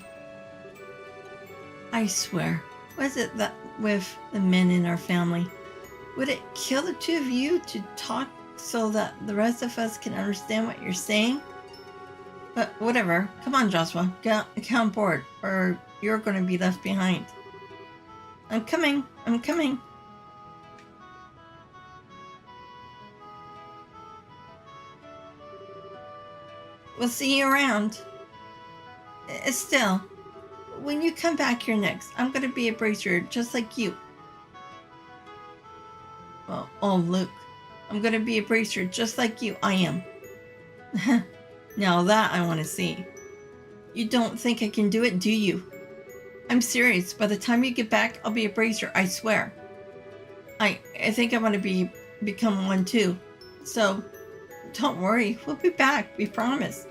[SPEAKER 1] I swear. What is it that with the men in our family? Would it kill the two of you to talk so that the rest of us can understand what you're saying? But whatever. Come on, Joshua. Get on board, or you're going to be left behind. I'm coming. I'm coming. We'll see you around. Estelle, when you come back here next, I'm going to be a bracer just like you. Well, oh, Luke. I'm going to be a bracer just like you. I am. Now that I want to see. You don't think I can do it, do you? I'm serious. By the time you get back, I'll be a bracer, I swear. I think I want to become one too. So, don't worry. We'll be back. We promise.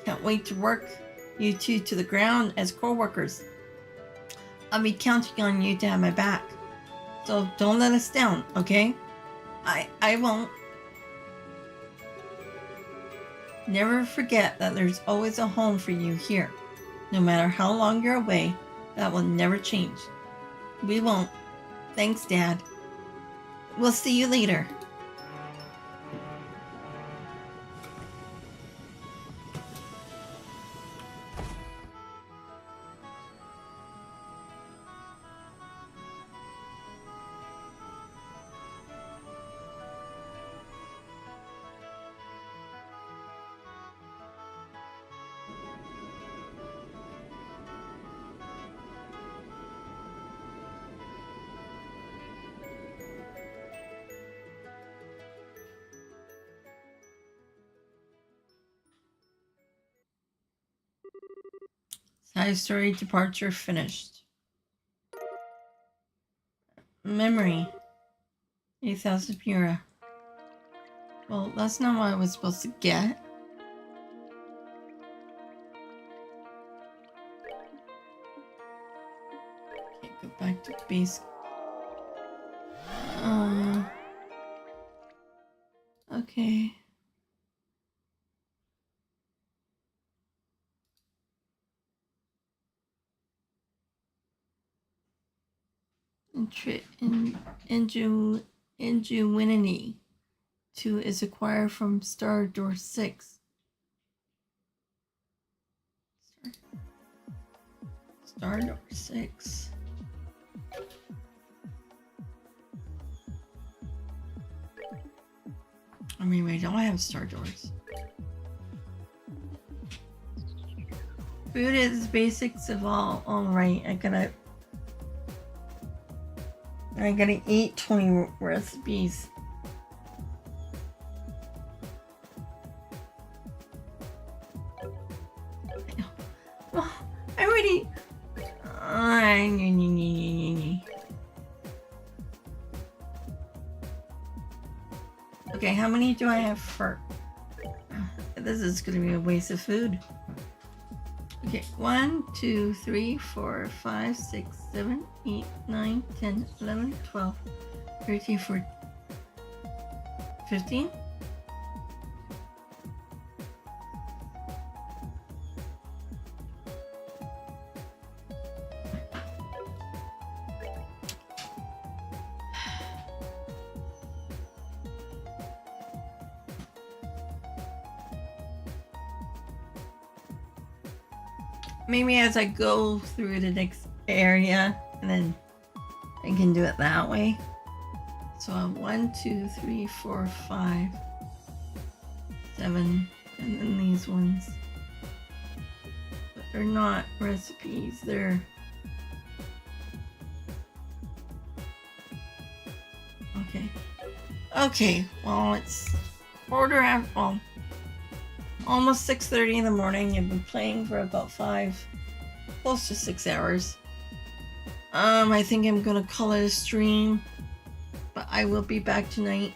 [SPEAKER 1] Can't wait to work you two to the ground as co-workers. I'll be counting on you to have my back. So don't let us down, okay? I won't. Never forget that there's always a home for you here. No matter how long you're away, that will never change. We won't. Thanks, Dad. We'll see you later. Side story departure finished. Memory. 8,000 Mura. Well, that's not what I was supposed to get. Okay, go back to base. Okay. Ingenuity 2 is acquired from Star Door 6. Star Door 6. I mean, we don't have Star Doors. Food is basics of all. Alright, I gotta eat 20 recipes. Well, I already... Okay, how many do I have for... This is gonna be a waste of food. Okay, 1, 2, 3, 4, 5, 6, 7, 8, 9, 10, 11, 12, 13, 14, 15? Maybe as I go through the next area, and then I can do it that way. So 1, 2, 3, 4, 5, 7, and then these ones. But they're not recipes, they're... Okay. Okay, well, it's almost 6:30 in the morning. I've been playing for about 5, close to 6 hours. I think I'm gonna call it a stream, but I will be back tonight,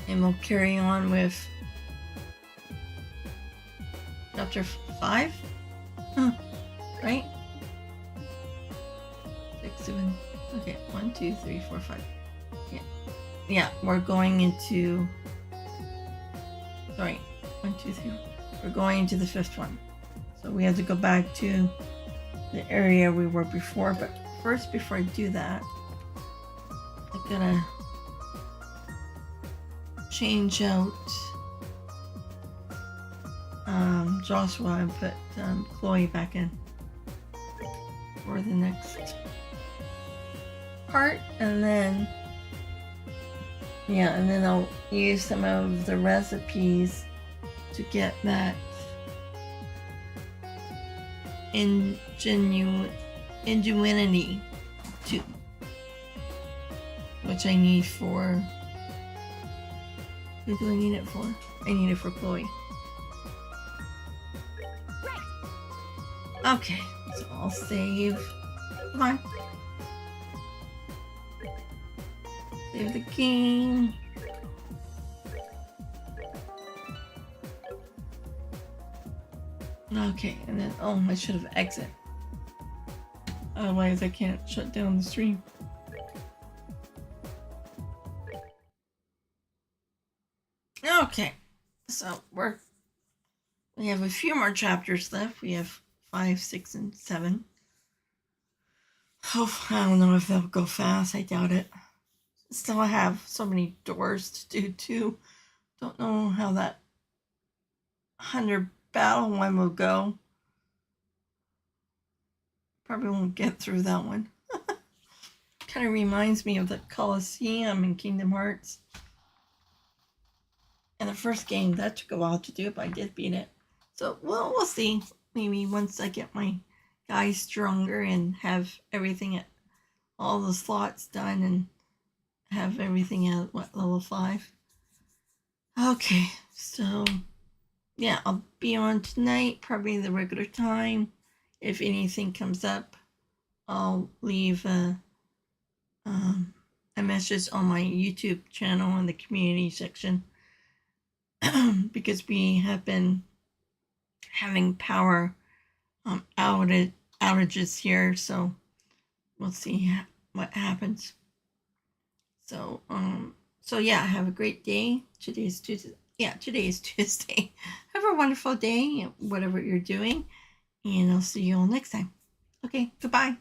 [SPEAKER 1] and we'll carry on with chapter 5. Right? 6, 7. Okay, 1, 2, 3, 4, 5. Yeah, we're going into. Sorry. 1, 2, 3. We're going into the 5th one. So we have to go back to the area we were before, but first, before I do that, I gotta change out Joshua and put Chloe back in for the next part, and then I'll use some of the recipes to get that ingenuity too, which I need for. Who do I need it for? I need it for Chloe. Okay, so I'll save. Come on. Save the game. Okay, and then, oh, I should have exit. Otherwise I can't shut down the stream. Okay, so we have a few more chapters left. We have 5, 6, and 7. Oh, I don't know if they'll go fast. I doubt it. Still have so many doors to do too. Don't know how that 100 battle one will go. Probably won't get through that one. Kind of reminds me of the Colosseum in Kingdom Hearts. And the first game, that took a while to do, but I did beat it. So, well, we'll see. Maybe once I get my guys stronger and have everything at all the slots done and have everything at, level 5. Okay, so, yeah, I'll be on tonight, probably the regular time. If anything comes up, I'll leave a message on my YouTube channel in the community section. Because we have been having power outages here, so we'll see what happens. So yeah, have a great day. Today is Tuesday. Have a wonderful day, whatever you're doing, and I'll see you all next time. Okay, goodbye.